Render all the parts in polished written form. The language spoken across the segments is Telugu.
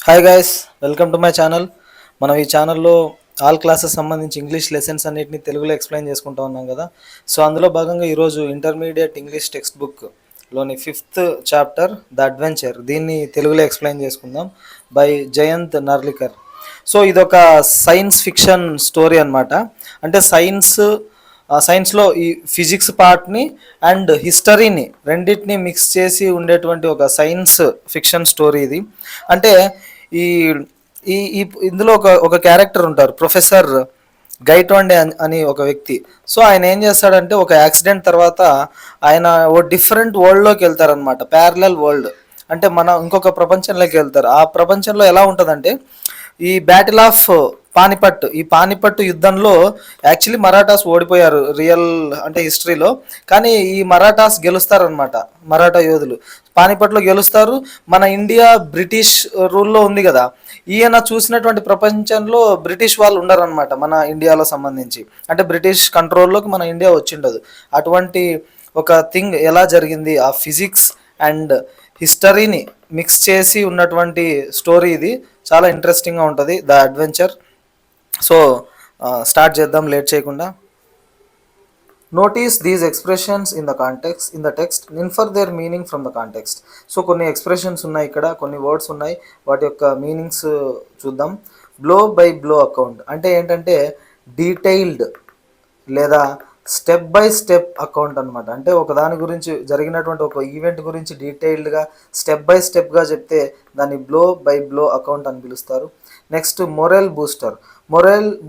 Hi guys, welcome to my channel. మనం ఈ ఛానల్లో ఆల్ క్లాసెస్ సంబంధించి ఇంగ్లీష్ లెసన్స్ అన్నిటిని తెలుగులో ఎక్స్ప్లెయిన్ చేసుకుంటూ ఉన్నాం కదా. సో అందులో భాగంగా ఈరోజు ఇంటర్మీడియట్ ఇంగ్లీష్ టెక్స్ట్ బుక్లోని 5th చాప్టర్ ద అడ్వెంచర్, దీన్ని తెలుగులో ఎక్స్ప్లెయిన్ చేసుకుందాం బై జయంత్ నర్లికర్. సో ఇదొక సైన్స్ ఫిక్షన్ స్టోరీ అనమాట. అంటే సైన్స్లో ఈ ఫిజిక్స్ పార్ట్ని అండ్ హిస్టరీని రెండింటిని మిక్స్ చేసి ఉండేటువంటి ఒక సైన్స్ ఫిక్షన్ స్టోరీ ఇది. అంటే ఈ ఈ ఇందులో ఒక క్యారెక్టర్ ఉంటారు, ప్రొఫెసర్ గైటోండే అని ఒక వ్యక్తి. సో ఆయన ఏం చేస్తాడంటే, ఒక యాక్సిడెంట్ తర్వాత ఆయన ఓ డిఫరెంట్ వరల్డ్లోకి వెళ్తారనమాట, ప్యారలల్ వరల్డ్. అంటే మన ఇంకొక ప్రపంచంలోకి వెళ్తారు. ఆ ప్రపంచంలో ఎలా ఉంటుందంటే, ఈ బ్యాటిల్ ఆఫ్ పానిపట్టు యుద్ధంలో యాక్చువల్లీ మరాఠాస్ ఓడిపోయారు రియల్ అంటే హిస్టరీలో. కానీ ఈ మరాఠాస్ గెలుస్తారనమాట, మరాఠా యోధులు పానిపట్లో గెలుస్తారు. మన ఇండియా బ్రిటిష్ రూల్లో ఉంది కదా, ఈయన చూసినటువంటి ప్రపంచంలో బ్రిటిష్ వాళ్ళు ఉండరనమాట మన ఇండియాలో సంబంధించి. అంటే బ్రిటిష్ కంట్రోల్లోకి మన ఇండియా వచ్చిండదు. అటువంటి ఒక థింగ్ ఎలా జరిగింది, ఆ ఫిజిక్స్ అండ్ హిస్టరీని మిక్స్ చేసి ఉన్నటువంటి స్టోరీ ఇది. చాలా ఇంట్రెస్టింగ్గా ఉంటుంది, ద అడ్వెంచర్. సో స్టార్ట్ చేద్దాం లేట్ చేయకుండా. Notice these expressions in the text, infer their meaning from the context. So కొన్ని ఎక్స్ప్రెషన్స్ ఉన్నాయి ఇక్కడ, కొన్ని వర్డ్స్ ఉన్నాయి, వాటి యొక్క మీనింగ్స్ చూద్దాం. బ్లో బై బ్లో అకౌంట్ అంటే ఏంటంటే డీటెయిల్డ్ లేదా స్టెప్ బై స్టెప్ అకౌంట్ అనమాట. అంటే ఒక దాని గురించి జరిగినటువంటి ఒక ఈవెంట్ గురించి డీటెయిల్డ్గా స్టెప్ బై స్టెప్గా చెప్తే దాన్ని బ్లో బై బ్లో అకౌంట్ అని పిలుస్తారు. నెక్స్ట్ మొరల్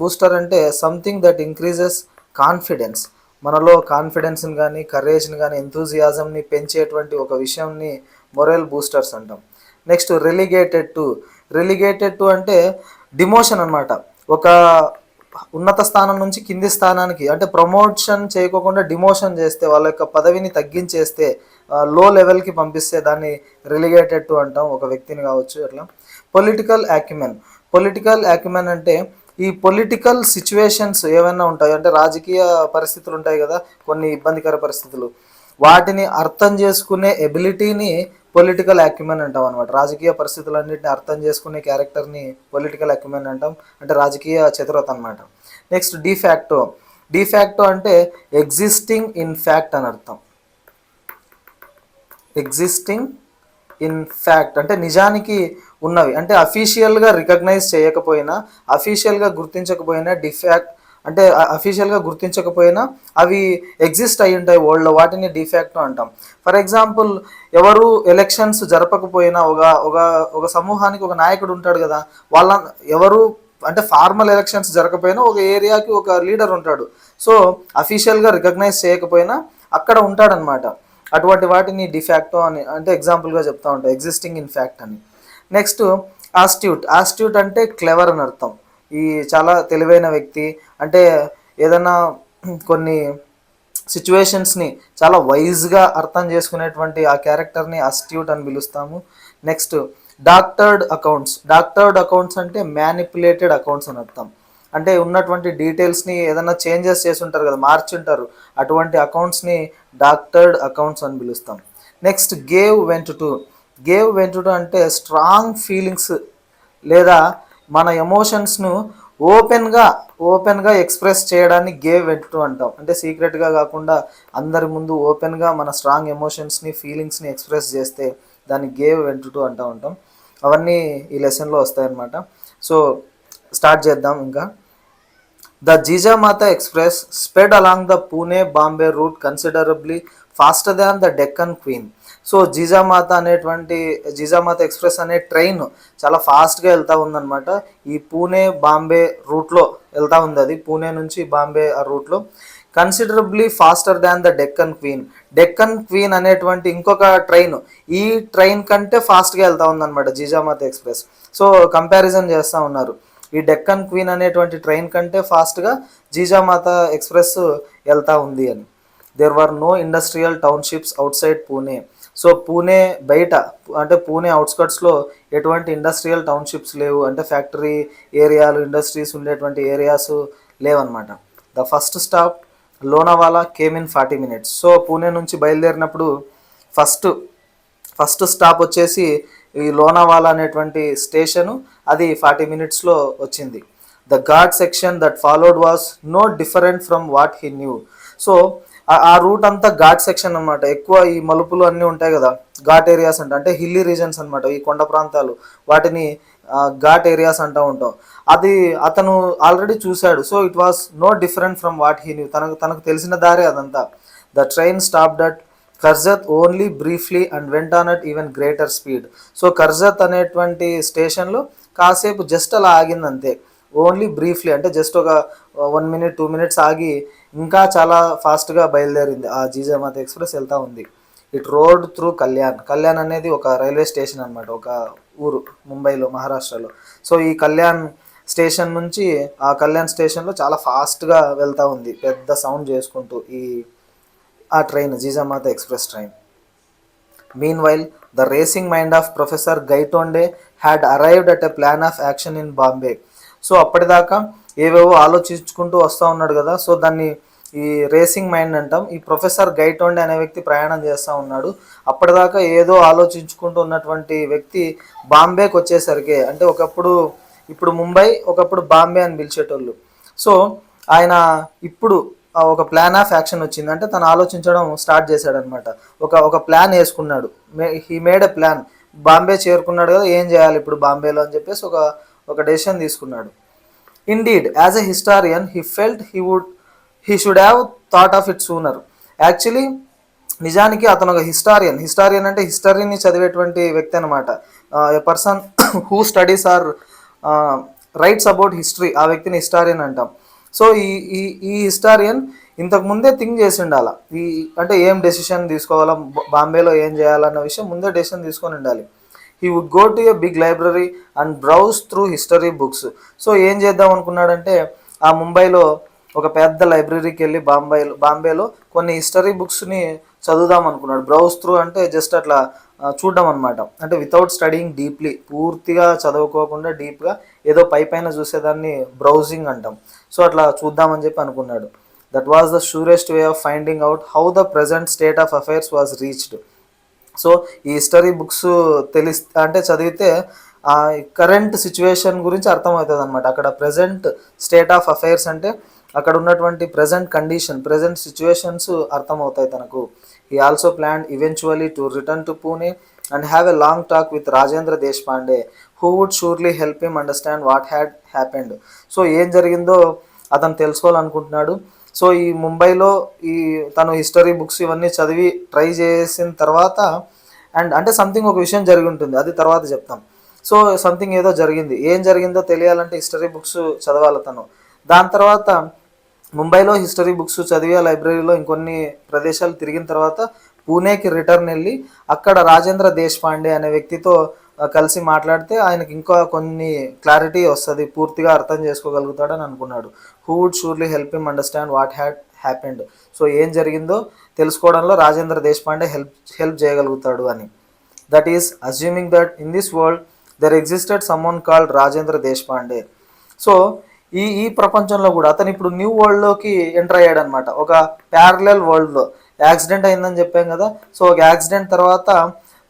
బూస్టర్ అంటే సంథింగ్ దట్ ఇంక్రీజెస్ కాన్ఫిడెన్స్. మనలో కాన్ఫిడెన్స్ని కానీ కరేజ్ని కానీ ఎంతూజియాజంని పెంచేటువంటి ఒక విషయంని మొరల్ బూస్టర్స్ అంటాం. నెక్స్ట్ రిలిగేటెడ్ టు అంటే డిమోషన్ అనమాట. ఒక ఉన్నత స్థానం నుంచి కింది స్థానానికి, అంటే ప్రమోషన్ చేయకోకుండా డిమోషన్ చేస్తే, వాళ్ళ యొక్క పదవిని తగ్గించేస్తే, లో లెవెల్కి పంపిస్తే దాన్ని రిలిగేటెడ్ టు అంటాం, ఒక వ్యక్తిని కావచ్చు అట్లా. పొలిటికల్ యాక్యుమెన్ అంటే ఈ పొలిటికల్ సిచ్యువేషన్స్ ఏమైనా ఉంటాయి అంటే రాజకీయ పరిస్థితులు ఉంటాయి కదా, కొన్ని ఇబ్బందికర పరిస్థితులు, వాటిని అర్థం చేసుకునే ఎబిలిటీని పొలిటికల్ యాక్యుమెన్ అంటాం అనమాట. రాజకీయ పరిస్థితులన్నింటినీ అర్థం చేసుకునే క్యారెక్టర్ని పొలిటికల్ యాక్యుమెన్ అంటాం, అంటే రాజకీయ చతురత అనమాట. నెక్స్ట్ డిఫాక్టో అంటే ఎగ్జిస్టింగ్ ఇన్ ఫ్యాక్ట్ అని అర్థం. ఎగ్జిస్టింగ్ ఇన్ ఫ్యాక్ట్ అంటే నిజానికి ఉన్నవి, అంటే అఫీషియల్గా రికగ్నైజ్ చేయకపోయినా, అఫీషియల్గా గుర్తించకపోయినా, అంటే అఫీషియల్గా గుర్తించకపోయినా అవి ఎగ్జిస్ట్ అయి ఉంటాయి వరల్డ్లో, వాటిని డిఫాక్టో అంటాం. ఫర్ ఎగ్జాంపుల్, ఎవరు ఎలక్షన్స్ జరపకపోయినా ఒక సమూహానికి ఒక నాయకుడు ఉంటాడు కదా, వాళ్ళ ఎవరు అంటే ఫార్మల్ ఎలక్షన్స్ జరగకపోయినా ఒక ఏరియాకి ఒక లీడర్ ఉంటాడు. సో అఫీషియల్గా రికగ్నైజ్ చేయకపోయినా అక్కడ ఉంటాడనమాట. అటువంటి వాటిని డిఫాక్టో అని అంటే ఎగ్జాంపుల్గా చెప్తా ఉంటాయి, ఎగ్జిస్టింగ్ ఇన్ ఫ్యాక్ట్ అని. నెక్స్ట్ ఆస్ట్యూట్ అంటే క్లెవర్ అని అర్థం. ఈ చాలా తెలివైన వ్యక్తి, అంటే ఏదైనా కొన్ని సిచ్యువేషన్స్ని చాలా వైజ్గా అర్థం చేసుకునేటువంటి ఆ క్యారెక్టర్ని ఆస్ట్యూట్ అని పిలుస్తాము. నెక్స్ట్ డాక్టర్డ్ అకౌంట్స్ అంటే మ్యానిపులేటెడ్ అకౌంట్స్ అని అర్థం. అంటే ఉన్నటువంటి డీటెయిల్స్ని ఏదైనా చేంజెస్ చేసి ఉంటారు కదా, మార్చి ఉంటారు, అటువంటి అకౌంట్స్ని డాక్టర్డ్ అకౌంట్స్ అని పిలుస్తాం. నెక్స్ట్ గేవ్ వెంట్ టు అంటే స్ట్రాంగ్ ఫీలింగ్స్ లేదా మన ఎమోషన్స్ను ఓపెన్గా ఎక్స్ప్రెస్ చేయడాన్ని గేవ్ వెంట్ టు అంటాం. అంటే సీక్రెట్గా కాకుండా అందరి ముందు ఓపెన్గా మన స్ట్రాంగ్ ఎమోషన్స్ని ఫీలింగ్స్ని ఎక్స్ప్రెస్ చేస్తే దాన్ని గేవ్ వెంట్ టు అంటూ ఉంటాం. అవన్నీ ఈ లెసన్లో వస్తాయన్నమాట. సో స్టార్ట్ చేద్దాం ఇంకా. The Jijamata express spread along the Pune Bombay route considerably faster than the Deccan queen. So Jijamata express అనే ట్రైన్ చాలా ఫాస్ట్గా వెళ్తూ ఉందన్నమాట. ఈ పూణే బాంబే రూట్లో వెళ్తూ ఉంది, అది పూణే నుంచి బాంబే ఆ రూట్లో. Considerably faster than the Deccan Queen అనేటువంటి ఇంకొక ట్రైన్ ఈ ట్రైన్ కంటే ఫాస్ట్గా వెళ్తూ ఉందన్నమాట జీజామాత ఎక్స్ప్రెస్. సో కంపారిజన్ చేస్తూ ఉన్నారు, ఈ డెక్కన్ క్వీన్ అనేటువంటి ట్రైన్ కంటే ఫాస్ట్గా జీజామాత ఎక్స్ప్రెస్ వెళ్తూ ఉంది అని. There were no industrial townships అవుట్ సైడ్ పూణే. సో పూణే బయట అంటే పూణే అవుట్స్కట్స్లో ఎటువంటి ఇండస్ట్రియల్ టౌన్షిప్స్ లేవు, అంటే ఫ్యాక్టరీ ఏరియాలు, ఇండస్ట్రీస్ ఉండేటువంటి ఏరియాస్ లేవన్నమాట. The first stop Lonavala came in 40 minutes. So Pune నుంచి బయలుదేరినప్పుడు ఫస్ట్ స్టాప్ వచ్చేసి ఈ లోనావాలా అనేటువంటి స్టేషను అది 40 మినిట్స్లో వచ్చింది. The ghat section that followed was no different from what he knew. So ఆ రూట్ అంతా ఘాట్ సెక్షన్ అనమాట. ఎక్కువ ఈ మలుపులు అన్నీ ఉంటాయి కదా, ఘాట్ ఏరియాస్ అంటే హిల్లీ రీజన్స్ అనమాట. ఈ కొండ ప్రాంతాలు వాటిని ఘాట్ ఏరియాస్ అంటూ ఉంటాం. అది అతను ఆల్రెడీ చూశాడు. So it was no different from what he knew. తనకు తెలిసిన దారే అదంతా. The train stopped at Karjat only briefly and went on at even greater speed. So Karjat అనేటువంటి స్టేషన్లో కాసేపు జస్ట్ అలా ఆగింది అంతే. ఓన్లీ బ్రీఫ్లీ అంటే జస్ట్ ఒక 1 మినిట్ 2 మినిట్స్ ఆగి ఇంకా చాలా ఫాస్ట్గా బయలుదేరింది. ఆ జీజామాత ఎక్స్ప్రెస్ వెళ్తూ ఉంది. It road through Kalyan. Kalyan అనేది ఒక రైల్వే స్టేషన్ అనమాట, ఒక ఊరు ముంబైలో, మహారాష్ట్రలో. సో ఈ కళ్యాణ్ స్టేషన్ నుంచి ఆ కళ్యాణ్ స్టేషన్లో చాలా ఫాస్ట్గా వెళ్తూ ఉంది, పెద్ద సౌండ్ చేసుకుంటూ ఆ train, Jijamata express train. Meanwhile, the racing mind of Professor Gaitonde had arrived at a plan of action in Bombay. So అప్పటిదాకా ఏవేవో ఆలోచించుకుంటూ వస్తూ ఉన్నాడు కదా, సో దాన్ని ఈ రేసింగ్ మైండ్ అంటాం. ఈ ప్రొఫెసర్ గైటోండే అనే వ్యక్తి ప్రయాణం చేస్తూ ఉన్నాడు. అప్పటిదాకా ఏదో ఆలోచించుకుంటూ ఉన్నటువంటి వ్యక్తి బాంబేకి వచ్చేసరికి, అంటే ఇప్పుడు ముంబై, ఒకప్పుడు బాంబే అని పిలిచేటోళ్ళు. సో ఆయన ఇప్పుడు ఒక ప్లాన్ ఆఫ్ యాక్షన్ వచ్చింది, అంటే తను ఆలోచించడం స్టార్ట్ చేశాడనమాట. ఒక ప్లాన్ వేసుకున్నాడు. He made a plan. Bombay చేరుకున్నాడు కదా, ఏం చేయాలి ఇప్పుడు బాంబేలో అని చెప్పేసి ఒక డెసిషన్ తీసుకున్నాడు. Indeed as a historian he felt he should have thought of it sooner. Actually నిజానికి అతను ఒక హిస్టారియన్ అంటే హిస్టరీని చదివేటువంటి వ్యక్తి అనమాట. A person who studies or writes about history, ఆ వ్యక్తిని హిస్టారియన్ అంటాం. సో ఈ హిస్టారియన్ ఇంతకు ముందే థింక్ చేసి ఉండాలి, అంటే ఏం డెసిషన్ తీసుకోవాలా, బాంబేలో ఏం చేయాలన్న విషయం ముందే డెసిషన్ తీసుకొని ఉండాలి. He would go to a big library and browse through history books. So ఏం చేద్దాం అనుకున్నాడంటే ఆ ముంబైలో ఒక పెద్ద లైబ్రరీకి వెళ్ళి బాంబేలో కొన్ని హిస్టరీ బుక్స్ని చదువుదాం అనుకున్నాడు. బ్రౌజ్ త్రూ అంటే జస్ట్ అట్లా చూడడం అనమాట, అంటే వితౌట్ స్టడీయింగ్ డీప్లీ, పూర్తిగా చదువుకోకుండా డీప్గా ఏదో పైన చూసేదాన్ని బ్రౌజింగ్ అంటాం. సో అట్లా చూద్దామని చెప్పి అనుకున్నాడు. That was the షూరెస్ట్ way of finding out how the present state of affairs was reached. So ఈ హిస్టరీ బుక్స్ అంటే చదివితే కరెంట్ సిచ్యువేషన్ గురించి అర్థమవుతుంది అనమాట. అక్కడ ప్రజెంట్ స్టేట్ ఆఫ్ అఫైర్స్ అంటే అక్కడ ఉన్నటువంటి ప్రజెంట్ కండిషన్, ప్రజెంట్ సిచ్యువేషన్స్ అర్థమవుతాయి తనకు. He also planned eventually to return to Pune and have a long talk with Rajendra Deshpande who would surely help him understand what had happened. So ఏం జరిగిందో అతను తెలుసుకోవాలనుకుంటున్నాడు. సో ఈ ముంబైలో తను హిస్టరీ బుక్స్ ఇవన్నీ చదివి ట్రై చేసిన తర్వాత, అంటే సంథింగ్ ఒక విషయం జరిగి ఉంటుంది, అది తర్వాత చెప్తాం. సో సంథింగ్ ఏదో జరిగింది, ఏం జరిగిందో తెలియాలంటే హిస్టరీ బుక్స్ చదవాలి తను. దాని తర్వాత ముంబైలో హిస్టరీ బుక్స్ చదివి ఆ లైబ్రరీలో ఇంకొన్ని ప్రదేశాలు తిరిగిన తర్వాత పూణేకి రిటర్న్ వెళ్ళి అక్కడ రాజేంద్ర దేశపాండే అనే వ్యక్తితో కలిసి మాట్లాడితే ఆయనకి ఇంకా కొన్ని క్లారిటీ వస్తుంది, పూర్తిగా అర్థం చేసుకోగలుగుతాడని అనుకున్నాడు. Who would surely help him understand what had happened. So ఏం జరిగిందో తెలుసుకోవడంలో రాజేంద్ర దేశపాండే హెల్ప్ చేయగలుగుతాడు అని. That is assuming that in this world there existed someone called Rajendra Deshpande. So ఈ ప్రపంచంలో కూడా అతను ఇప్పుడు న్యూ వరల్డ్లోకి ఎంటర్ అయ్యాడు అనమాట. ఒక ప్యారలల్ వరల్డ్లో యాక్సిడెంట్ అయిందని చెప్పాం కదా. సో ఒక యాక్సిడెంట్ తర్వాత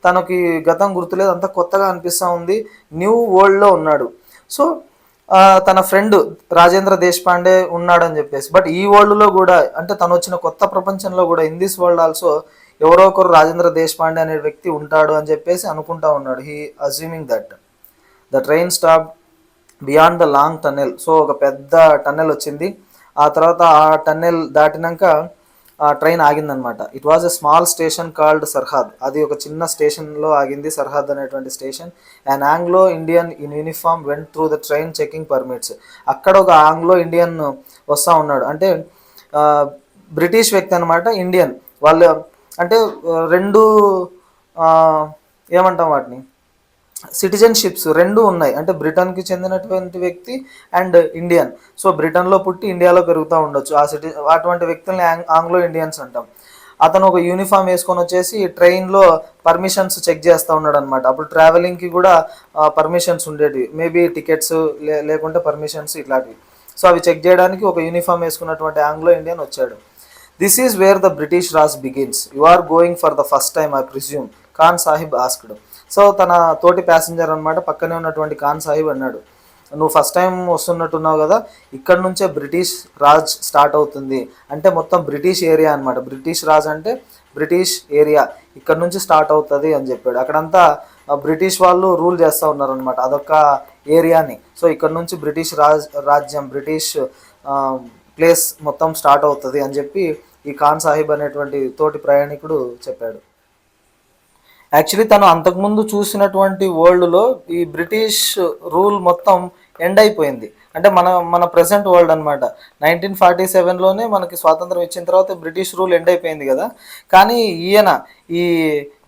తనకి గతం గుర్తులేదు, అంతా కొత్తగా అనిపిస్తూ ఉంది, న్యూ వరల్డ్లో ఉన్నాడు. సో తన ఫ్రెండ్ రాజేంద్ర దేశపాండే ఉన్నాడని చెప్పేసి, బట్ ఈ వరల్డ్లో కూడా, అంటే తను వచ్చిన కొత్త ప్రపంచంలో కూడా ఇన్ దిస్ వరల్డ్ ఆల్సో ఎవరో ఒకరు రాజేంద్ర దేశపాండే అనే వ్యక్తి ఉంటాడు అని చెప్పేసి అనుకుంటా ఉన్నాడు. He assuming that. The train stop beyond the long tunnel. So ఒక పెద్ద టన్నెల్ వచ్చింది. ఆ తర్వాత ఆ టన్నెల్ దాటినాక ట్రైన్ ఆగిందనమాట. It was a small station called Sarhad. అది ఒక చిన్న స్టేషన్లో ఆగింది, సర్హద్ అనేటువంటి station. And Anglo Indian in uniform went through the train checking permits. అక్కడ ఒక ఆంగ్లో ఇండియన్ వస్తూ ఉన్నాడు, అంటే బ్రిటిష్ వ్యక్తి అనమాట, ఇండియన్. వాళ్ళు అంటే రెండు ఏమంటాం వాటిని, సిటిజన్షిప్స్ రెండు ఉన్నాయి, అంటే బ్రిటన్కి చెందినటువంటి వ్యక్తి అండ్ ఇండియన్. సో బ్రిటన్లో పుట్టి ఇండియాలో పెరుగుతూ ఉండొచ్చు, అటువంటి వ్యక్తుల్ని ఆంగ్లో ఇండియన్స్ అంటాం. అతను ఒక యూనిఫామ్ వేసుకొని వచ్చేసి ట్రైన్లో పర్మిషన్స్ చెక్ చేస్తూ ఉన్నాడు అనమాట. అప్పుడు ట్రావెలింగ్కి కూడా పర్మిషన్స్ ఉండేవి, మేబీ టికెట్స్ లేకుంటే పర్మిషన్స్ ఇట్లాంటివి. సో అవి చెక్ చేయడానికి ఒక యూనిఫామ్ వేసుకున్నటువంటి ఆంగ్లో ఇండియన్ వచ్చాడు. This is where the British Raj begins. You are going for the first time I presume, Khan Sahib asked. So తన తోటి ప్యాసింజర్ అనమాట, పక్కనే ఉన్నటువంటి ఖాన్ సాహిబ్ అన్నాడు, నువ్వు ఫస్ట్ టైం వస్తున్నట్టున్నావు కదా, ఇక్కడ నుంచే బ్రిటిష్ రాజ్ స్టార్ట్ అవుతుంది, అంటే మొత్తం బ్రిటిష్ ఏరియా అనమాట, బ్రిటిష్ రాజ్ అంటే బ్రిటిష్ ఏరియా, ఇక్కడ నుంచి స్టార్ట్ అవుతుంది అని చెప్పాడు. అక్కడంతా బ్రిటిష్ వాళ్ళు రూల్ చేస్తూ ఉన్నారనమాట అదొక ఏరియాని. సో ఇక్కడ నుంచి బ్రిటిష్ రాజ్యం, బ్రిటిష్ ప్లేస్ మొత్తం స్టార్ట్ అవుతుంది అని చెప్పి ఈ ఖాన్ సాహిబ్ అనేటువంటి తోటి ప్రయాణికుడు చెప్పాడు. యాక్చువల్లీ తను అంతకుముందు చూసినటువంటి వరల్డ్లో ఈ బ్రిటిష్ రూల్ మొత్తం ఎండ్ అయిపోయింది, అంటే మన ప్రజెంట్ వరల్డ్ అనమాట. 1947లోనే మనకి స్వాతంత్రం ఇచ్చిన తర్వాత బ్రిటిష్ రూల్ ఎండ్ అయిపోయింది కదా. కానీ ఈయన ఈ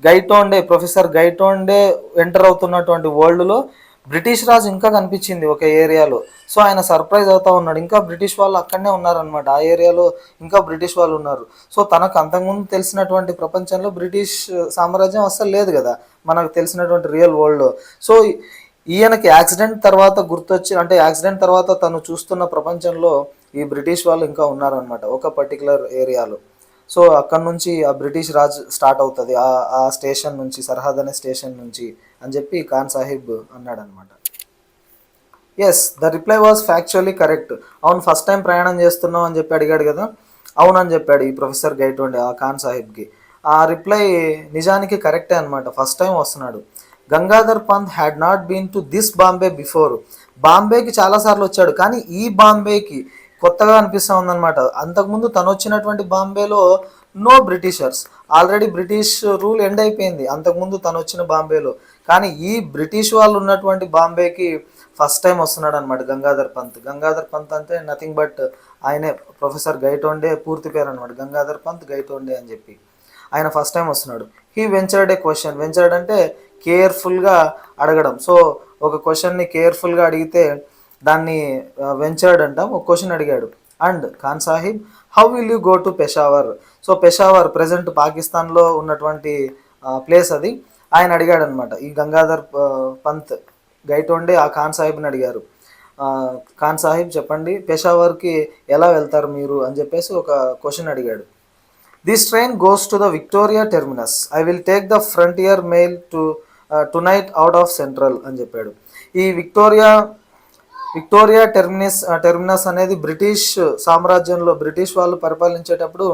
గైటోండే, ప్రొఫెసర్ గైటోండే ఎంటర్ అవుతున్నటువంటి వరల్డ్లో బ్రిటిష్ రాజు ఇంకా కనిపించింది ఒక ఏరియాలో. సో ఆయన సర్ప్రైజ్ అవుతూ ఉన్నాడు, ఇంకా బ్రిటిష్ వాళ్ళు అక్కడనే ఉన్నారనమాట, ఆ ఏరియాలో ఇంకా బ్రిటిష్ వాళ్ళు ఉన్నారు. సో తనకు అంతకుముందు తెలిసినటువంటి ప్రపంచంలో బ్రిటిష్ సామ్రాజ్యం అస్సలు లేదు కదా మనకు తెలిసినటువంటి రియల్ వరల్డ్లో. సో ఈయనకి యాక్సిడెంట్ తర్వాత గుర్తొచ్చి, అంటే యాక్సిడెంట్ తర్వాత తను చూస్తున్న ప్రపంచంలో ఈ బ్రిటిష్ వాళ్ళు ఇంకా ఉన్నారనమాట ఒక పర్టికులర్ ఏరియాలో. సో అక్కడ నుంచి ఆ బ్రిటిష్ రాజ్ స్టార్ట్ అవుతుంది ఆ స్టేషన్ నుంచి, సర్హద్ అనే స్టేషన్ నుంచి అని చెప్పి ఖాన్ సాహిబ్ అన్నాడనమాట. Yes, the reply was factually correct. అవును, ఫస్ట్ టైం ప్రయాణం చేస్తున్నావు అని చెప్పి అడిగాడు కదా, అవునని చెప్పాడు ఈ ప్రొఫెసర్ గైటోండే ఆ ఖాన్ సాహిబ్కి. ఆ రిప్లై నిజానికి కరెక్టే అనమాట, ఫస్ట్ టైం వస్తున్నాడు. Gangadhar Pant had not been to this Bombay before. బాంబేకి చాలాసార్లు వచ్చాడు, కానీ ఈ బాంబేకి కొత్తగా అనిపిస్తూ ఉందన్నమాట. అంతకుముందు తను వచ్చినటువంటి బాంబేలో no Britishers, already British rule end అయిపోయింది అంతకుముందు తను వచ్చిన బాంబేలో. కానీ ఈ బ్రిటిష్ వాళ్ళు ఉన్నటువంటి బాంబేకి ఫస్ట్ టైం వస్తున్నాడు అనమాట గంగాధర్ పంత్. గంగాధర్ పంత్ అంటే నథింగ్ బట్ ఆయనే ప్రొఫెసర్ గైటోండే పూర్తి పేరు అనమాట, గంగాధర్ పంత్ గైటోండే అని చెప్పి. ఆయన ఫస్ట్ టైం వస్తున్నాడు. He ventured A question. Ventured అంటే కేర్ఫుల్గా అడగడం. సో ఒక క్వశ్చన్ని కేర్ఫుల్గా అడిగితే దాన్ని వెంచర్డ్ అంటాం. ఒక క్వశ్చన్ అడిగాడు, and Khan Sahib how will you go to Peshawar. So Peshawar present పాకిస్తాన్లో ఉన్నటువంటి ప్లేస్ అది. ఆయన అడిగాడు అనమాట, ఈ గంగాధర్ పంత్ గైటోండే ఆ ఖాన్ సాహిబ్ని అడిగారు, ఖాన్ సాహిబ్ చెప్పండి పెషావర్కి ఎలా వెళ్తారు మీరు అని చెప్పేసి ఒక క్వశ్చన్ అడిగాడు. This train goes to the Victoria terminus. I will take the frontier mail tonight out of central అని చెప్పాడు. ఈ విక్టోరియా టెర్మినస్ అనేది బ్రిటిష్ సామ్రాజ్యంలో బ్రిటిష్ వాళ్ళు పరిపాలించేటప్పుడు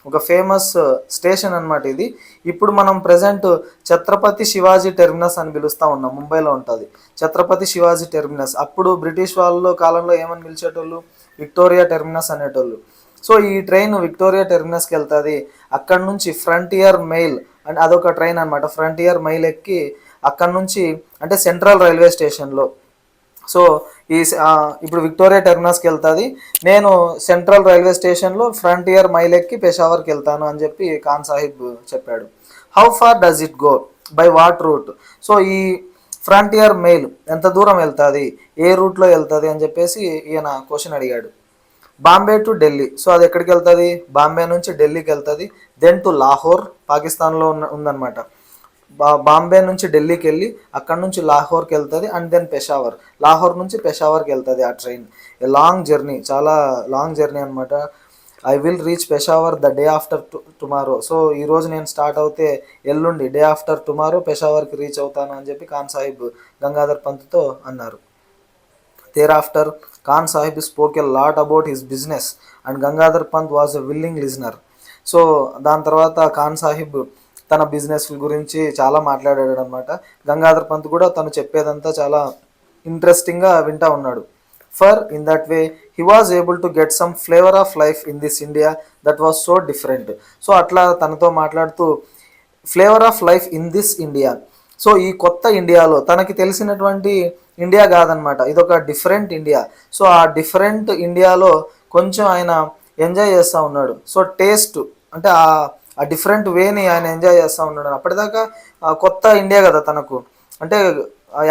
ఒక ఫేమస్ స్టేషన్ అనమాట ఇది. ఇప్పుడు మనం ప్రజెంట్ ఛత్రపతి శివాజీ టెర్మినస్ అని పిలుస్తూ ఉన్నాం, ముంబైలో ఉంటుంది ఛత్రపతి శివాజీ టెర్మినస్. అప్పుడు బ్రిటిష్ వాళ్ళ కాలంలో ఏమని పిలిచేటోళ్ళు, విక్టోరియా టెర్మినస్ అనేటోళ్ళు. సో ఈ ట్రైన్ విక్టోరియా టెర్మినస్కి వెళ్తుంది. అక్కడ నుంచి ఫ్రంటియర్ మెయిల్ అంటే అదొక ట్రైన్ అనమాట, ఫ్రంటియర్ మెయిల్ ఎక్కి అక్కడ నుంచి అంటే సెంట్రల్ రైల్వే స్టేషన్లో. సో ఇప్పుడు విక్టోరియా టెర్మినస్కి వెళ్తుంది, నేను సెంట్రల్ రైల్వే స్టేషన్లో ఫ్రంటియర్ మైల్ ఎక్కి పెషావర్కి వెళ్తాను అని చెప్పి ఖాన్ సాహిబ్ చెప్పాడు. How far does it go, by what route. So ఈ ఫ్రంటియర్ మెయిల్ ఎంత దూరం వెళ్తుంది, ఏ రూట్లో వెళ్తుంది అని చెప్పేసి ఈయన క్వశ్చన్ అడిగాడు. బాంబే టు ఢిల్లీ. సో అది ఎక్కడికి వెళ్తుంది, బాంబే నుంచి ఢిల్లీకి వెళ్తుంది. దెన్ టు లాహోర్, పాకిస్తాన్లో ఉందన్నమాట. బాంబే నుంచి ఢిల్లీకి వెళ్ళి అక్కడ నుంచి లాహోర్కి వెళ్తుంది, అండ్ దెన్ పెషావర్. లాహోర్ నుంచి పెషావర్కి వెళ్తుంది ఆ ట్రైన్. ఏ లాంగ్ జర్నీ, చాలా లాంగ్ జర్నీ అనమాట. I will reach Peshawar the day after tomorrow. So ఈరోజు నేను స్టార్ట్ అవుతే ఎల్లుండి డే ఆఫ్టర్ టుమారో పెషావర్కి రీచ్ అవుతాను అని చెప్పి ఖాన్ సాహిబ్ గంగాధర్ పంత్తో అన్నారు. Thereafter, Khan Sahib spoke a lot about his business and Gangadhar Pant was a willing listener. So దాని తర్వాత ఖాన్ సాహిబ్ తన బిజినెస్ గురించి చాలా మాట్లాడాడు అనమాట. గంగాధర్ పంత్ కూడా తను చెప్పేదంతా చాలా ఇంట్రెస్టింగ్గా వింటా ఉన్నాడు. For in that way he was able to get some flavour of life in this India that was so different. So అట్లా తనతో మాట్లాడుతూ flavour of life in this India, so ఈ కొత్త ఇండియాలో తనకి తెలిసినటువంటి ఇండియా కాదనమాట, ఇదొక డిఫరెంట్ ఇండియా. సో ఆ డిఫరెంట్ ఇండియాలో కొంచెం ఆయన ఎంజాయ్ చేస్తూ ఉన్నాడు. సో టేస్ట్ అంటే ఆ డిఫరెంట్ వేని ఆయన ఎంజాయ్ చేస్తూ ఉన్నాడు. అప్పటిదాకా కొత్త ఇండియా కదా తనకు, అంటే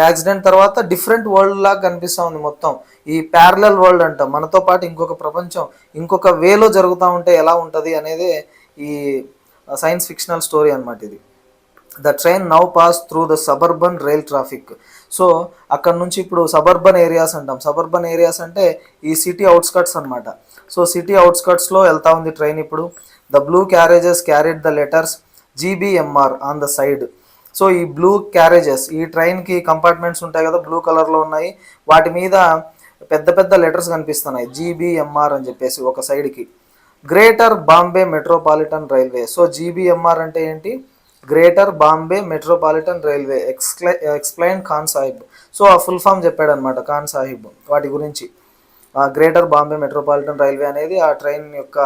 యాక్సిడెంట్ తర్వాత డిఫరెంట్ వరల్డ్ లాగా కనిపిస్తూ ఉంది మొత్తం. ఈ ప్యారలల్ వరల్డ్ అంటాం, మనతో పాటు ఇంకొక ప్రపంచం ఇంకొక వేలో జరుగుతూ ఉంటే ఎలా ఉంటుంది అనేది ఈ సైన్స్ ఫిక్షనల్ స్టోరీ అనమాట ఇది. The train now pass through the suburban rail traffic. So అక్కడ నుంచి ఇప్పుడు సబర్బన్ ఏరియాస్ అంటాం. సబర్బన్ ఏరియాస్ అంటే ఈ సిటీ అవుట్స్కట్స్ అనమాట. సో సిటీ అవుట్స్కట్స్లో వెళ్తూ ఉంది ట్రైన్ ఇప్పుడు. The blue carriages carried the letters GBMR on the side. So ఈ బ్లూ క్యారేజెస్, ఈ ట్రైన్కి కంపార్ట్మెంట్స్ ఉంటాయి కదా, బ్లూ కలర్లో ఉన్నాయి, వాటి మీద పెద్ద పెద్ద లెటర్స్ కనిపిస్తున్నాయి, జీబీఎంఆర్ అని చెప్పేసి ఒక సైడ్కి. Greater Bombay metropolitan railway. So GBMR అంటే ఏంటి? Greater Bombay metropolitan railway explain Khan Sahib. So ఆ ఫుల్ ఫామ్ చెప్పాడు అనమాట ఖాన్ సాహిబ్ వాటి గురించి. గ్రేటర్ బాంబే మెట్రోపాలిటన్ రైల్వే అనేది ఆ ట్రైన్ యొక్క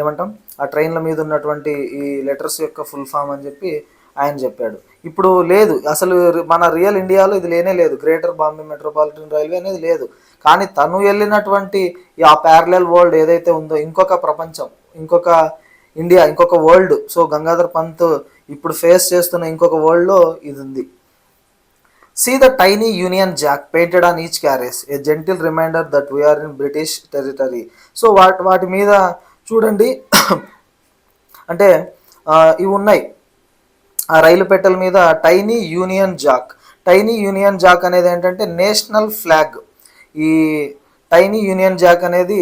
ఏమంటాం, ఆ ట్రైన్ల మీద ఉన్నటువంటి ఈ లెటర్స్ యొక్క ఫుల్ ఫామ్ అని చెప్పి ఆయన చెప్పాడు. ఇప్పుడు లేదు, అసలు మన రియల్ ఇండియాలో ఇది లేనే లేదు, గ్రేటర్ బాంబే మెట్రోపాలిటన్ రైల్వే అనేది లేదు. కానీ తను వెళ్ళినటువంటి ఆ ప్యారలల్ వరల్డ్ ఏదైతే ఉందో, ఇంకొక ప్రపంచం, ఇంకొక ఇండియా, ఇంకొక వరల్డ్, సో గంగాధర్ పంత్ ఇప్పుడు ఫేస్ చేస్తున్న ఇంకొక వరల్డ్లో ఇది ఉంది. See the tiny Union Jack painted on each carriage, a gentle reminder that we are in British territory. So వాటి మీద చూడండి అంటే ఇవి ఉన్నాయి ఆ రైలు పెట్టెల మీద, tiny union Jack. Tiny union Jack అనేది ఏంటంటే నేషనల్ ఫ్లాగ్. ఈ టైనీ యూనియన్ జాక్ అనేది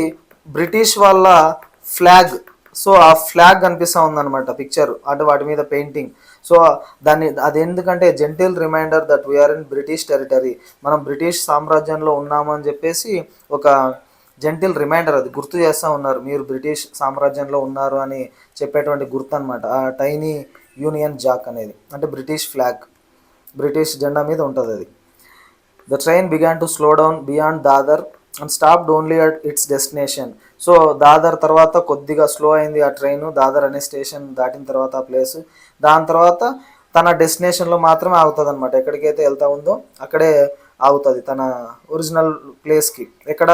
బ్రిటిష్ వాళ్ళ ఫ్లాగ్. సో ఆ ఫ్లాగ్ కనిపిస్తూ ఉందన్నమాట పిక్చర్, అంటే వాటి మీద పెయింటింగ్. సో అది ఎందుకంటే gentle reminder that we're in British territory, మనం బ్రిటిష్ సామ్రాజ్యంలో ఉన్నాము అని చెప్పేసి ఒక జెంటిల్ రిమైండర్, అది గుర్తు చేస్తూ ఉన్నారు, మీరు బ్రిటిష్ సామ్రాజ్యంలో ఉన్నారు అని చెప్పేటువంటి గుర్తు అనమాట ఆ టైనీ యూనియన్ జాక్ అనేది. అంటే బ్రిటిష్ ఫ్లాగ్, బ్రిటిష్ జెండా మీద ఉంటుంది అది. The train began to slow down beyond Dadar and stopped only at its destination. So Dadar తర్వాత కొద్దిగా స్లో అయింది ఆ ట్రైన్, దాదర్ అనే స్టేషన్ దాటిన తర్వాత ఆ ప్లేస్. దాని తర్వాత తన డెస్టినేషన్లో మాత్రమే ఆగుతుంది అనమాట, ఎక్కడికైతే వెళ్తా ఉందో అక్కడే ఆగుతుంది, తన ఒరిజినల్ ప్లేస్కి. ఎక్కడ?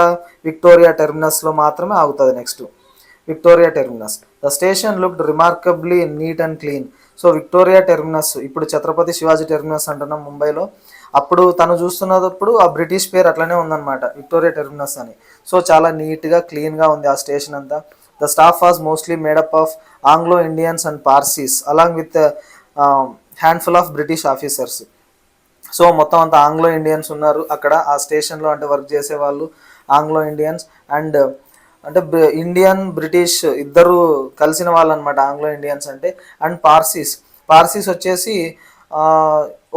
విక్టోరియా టెర్మినస్లో మాత్రమే ఆగుతుంది. Next Victoria terminus. The station looked remarkably neat and clean. So Victoria terminus, ఇప్పుడు ఛత్రపతి శివాజీ టెర్మినస్ అంటున్నాం ముంబైలో, అప్పుడు తను చూస్తున్నప్పుడు ఆ బ్రిటిష్ పేరు అట్లనే ఉందన్నమాట, విక్టోరియా టెర్మినస్ అని. సో చాలా నీట్గా క్లీన్గా ఉంది ఆ స్టేషన్ అంతా. The staff was mostly made up of Anglo Indians and Parsis along with handful of British officers. So మొత్తం అంతా ఆంగ్లో ఇండియన్స్ ఉన్నారు అక్కడ ఆ స్టేషన్లో, అంటే వర్క్ చేసే వాళ్ళు ఆంగ్లో ఇండియన్స్ అండ్ అంటే ఇండియన్ బ్రిటిష్ ఇద్దరు కలిసిన వాళ్ళు అనమాట ఆంగ్లో ఇండియన్స్ అంటే. అండ్ పార్సీస్ వచ్చేసి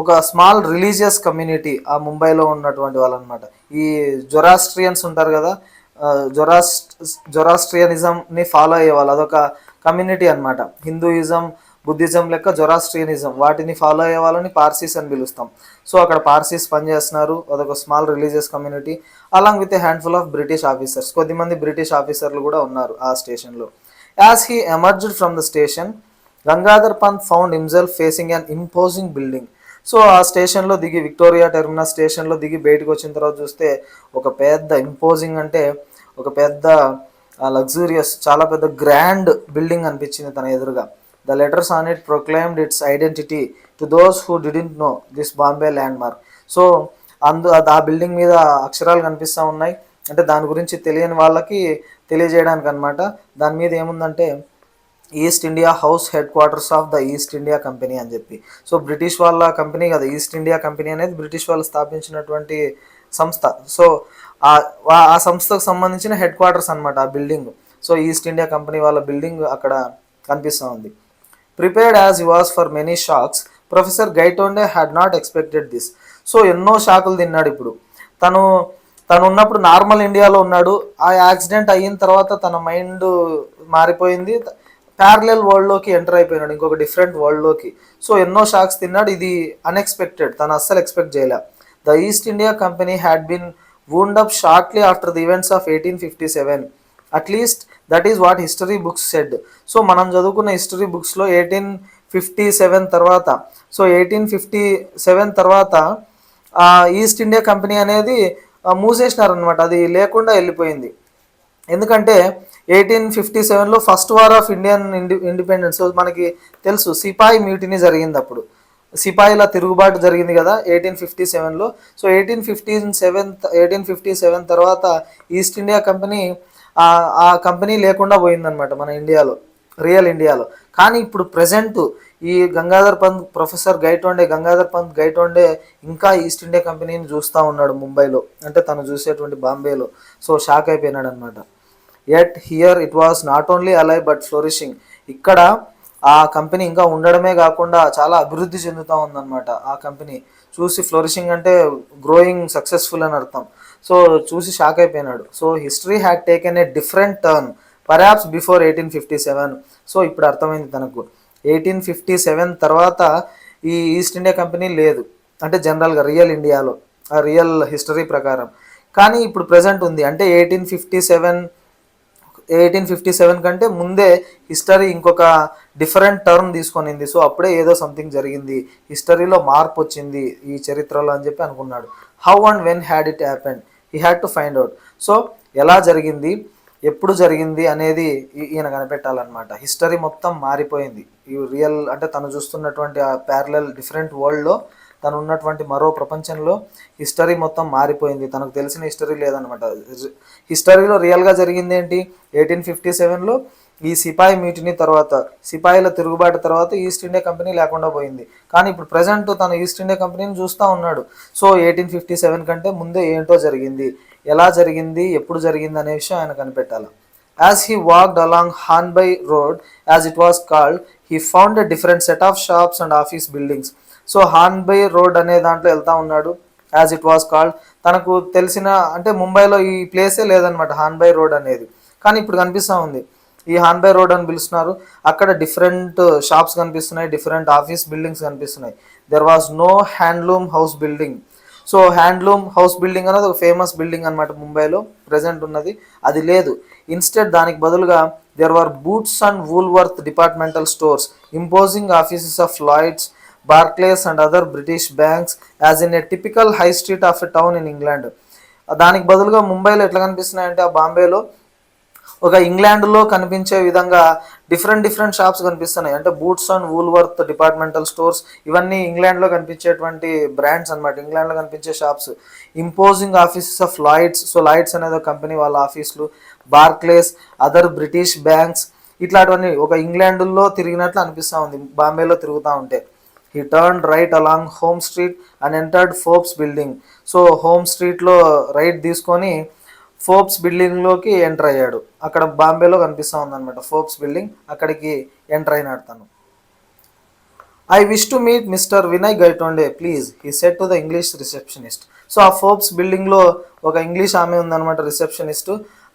ఒక స్మాల్ రిలీజియస్ కమ్యూనిటీ ఆ ముంబైలో ఉన్నటువంటి వాళ్ళు అనమాట. ఈ జొరాస్ట్రియన్స్ ఉంటారు కదా, జొరాస్ట్రియనిజంని ఫాలో అయ్యే వాళ్ళు, అదొక కమ్యూనిటీ అనమాట. హిందూయిజం, బుద్ధిజం లెక్క జొరాస్ట్రియనిజం, వాటిని ఫాలో అయ్యే వాళ్ళని పార్సీస్ అని పిలుస్తాం. సో అక్కడ పార్సీస్ పనిచేస్తున్నారు, అదొక small religious community along with a handful of British officers. కొద్దిమంది బ్రిటిష్ ఆఫీసర్లు కూడా ఉన్నారు ఆ స్టేషన్లో. As he emerged from the station, Gangadhar Pant found himself facing an imposing building. So ఆ స్టేషన్లో దిగి, విక్టోరియా టెర్మినస్ స్టేషన్లో దిగి బయటకు వచ్చిన తర్వాత చూస్తే ఒక పెద్ద ఇంపోజింగ్, అంటే ఒక పెద్ద లగ్జూరియస్, చాలా పెద్ద గ్రాండ్ బిల్డింగ్ అనిపించింది తన ఎదురుగా. The letters on it proclaimed it's identity to those who didn't no this Bombay land mark. So ఆ బిల్డింగ్ మీద అక్షరాలు కనిపిస్తూ ఉన్నాయి, అంటే దాని గురించి తెలియని వాళ్ళకి తెలియజేయడానికి అనమాట. దాని మీద ఏముందంటే east India house head quarters of the east India company అని చెప్పి. సో బ్రిటిష్ వాళ్ళ కంపెనీ కదా ఈస్ట్ ఇండియా కంపెనీ అనేది, బ్రిటిష్ వాళ్ళు స్థాపించినటువంటి సంస్థ. సో ఆ సంస్థకు సంబంధించిన హెడ్ క్వార్టర్స్ అనమాట ఆ building. So east India company వాళ్ళ బిల్డింగ్ అక్కడ కనిపిస్తూ ఉంది. Prepared as he was for many shocks, professor Gaitonde had not expected this. So ఎన్నో షాకులు తిన్నాడు ఇప్పుడు. తను ఉన్నప్పుడు నార్మల్ ఇండియాలో ఉన్నాడు, ఆ యాక్సిడెంట్ అయిన తర్వాత తన మైండ్ మారిపోయింది, ప్యారలల్ వరల్డ్లోకి ఎంటర్ అయిపోయినాడు, ఇంకొక డిఫరెంట్ వరల్డ్లోకి. సో ఎన్నో షాక్స్ తిన్నాడు, ఇది అన్ఎక్స్పెక్టెడ్, తను అస్సలు ఎక్స్పెక్ట్ చేయలే. The east India Company had been wound up shortly after the events of 1857. At least that is what history books said. So మనం చదువుకున్న హిస్టరీ బుక్స్లో 1857 తర్వాత, సో 1857 తర్వాత ఈస్ట్ ఇండియా కంపెనీ అనేది మూసేసినారనమాట, అది లేకుండా వెళ్ళిపోయింది. ఎందుకంటే 1857లో first war of independence. So మనకి తెలుసు సిపాయి మ్యూటినీ జరిగింది అప్పుడు, సిపాయిల తిరుగుబాటు జరిగింది కదా 1857లో. సో 1857 తర్వాత ఈస్ట్ ఇండియా కంపెనీ, ఆ కంపెనీ లేకుండా పోయిందనమాట మన ఇండియాలో, రియల్ ఇండియాలో. కానీ ఇప్పుడు ప్రజెంట్ ఈ ప్రొఫెసర్ గంగాధర్ పంత్ గైటోండే ఇంకా ఈస్ట్ ఇండియా కంపెనీని చూస్తూ ఉన్నాడు ముంబైలో, అంటే తను చూసేటువంటి బాంబేలో. సో షాక్ అయిపోయినాడు అనమాట. At here it was not only alive but ఫ్లోరిషింగ్. ఇక్కడ ఆ కంపెనీ ఇంకా ఉండడమే కాకుండా చాలా అభివృద్ధి చెందుతూ ఉందన్నమాట. ఆ కంపెనీ చూసి ఫ్లోరిషింగ్ అంటే గ్రోయింగ్ సక్సెస్ఫుల్ అని అర్థం. సో చూసి షాక్ అయిపోయినాడు. So history had taken a different turn perhaps before 1857. So ఇప్పుడు అర్థమైంది తనకు, 1857 తర్వాత ఈ ఈస్ట్ ఇండియా కంపెనీ లేదు, అంటే జనరల్గా రియల్ ఇండియాలో ఆ రియల్ హిస్టరీ ప్రకారం. కానీ ఇప్పుడు ప్రజెంట్ ఉంది. అంటే 1857 కంటే ముందే హిస్టరీ ఇంకొక డిఫరెంట్ టర్న్ తీసుకొనింది. సో అప్పుడే ఏదో సంథింగ్ జరిగింది, హిస్టరీలో మార్పు వచ్చింది ఈ చరిత్రలో అని చెప్పి అనుకున్నాడు. How and when had it happened, he had to find out. So ఎలా జరిగింది, ఎప్పుడు జరిగింది అనేది ఈయన కనిపెట్టాలన్నమాట. హిస్టరీ మొత్తం మారిపోయింది. ఈ రియల్ అంటే తను చూస్తున్నటువంటి ఆ ప్యారలల్ డిఫరెంట్ వరల్డ్లో, తను ఉన్నటువంటి మరో ప్రపంచంలో హిస్టరీ మొత్తం మారిపోయింది. తనకు తెలిసిన హిస్టరీ లేదనమాట. హిస్టరీలో రియల్గా జరిగింది ఏంటి, 1857లో ఈ సిపాయి మీటిని తర్వాత, సిపాయిల తిరుగుబాటు తర్వాత ఈస్ట్ ఇండియా కంపెనీ లేకుండా పోయింది. కానీ ఇప్పుడు ప్రజెంట్ తను ఈస్ట్ ఇండియా కంపెనీని చూస్తూ ఉన్నాడు. సో 1857 కంటే ముందే ఏంటో జరిగింది, ఎలా జరిగింది, ఎప్పుడు జరిగింది అనే విషయం ఆయన కనిపెట్టాలి. As he walked along Hanbai Road, as it was called, he found a different set of shops and office buildings. So Hornby road అనే దాంట్లో వెళ్తా ఉన్నాడు. యాజ్ ఇట్ వాస్ కాల్డ్, తనకు తెలిసిన అంటే ముంబైలో ఈ ప్లేసే లేదనమాట హాన్బై రోడ్ అనేది, కానీ ఇప్పుడు కనిపిస్తూ ఉంది. ఈ హాన్బై రోడ్ అని పిలుస్తున్నారు. అక్కడ డిఫరెంట్ షాప్స్ కనిపిస్తున్నాయి, డిఫరెంట్ ఆఫీస్ బిల్డింగ్స్ కనిపిస్తున్నాయి. There was no handloom house building. So handloom house building అనేది ఒక ఫేమస్ బిల్డింగ్ అనమాట ముంబైలో ప్రజెంట్ ఉన్నది, అది లేదు. ఇన్స్టెడ్ దానికి బదులుగా there were Boots and Woolworth departmental stores, imposing offices of Lloyds, Barclays and other British banks as in a typical high street of a town in England. దానికి బదులుగా ముంబైలో ఎట్లా కనిపిస్తున్నాయంటే, ఆ బాంబేలో ఒక ఇంగ్లాండ్లో కనిపించే విధంగా డిఫరెంట్ షాప్స్ కనిపిస్తున్నాయి. అంటే boots and Woolworth departmental stores, ఇవన్నీ ఇంగ్లాండ్లో కనిపించేటువంటి బ్రాండ్స్ అనమాట, ఇంగ్లాండ్లో కనిపించే shops. Imposing offices of Lloyds, so Lloyds అనేది ఒక కంపెనీ వాళ్ళ ఆఫీసులు. బార్క్లేస్, అదర్ బ్రిటిష్ బ్యాంక్స్, ఇట్లాంటివన్నీ ఒక ఇంగ్లాండ్లో తిరిగినట్లు అనిపిస్తూ ఉంది బాంబేలో తిరుగుతూ ఉంటే. He turned right along Home Street and entered Forbes building. So home స్ట్రీట్లో రైట్ తీసుకొని ఫోర్బ్స్ బిల్డింగ్లోకి ఎంటర్ అయ్యాడు. అక్కడ బాంబేలో కనిపిస్తూ ఉందన్నమాట ఫోర్బ్స్ బిల్డింగ్, అక్కడికి ఎంటర్ అయినాడు తను. I wish to meet mister Vinay Gaitonde please, he said to the English receptionist. So ఆ ఫోర్బ్స్ బిల్డింగ్లో ఒక ఇంగ్లీష్ ఆమె ఉందన్నమాట రిసెప్షనిస్ట్.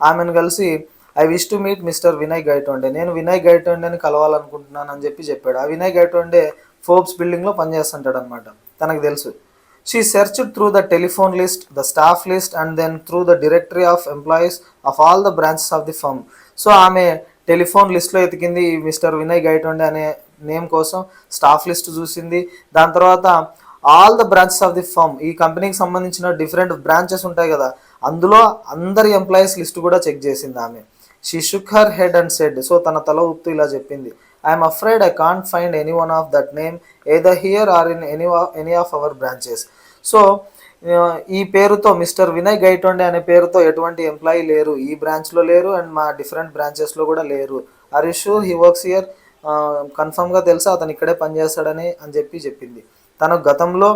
ఆమెను కలిసి I wish to meet mister Vinay Gaitonde, నేను వినయ్ గైటోండేని కలవాలనుకుంటున్నాను అని చెప్పాడు. ఆ వినయ్ గైటోండే ఫోర్బ్స్ బిల్డింగ్లో పనిచేస్తుంటాడు అనమాట, తనకు తెలుసు. She searched through the telephone list, the staff list and then through the directory of employees of all the branches of the firm. So ఆమె టెలిఫోన్ లిస్ట్లో ఎతికింది మిస్టర్ వినయ్ గైటోండే అనే నేమ్ కోసం, స్టాఫ్ లిస్ట్ చూసింది, దాని తర్వాత all the branches of the firm, ఈ కంపెనీకి సంబంధించిన డిఫరెంట్ బ్రాంచెస్ ఉంటాయి కదా, అందులో అందరి ఎంప్లాయీస్ లిస్ట్ కూడా చెక్ చేసింది ఆమె. She shook her head and said, so తన తల ఊపుతూ ఇలా చెప్పింది, I'm afraid I can't find anyone of that name either here or in any of our branches. So ఈ పేరుతో మిస్టర్ వినయ్ గైటోండే అనే పేరుతో ఎటువంటి ఎంప్లాయీ లేరు, ఈ బ్రాంచ్లో లేరు అండ్ మా డిఫరెంట్ బ్రాంచెస్లో కూడా లేరు. Are you sure he works here, కన్ఫర్మ్గా తెలుసా అతను ఇక్కడే పనిచేస్తాడని అని చెప్పింది. తను గతంలో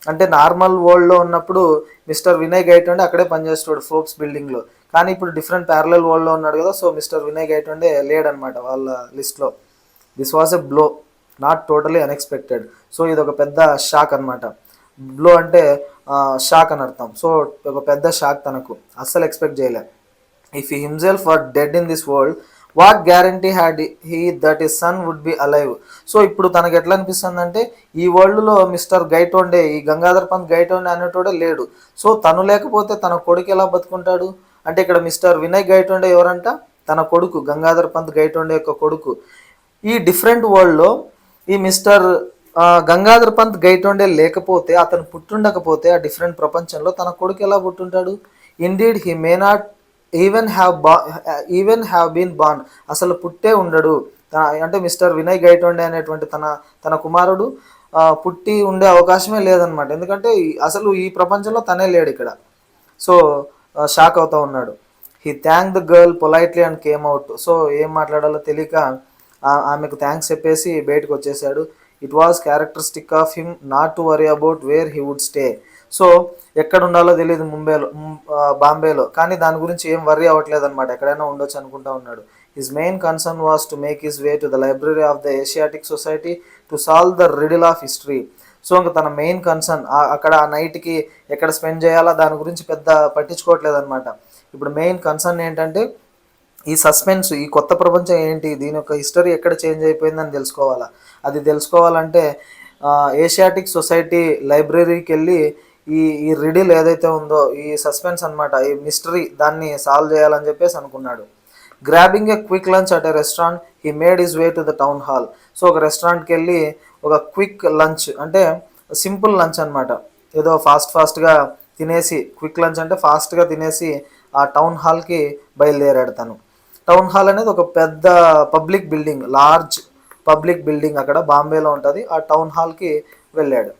అంటే నార్మల్ వరల్డ్లో ఉన్నప్పుడు మిస్టర్ వినయ్ గైటోండే అక్కడే పనిచేస్తాడు ఫోర్బ్స్ బిల్డింగ్లో, కానీ ఇప్పుడు డిఫరెంట్ ప్యారలల్ వరల్డ్లో ఉన్నాడు కదా, సో మిస్టర్ వినయ్ గైటోండే లేడనమాట వాళ్ళ లిస్ట్లో. This was a blow, not totally unexpected. So ఇది ఒక పెద్ద షాక్ అనమాట. బ్లో అంటే షాక్ అని అర్థం. సో ఒక పెద్ద షాక్, తనకు అస్సలు ఎక్స్పెక్ట్ చేయలే. If he himself were dead in this world, what guarantee had he that his son would be alive. So ఇప్పుడు తనకు ఎట్లా అనిపిస్తుంది అంటే, ఈ వరల్డ్లో మిస్టర్ గైటోండే, ఈ గంగాధర్ పంత్ గైటోండే అనేటోడే లేడు, సో తను లేకపోతే తన కొడుకు ఎలా బతుకుంటాడు అంటే, ఇక్కడ మిస్టర్ వినయ్ గైటోండే ఎవరంట, తన కొడుకు గంగాధర్ పంత్ గైటోండే యొక్క కొడుకు. ఈ డిఫరెంట్ వరల్డ్లో ఈ మిస్టర్ గంగాధర్ పంత్ గైటోండే లేకపోతే, అతను పుట్టుండకపోతే ఆ డిఫరెంట్ ప్రపంచంలో తన కొడుకు ఎలా పుట్టుంటాడు. Indeed he may not even have been born, అసలు పుట్టే ఉండడు. అంటే మిస్టర్ వినయ్ గైటోండే అనేటువంటి తన కుమారుడు పుట్టి ఉండే అవకాశమే లేదనమాట, ఎందుకంటే అసలు ఈ ప్రపంచంలో తనే లేడు ఇక్కడ. సో షాక్ అవుతూ ఉన్నాడు. He thank the girl politely and came out. So ఏం మాట్లాడాలో తెలియక ఆమెకు థ్యాంక్స్ చెప్పేసి బయటకు వచ్చేసాడు. It was characteristic of him not to worry about where he would stay. So ఎక్కడ ఉండాలో తెలియదు బాంబేలో, కానీ దాని గురించి ఏం వర్రీ అవ్వట్లేదు అనమాట, ఎక్కడైనా ఉండొచ్చు అనుకుంటా ఉన్నాడు. His main concern was to make his way to the library of the Asiatic society to solve the riddle of history. So ఇంకా తన మెయిన్ కన్సర్న్ అక్కడ ఆ నైట్కి ఎక్కడ స్పెండ్ చేయాలా దాని గురించి పెద్ద పట్టించుకోవట్లేదు అనమాట. ఇప్పుడు మెయిన్ కన్సర్న్ ఏంటంటే ఈ సస్పెన్స్, ఈ కొత్త ప్రపంచం ఏంటి, దీని యొక్క హిస్టరీ ఎక్కడ చేంజ్ అయిపోయిందని తెలుసుకోవాలా. అది తెలుసుకోవాలంటే ఏషియాటిక్ సొసైటీ లైబ్రరీకి వెళ్ళి ఈ ఈ రిడిల్ ఏదైతే ఉందో, ఈ సస్పెన్స్ అనమాట, ఈ మిస్టరీ, దాన్ని సాల్వ్ చేయాలని చెప్పేసి అనుకున్నాడు. Grabbing A quick lunch at a restaurant he made his way to the town hall. So ఒక రెస్టారెంట్కి వెళ్ళి ఒక క్విక్ లంచ్ అంటే సింపుల్ లంచ్ అనమాట, ఏదో ఫాస్ట్గా తినేసి, క్విక్ లంచ్ అంటే ఫాస్ట్గా తినేసి ఆ టౌన్ హాల్కి బయలుదేరాడు తను. టౌన్ హాల్ అనేది ఒక పెద్ద public building, large public building అక్కడ బాంబేలో ఉంటుంది. ఆ టౌన్ హాల్కి వెళ్ళాడు.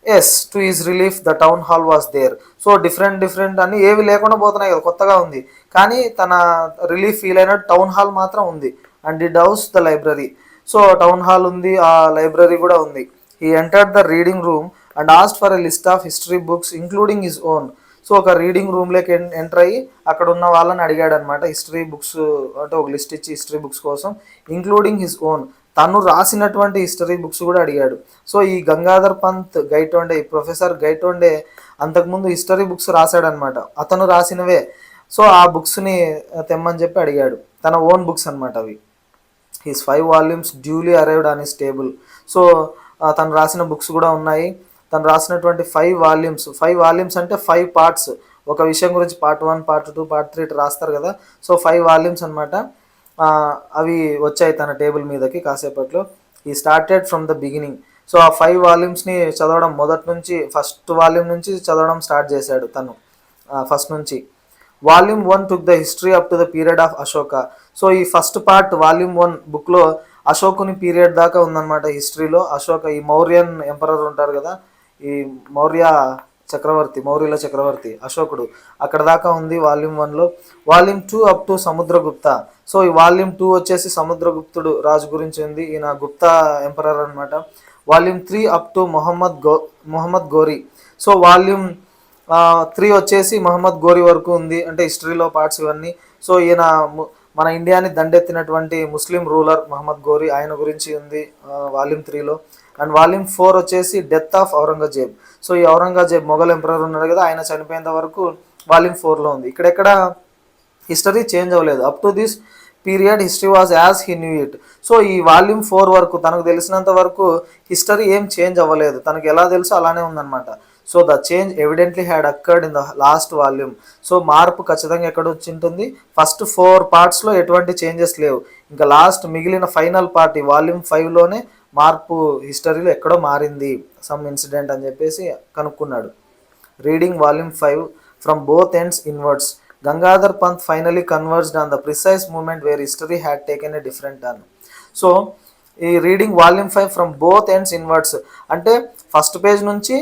Yes, to his relief the town hall was there. So different అన్ని ఏవి లేకుండా పోతున్నాయి కదా, కొత్తగా ఉంది, కానీ తన రిలీఫ్ ఫీల్ అయినట్టు టౌన్ హాల్ మాత్రం ఉంది. And did house the library. So town hall ఉంది, ఆ లైబ్రరీ కూడా ఉంది. He entered the reading room and asked for a list of history books including his own. So ఒక రీడింగ్ రూమ్లోకి ఎంటర్ అయ్యి అక్కడ ఉన్న వాళ్ళని అడిగాడు అనమాట, హిస్టరీ బుక్స్ అంటే ఒక లిస్ట్ ఇచ్చి హిస్టరీ బుక్స్ కోసం, ఇంక్లూడింగ్ హిస్ ఓన్, తను రాసినటువంటి హిస్టరీ బుక్స్ కూడా అడిగాడు. సో ఈ గంగాధర్ పంత్ గైటోండే, ఈ ప్రొఫెసర్ గైటోండే అంతకుముందు హిస్టరీ బుక్స్ రాశాడనమాట, అతను రాసినవే. సో ఆ బుక్స్ని తెమ్మని చెప్పి అడిగాడు, తన ఓన్ బుక్స్ అనమాట అవి. His 5 volumes duly arrived on his table. So తను రాసిన బుక్స్ కూడా ఉన్నాయి. తను రాసినటువంటి 5 వాల్యూమ్స్ అంటే 5 పార్ట్స్, ఒక విషయం గురించి పార్ట్ 1, పార్ట్ 2, పార్ట్ 3 ఇట్లా రాస్తారు కదా. సో 5 వాల్యూమ్స్ అనమాట, అవి వచ్చాయి తన టేబుల్ మీదకి కాసేపట్లో. ఈ started from the beginning. So ఆ 5 వాల్యూమ్స్ని చదవడం మొదటి నుంచి, ఫస్ట్ వాల్యూమ్ నుంచి చదవడం స్టార్ట్ చేశాడు తను, ఫస్ట్ నుంచి. Volume 1 took the history up to the period of Ashoka. So ఈ ఫస్ట్ పార్ట్ వాల్యూమ్ 1 బుక్లో అశోకుని పీరియడ్ దాకా ఉందన్నమాట హిస్టరీలో. అశోక, ఈ మౌర్యన్ ఎంపరర్ ఉంటారు కదా, ఈ మౌర్యుల చక్రవర్తి అశోకుడు, అక్కడ దాకా ఉంది వాల్యూమ్ 1లో. Volume 2 up to Samudragupta. So ఈ వాల్యూమ్ 2 వచ్చేసి సముద్రగుప్తుడు రాజు గురించి ఉంది, ఈయన గుప్తా ఎంపరర్ అనమాట. Volume 3 up to Mohammad Ghori. So volume 3 వచ్చేసి మహమ్మద్ గోరీ వరకు ఉంది, అంటే హిస్టరీలో పార్ట్స్ ఇవన్నీ. సో ఈయన మన ఇండియాని దండెత్తినటువంటి ముస్లిం రూలర్ మహమ్మద్ గోరీ, ఆయన గురించి ఉంది వాల్యూమ్ 3లో. అండ్ వాల్యూమ్ 4 వచ్చేసి డెత్ ఆఫ్ ఔరంగజేబ్. సో ఈ ఔరంగజేబ్ మొఘల్ ఎంపరర్ ఉన్నాడు కదా, ఆయన చనిపోయేంత వరకు వాల్యూమ్ 4లో ఉంది. ఇక్కడెక్కడ హిస్టరీ చేంజ్ అవ్వలేదు. Up to this period history was as he knew it. So ఈ వాల్యూమ్ 4 వరకు తనకు తెలిసినంత వరకు హిస్టరీ ఏం చేంజ్ అవ్వలేదు, తనకు ఎలా తెలుసో అలానే ఉందన్నమాట. So the change evidently had occurred in the last volume. So మార్పు ఖచ్చితంగా ఎక్కడ వచ్చి ఉంటుంది, ఫస్ట్ 4 పార్ట్స్లో ఎటువంటి చేంజెస్ లేవు, ఇంకా లాస్ట్ మిగిలిన ఫైనల్ పార్ట్ ఈ వాల్యూమ్ 5లోనే మార్పు, హిస్టరీలో ఎక్కడో మారింది సమ్ ఇన్సిడెంట్ అని చెప్పేసి కనుక్కున్నాడు. Reading volume 5 from both ends inwards, Gangadhar Pant finally converged on the precise moment where history had taken a different turn. So ఈ reading volume 5 from both ends inwards అంటే ఫస్ట్ పేజ్ నుంచి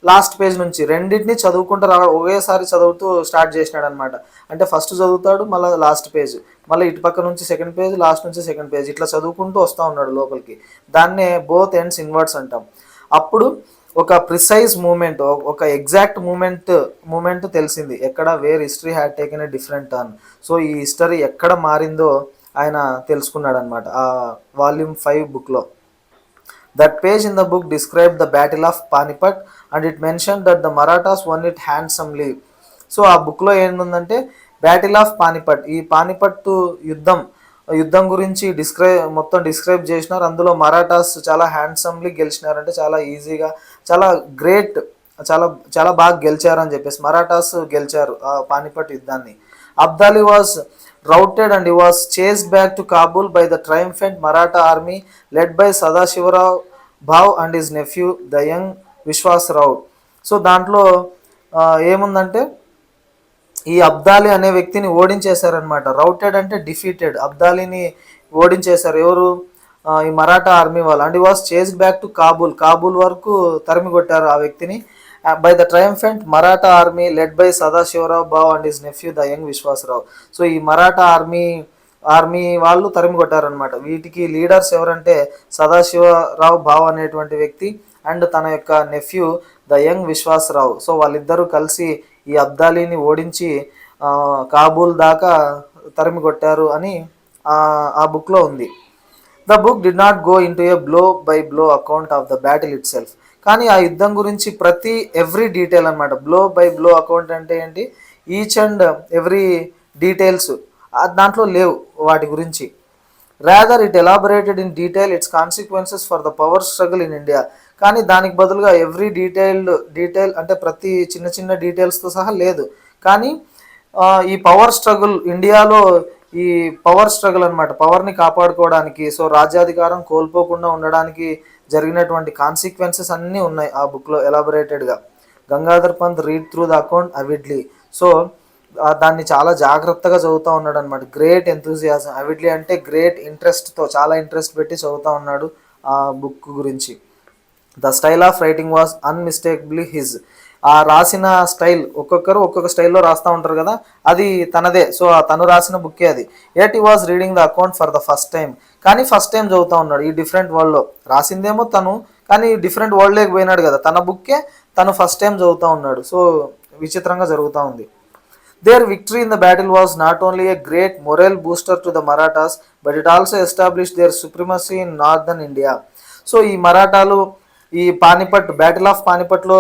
లాస్ట్ పేజ్ నుంచి రెండింటిని చదువుకుంటూ ఒకేసారి చదువుతూ స్టార్ట్ చేసినాడు అనమాట. అంటే ఫస్ట్ చదువుతాడు, మళ్ళీ లాస్ట్ పేజ్, మళ్ళీ ఇటు పక్క నుంచి సెకండ్ పేజ్, లాస్ట్ నుంచి సెకండ్ పేజ్, ఇట్లా చదువుకుంటూ వస్తూ ఉన్నాడు లోపలికి. దాన్నే బోత్ ఎండ్స్ ఇన్వర్డ్స్ అంటాం. అప్పుడు ఒక ప్రిసైజ్ మూమెంట్, ఒక ఎగ్జాక్ట్ మూమెంట్ తెలిసింది, ఎక్కడ where history had taken a different turn. So ఈ హిస్టరీ ఎక్కడ మారిందో ఆయన తెలుసుకున్నాడు అనమాట ఆ వాల్యూమ్ 5 బుక్లో. That page in the book described the Battle of Panipat and it mentioned that the Marathas won it handsomely. So ఆ బుక్లో ఏంటంటే బ్యాటిల్ ఆఫ్ పానిపట్, ఈ పానిపట్టు యుద్ధం గురించి మొత్తం డిస్క్రైబ్ చేసినారు. అందులో మరాఠాస్ చాలా హ్యాండ్సమ్లీ గెలిచినారంటే చాలా ఈజీగా, చాలా గ్రేట్, చాలా బాగా గెలిచారు అని చెప్పేసి మరాఠాస్ గెలిచారు ఆ పానిపట్ యుద్ధాన్ని. Abdali was routed and he was chased back to Kabul by the triumphant Maratha army led by Sadashivarao Bhau and his nephew the young Vishwas Rao. So దాంట్లో ఏముందంటే ఈ అబ్దాలి అనే వ్యక్తిని ఓడించేశారనమాట. రౌటెడ్ అంటే డిఫీటెడ్, అబ్దాలిని ఓడించేశారు ఎవరు, ఈ మరాఠా ఆర్మీ వాళ్ళు. And he was chased back to Kabul వరకు తరిమి కొట్టారు ఆ వ్యక్తిని. by the triumphant Maratha army led by Sadashivarao Bhau and his nephew the young Vishwas Rao. So ఈ మరాఠా ఆర్మీ వాళ్ళు తరిమి కొట్టారనమాట. వీటికి లీడర్స్ ఎవరంటే సదాశివరావు భావ్ అనేటువంటి వ్యక్తి అండ్ తన యొక్క nephew the young Vishwasa Rao. So వాళ్ళిద్దరూ కలిసి ఈ అబ్దాలీని ఓడించి కాబూల్ దాకా తరిమి కొట్టారు అని ఆ బుక్లో ఉంది. The book did not go in to A blow by blow account of the battle it self. కానీ ఆ యుద్ధం గురించి ఎవ్రీ డీటెయిల్ అనమాట. బ్లో బై బ్లో అకౌంట్ అంటే ఏంటి, ఈచ్ అండ్ ఎవ్రీ డీటెయిల్స్ దాంట్లో లేవు వాటి గురించి. Rather it elaborated in detail it's consequences for the power struggle in India. కానీ దానికి బదులుగా ఎవ్రీ డీటెయిల్ అంటే ప్రతి చిన్న చిన్న డీటెయిల్స్తో సహా లేదు. కానీ ఈ పవర్ స్ట్రగుల్ ఇండియాలో, ఈ పవర్ స్ట్రగుల్ అనమాట, పవర్ని కాపాడుకోవడానికి, సో రాజ్యాధికారం కోల్పోకుండా ఉండడానికి జరిగినటువంటి కాన్సిక్వెన్సెస్ అన్నీ ఉన్నాయి ఆ బుక్లో ఎలాబొరేటెడ్గా. Gangadhar Pant read through the account avidly. So దాన్ని చాలా జాగ్రత్తగా చదువుతూ ఉన్నాడు అనమాట. Great enthusiasm. అవిడ్లీ అంటే గ్రేట్ ఇంట్రెస్ట్తో, చాలా ఇంట్రెస్ట్ పెట్టి చదువుతూ ఉన్నాడు ఆ బుక్ గురించి. The style of writing was unmistakably his. ఆ రాసిన స్టైల్, ఒక్కొక్కరు ఒక్కొక్క స్టైల్లో రాస్తూ ఉంటారు కదా, అది తనదే. సో తను రాసిన బుక్కే అది. At he was reading the account for the first time. కానీ ఫస్ట్ టైం చదువుతూ ఉన్నాడు ఈ డిఫరెంట్ వరల్డ్లో. రాసిందేమో తను, కానీ డిఫరెంట్ వరల్డ్లోకి పోయినాడు కదా, తన బుక్కే తను ఫస్ట్ టైం చదువుతూ ఉన్నాడు. సో విచిత్రంగా జరుగుతూ ఉంది. Their victory in the battle was not only a great moral booster to the Marathas, but it also established their supremacy in northern India. So ఈ మరాఠాలు ఈ బ్యాటిల్ ఆఫ్ పానిపట్లో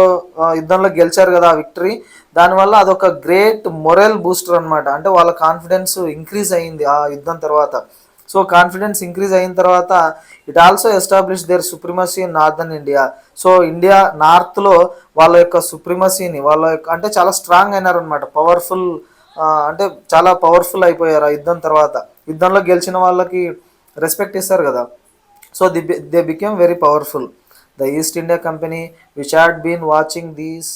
యుద్ధంలో గెలిచారు కదా, ఆ విక్టరీ, దానివల్ల అదొక గ్రేట్ మొరల్ బూస్టర్ అనమాట. అంటే వాళ్ళ కాన్ఫిడెన్స్ ఇంక్రీజ్ అయ్యింది ఆ యుద్ధం తర్వాత. సో కాన్ఫిడెన్స్ ఇంక్రీజ్ అయిన తర్వాత it also establish there supremacy in northern India. So India నార్త్లో వాళ్ళ యొక్క సుప్రిమసీని, వాళ్ళ యొక్క అంటే చాలా స్ట్రాంగ్ అయినారు అనమాట, పవర్ఫుల్, అంటే చాలా పవర్ఫుల్ అయిపోయారు ఆ యుద్ధం తర్వాత. యుద్ధంలో గెలిచిన వాళ్ళకి రెస్పెక్ట్ ఇస్తారు కదా, so they became very powerful. The east India Company which had been watching these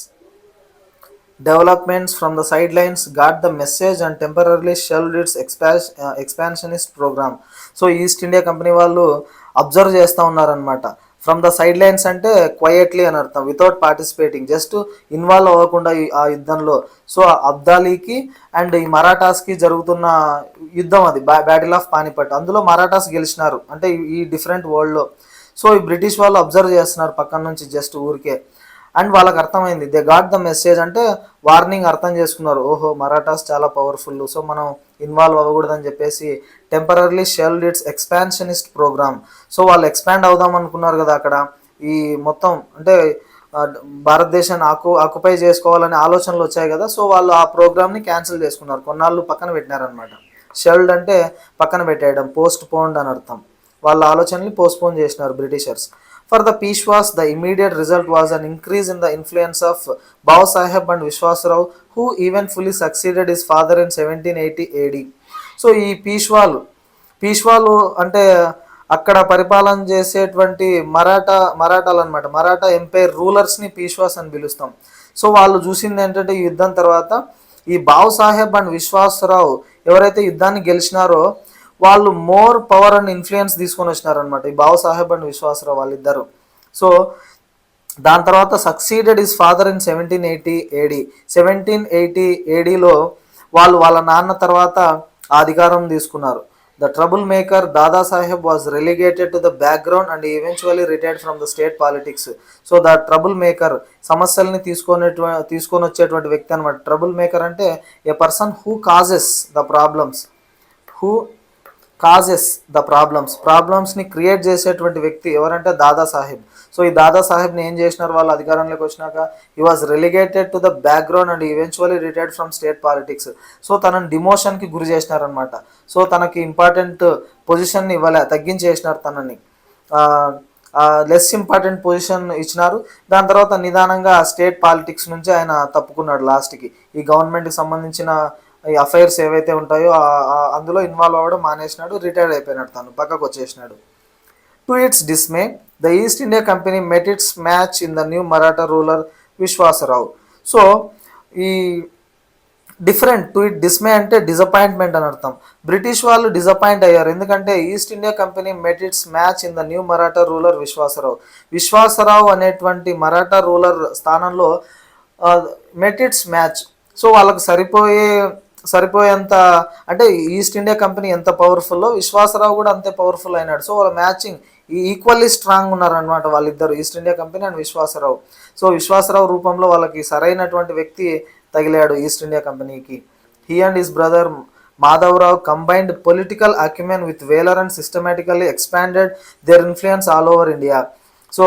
developments from the sidelines got the message and temporarily shelved its expansionist program. So east India company వాళ్ళు అబ్జర్వ్ చేస్తూ ఉన్నారనమాట. ఫ్రమ్ ద సైడ్ లైన్స్ అంటే క్వయట్లీ అని అర్థం, వితౌట్ పార్టిసిపేటింగ్, జస్ట్ ఇన్వాల్వ్ అవ్వకుండా ఆ యుద్ధంలో. సో అబ్దాలీకి అండ్ ఈ మరాఠాస్కి జరుగుతున్న యుద్ధం అది, బ్యాటిల్ ఆఫ్ పానిపట్. అందులో మరాఠాస్ గెలిచినారు, అంటే ఈ డిఫరెంట్ వరల్డ్లో. సో ఈ బ్రిటిష్ వాళ్ళు అబ్జర్వ్ చేస్తున్నారు పక్కన నుంచి, జస్ట్ ఊరికే. అండ్ వాళ్ళకి అర్థమైంది, దే గాట్ ద మెసేజ్, అంటే వార్నింగ్ అర్థం చేసుకున్నారు, ఓహో మరాఠాస్ చాలా పవర్ఫుల్, సో మనం ఇన్వాల్వ్ అవ్వకూడదని చెప్పేసి temporarily shelved its expansionist programme. So వాళ్ళు ఎక్స్పాండ్ అవుదాం అనుకున్నారు కదా అక్కడ, ఈ మొత్తం అంటే భారతదేశాన్ని ఆక్యుపై చేసుకోవాలనే ఆలోచనలు వచ్చాయి కదా, సో వాళ్ళు ఆ ప్రోగ్రామ్ని క్యాన్సిల్ చేసుకున్నారు, కొన్నాళ్ళు పక్కన పెట్టినారనమాట. షెల్డ్ అంటే పక్కన పెట్టేయడం, పోస్ట్ పోన్డ్ అని అర్థం. వాళ్ళ ఆలోచనని పోస్ట్పోన్ చేసినారు Britishers. For the Peshwas, the immediate result was an increase in the influence of Bau Sahib and Vishwasrao, who eventually succeeded his father in 1780 AD. So ఈ పీష్వాలు అంటే అక్కడ పరిపాలన చేసేటువంటి మరాఠాలు అనమాట, మరాఠా ఎంపైర్ రూలర్స్ని పీష్వాస్ అని పిలుస్తాం. సో వాళ్ళు చూసింది ఏంటంటే ఈ యుద్ధం తర్వాత ఈ బావ్ సాహెబ్ అండ్ విశ్వాసరావు ఎవరైతే యుద్ధాన్ని గెలిచినారో వాళ్ళు మోర్ పవర్ అండ్ ఇన్ఫ్లుయెన్స్ తీసుకొని వచ్చినారనమాట, ఈ బావ్ సాహెబ్ అండ్ విశ్వాసరావు వాళ్ళిద్దరు. సో దాని తర్వాత succeeded his father in 1780 AD. 1780 ADలో వాళ్ళ నాన్న తర్వాత ఆ అధికారం తీసుకున్నారు. The trouble maker Dadasaheb was relegated to the background and eventually retired from the state politics. So the trouble maker, సమస్యల్ని తీసుకొని వచ్చేటువంటి వ్యక్తి అనమాట. ట్రబుల్ మేకర్ అంటే a person who causes the ప్రాబ్లమ్స్ని క్రియేట్ చేసేటువంటి వ్యక్తి ఎవరంటే దాదాసాహెబ్. సో ఈ దాదాసాహెబ్ని ఏం చేసినారు వాళ్ళు అధికారంలోకి వచ్చినాక, he was relegated to the background and eventually retired from state politics. So తనని డిమోషన్కి గురి చేసినారనమాట. సో తనకి ఇంపార్టెంట్ పొజిషన్ని తగ్గించేసినారు, తనని లెస్ ఇంపార్టెంట్ పొజిషన్ ఇచ్చినారు. దాని తర్వాత నిదానంగా స్టేట్ పాలిటిక్స్ నుంచి ఆయన తప్పుకున్నాడు లాస్ట్కి. ఈ గవర్నమెంట్కి సంబంధించిన ఈ అఫైర్స్ ఏవైతే ఉంటాయో అందులో ఇన్వాల్వ్ అవ్వడం మానేసినాడు, రిటైర్డ్ అయిపోయినాడు, తను పక్కకు వచ్చేసినాడు. To its dismay the east India company met its match in the new Maratha ruler Vishwasrao. So ఈ డిఫరెంట్, టు ఇట్ డిస్మే అంటే డిసప్పాయింట్మెంట్ అని అర్థం. బ్రిటిష్ వాళ్ళు డిసప్పాయింట్ అయ్యారు, ఎందుకంటే east India company met its match in the new Maratha ruler Vishwasrao అనేటువంటి మరాఠా రూలర్ స్థానంలో మెట్ ఇట్స్ మ్యాచ్. సో వాళ్ళకు సరిపోయేంత, అంటే ఈస్ట్ ఇండియా కంపెనీ ఎంత పవర్ఫుల్లో విశ్వాసరావు కూడా అంతే పవర్ఫుల్ అయినాడు. సో వాళ్ళ మ్యాచింగ్ ఈక్వల్లీ స్ట్రాంగ్ ఉన్నారనమాట వాళ్ళిద్దరు, east India company and Vishwasrao. So Vishwasrao రూపంలో వాళ్ళకి సరైనటువంటి వ్యక్తి తగిలాడు ఈస్ట్ ఇండియా కంపెనీకి. He and his brother Madhavrao combined political acumen with valour and systematically expanded their influence all over India. So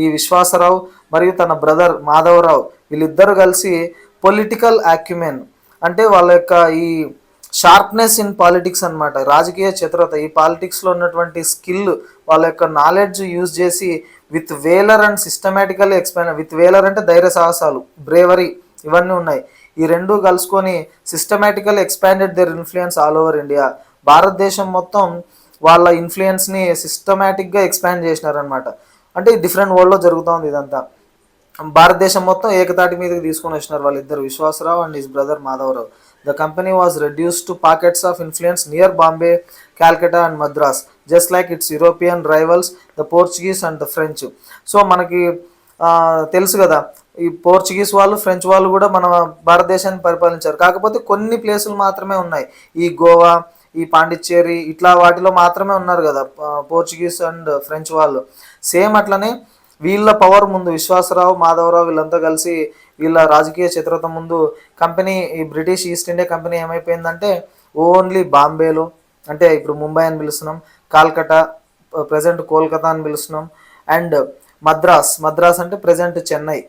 ఈ విశ్వాసరావు మరియు తన బ్రదర్ మాధవరావు వీళ్ళిద్దరూ కలిసి పొలిటికల్ అక్యుమెన్ అంటే వాళ్ళ యొక్క ఈ షార్ప్నెస్ ఇన్ పాలిటిక్స్ అనమాట, రాజకీయ చతురత, ఈ పాలిటిక్స్లో ఉన్నటువంటి స్కిల్, వాళ్ళ యొక్క నాలెడ్జ్ యూజ్ చేసి with valour and systematically expand, with Whaler అంటే ధైర్య సాహసాలు, బ్రేవరీ ఇవన్నీ ఉన్నాయి, ఈ రెండు కలుసుకొని systematically expanded their influence all over India, భారతదేశం మొత్తం వాళ్ళ ఇన్ఫ్లుయెన్స్ని సిస్టమేటిక్గా ఎక్స్పాండ్ చేసినారనమాట. అంటే డిఫరెంట్ వరల్డ్లో జరుగుతుంది ఇదంతా, భారతదేశం మొత్తం ఏకతాటి మీదకి తీసుకొని వచ్చినారు వాళ్ళిద్దరు, Vishwasrao and his brother Madhavrao. The company was reduced to pockets of influence near Bombay, Calcutta and Madras, just like its European rivals the Portuguese and the French. So మనకి తెలుసు కదా, ఈ పోర్చుగీస్ వాళ్ళు, ఫ్రెంచ్ వాళ్ళు కూడా మన భారతదేశాన్ని పరిపాలించారు, కాకపోతే కొన్ని ప్లేసులు మాత్రమే ఉన్నాయి, ఈ గోవా, ఈ పాండిచ్చేరి, ఇట్లా వాటిలో మాత్రమే ఉన్నారు కదా పోర్చుగీస్ అండ్ ఫ్రెంచ్ వాళ్ళు. సేమ్ అట్లనే వీళ్ళ పవర్ ముందు, విశ్వాసరావు మాధవరావు వీళ్ళంతా కలిసి వీళ్ళ రాజకీయ చిత్రత ముందు కంపెనీ, ఈ బ్రిటిష్ ఈస్ట్ ఇండియా కంపెనీ ఏమైపోయిందంటే ఓన్లీ బాంబేలో, అంటే ఇప్పుడు ముంబై అని పిలుస్తున్నాం, కాల్కటా ప్రజెంట్ కోల్కతా అని పిలుస్తున్నాం, అండ్ మద్రాస్ అంటే ప్రజెంట్ చెన్నై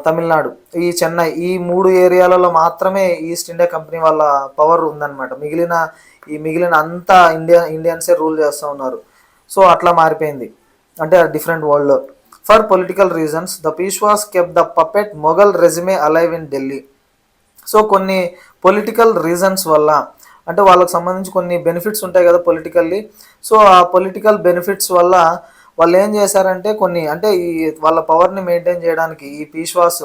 తమిళనాడు, ఈ చెన్నై, ఈ 3 ఏరియాలలో మాత్రమే ఈస్ట్ ఇండియా కంపెనీ వాళ్ళ పవర్ ఉందన్నమాట. మిగిలిన అంతా ఇండియన్సే రూల్ చేస్తూ ఉన్నారు. సో అట్లా మారిపోయింది, అంటే డిఫరెంట్ వరల్డ్లో. For political reasons the Peshwas kept the puppet Mughal regime alive in Delhi. So కొన్ని పొలిటికల్ రీజన్స్ వల్ల, అంటే వాళ్ళకి సంబంధించి కొన్ని బెనిఫిట్స్ ఉంటాయి కదా పొలిటికల్లీ, సో ఆ పొలిటికల్ బెనిఫిట్స్ వల్ల వాళ్ళు ఏం చేశారంటే కొన్ని, అంటే ఈ వాళ్ళ పవర్ని మెయింటైన్ చేయడానికి ఈ పీష్వాస్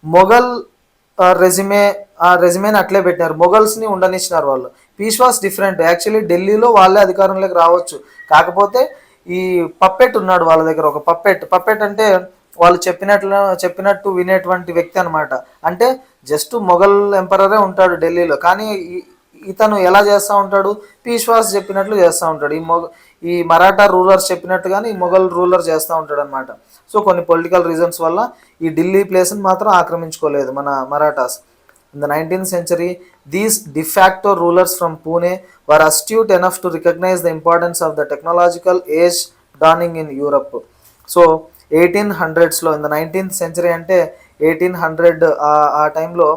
మొఘల్ రెజ్యూమేని అట్లే పెట్టినారు, మొఘల్స్ని ఉండనిచ్చినారు వాళ్ళు. పీష్వాస్ డిఫరెంట్, యాక్చువల్లీ ఢిల్లీలో వాళ్ళే అధికారంలోకి రావచ్చు, కాకపోతే ఈ పప్పెట్ ఉన్నాడు వాళ్ళ దగ్గర, ఒక పప్పెట్ అంటే వాళ్ళు చెప్పినట్టు వినేటువంటి వ్యక్తి అనమాట. అంటే జస్ట్ మొఘల్ ఎంపరరే ఉంటాడు ఢిల్లీలో, కానీ ఇతను ఎలా చేస్తూ ఉంటాడు, పీష్వాస్ చెప్పినట్లు చేస్తూ ఉంటాడు, ఈ మరాఠా రూలర్స్ చెప్పినట్టు కానీ ఈ మొఘల్ రూలర్ చేస్తూ ఉంటాడు అనమాట. సో కొన్ని పొలిటికల్ రీజన్స్ వల్ల ఈ ఢిల్లీ ప్లేస్ని మాత్రం ఆక్రమించుకోలేదు మన Marathas. In the 19th century, these de facto rulers from Pune were astute enough to recognize the importance of the technological age dawning in Europe. So 1800s లో, in the 19th century అంటే 1800 ఆ టైంలో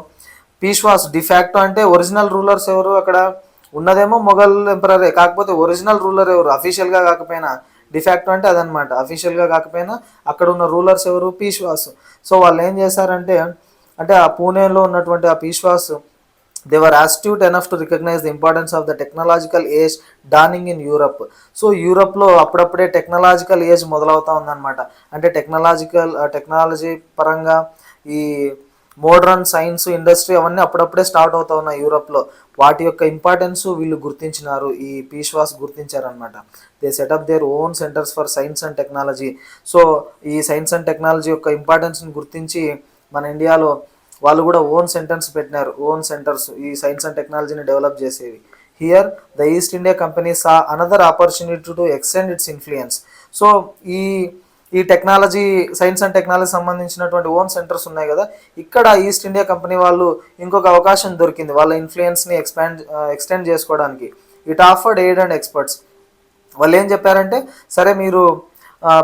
పీష్వాస్ డిఫాక్టో అంటే ఒరిజినల్ రూలర్స్ ఎవరు, అక్కడ ఉన్నదేమో మొఘల్ ఎంపరరే, కాకపోతే ఒరిజినల్ రూలర్ ఎవరు, అఫీషియల్గా కాకపోయినా, డిఫాక్టో అంటే అదనమాట, అఫీషియల్గా కాకపోయినా అక్కడ ఉన్న రూలర్స్ ఎవరు, పీష్వాస్. సో వాళ్ళు ఏం చేశారంటే, అంటే ఆ పూణేలో ఉన్నటువంటి ఆ Peshwas they were astute enough to recognise the importance of the technological age dawning in Europe. So యూరప్లో అప్పుడప్పుడే టెక్నాలజికల్ ఏజ్ మొదలవుతూ ఉందన్నమాట, అంటే టెక్నాలజీ పరంగా ఈ మోడర్న్ సైన్స్ ఇండస్ట్రీ అవన్నీ అప్పుడప్పుడే స్టార్ట్ అవుతూ ఉన్నాయి యూరప్లో, వాటి యొక్క ఇంపార్టెన్స్ వీళ్ళు గుర్తించినారు, ఈ పీష్వాస్ గుర్తించారనమాట. They set up their own centres for science and technology. So ఈ సైన్స్ అండ్ టెక్నాలజీ యొక్క ఇంపార్టెన్స్ని గుర్తించి మన ఇండియాలో వాళ్ళు కూడా ఓన్ సెంటర్స్ ఈ సైన్స్ అండ్ టెక్నాలజీని డెవలప్ చేసేవి. Here the east India company saw another opportunity to extend its influence. So ఈ టెక్నాలజీ, సైన్స్ అండ్ టెక్నాలజీ సంబంధించినటువంటి ఓన్ సెంటర్స్ ఉన్నాయి కదా, ఇక్కడ ఈస్ట్ ఇండియా కంపెనీ వాళ్ళు ఇంకొక అవకాశం దొరికింది వాళ్ళ ఇన్ఫ్లుయెన్స్ని ఎక్స్టెండ్ చేసుకోవడానికి. It offered aid and experts. వాళ్ళు ఏం చెప్పారంటే, సరే మీరు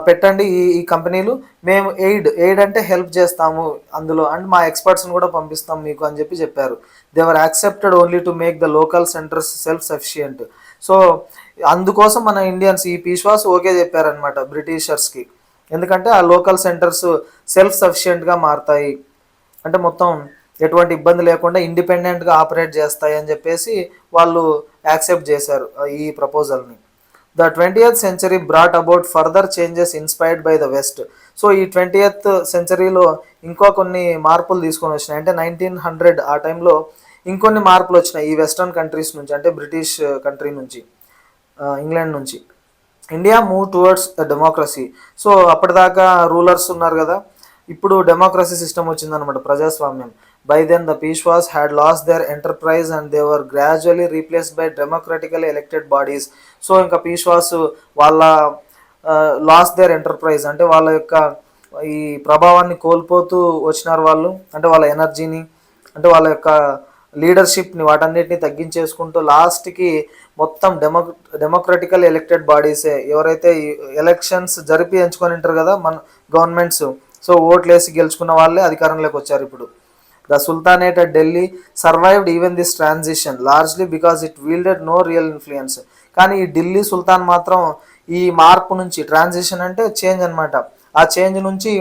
పెట్టండి ఈ కంపెనీలు, మేము ఎయిడ్ అంటే హెల్ప్ చేస్తాము అందులో, అండ్ మా ఎక్స్పర్ట్స్ని కూడా పంపిస్తాం మీకు అని చెప్పారు. They were accepted only to make the local centres self sufficient. So అందుకోసం మన ఇండియన్స్ ఈ పీష్వాస్ ఓకే చెప్పారనమాట బ్రిటిషర్స్కి, ఎందుకంటే ఆ లోకల్ సెంటర్స్ సెల్ఫ్ సఫిషియెంట్గా మారుతాయి, అంటే మొత్తం ఎటువంటి ఇబ్బంది లేకుండా ఇండిపెండెంట్గా ఆపరేట్ చేస్తాయి అని చెప్పేసి వాళ్ళు యాక్సెప్ట్ చేశారు ఈ ప్రపోజల్ని. The 20th century brought about further changes inspired by the West. So ఈ 20th centuryలో ఇంకో కొన్ని మార్పులు తీసుకొని వచ్చినాయి, అంటే 1900 ఆ టైంలో ఇంకొన్ని మార్పులు వచ్చినాయి ఈ వెస్టర్న్ కంట్రీస్ నుంచి, అంటే బ్రిటిష్ కంట్రీ నుంచి, ఇంగ్లాండ్ నుంచి. India move towards the democracy. So అప్పటిదాకా రూలర్స్ ఉన్నారు కదా, ఇప్పుడు డెమోక్రసీ సిస్టమ్ వచ్చిందనమాట, ప్రజాస్వామ్యం. By then the Peshwas had lost their enterprise and they were gradually replaced by democratically elected bodies. So ఇంకా పీష్వాస్ వాళ్ళ లాస్ట్ దేర్ ఎంటర్ప్రైజ్, అంటే వాళ్ళ యొక్క ఈ ప్రభావాన్ని కోల్పోతూ వచ్చినారు వాళ్ళు, అంటే వాళ్ళ ఎనర్జీని, అంటే వాళ్ళ యొక్క లీడర్షిప్ని వాటన్నిటిని తగ్గించేసుకుంటూ లాస్ట్కి మొత్తం డెమోక్రటికల్ ఎలక్టెడ్ బాడీసే, ఎవరైతే ఎలక్షన్స్ జరిపి ఎంచుకొని ఉంటారు కదా మన గవర్నమెంట్స్, సో ఓట్లేసి గెలుచుకున్న వాళ్ళే అధికారంలోకి వచ్చారు ఇప్పుడు. The sultanate at Delhi survived even this transition largely because it wielded no real influence. కానీ ఈ ఢిల్లీ సుల్తాన్ మాత్రం ఈ మార్పు నుంచి, ట్రాన్సిషన్ అంటే చేంజ్ అనమాట, ఆ చేంజ్ నుంచి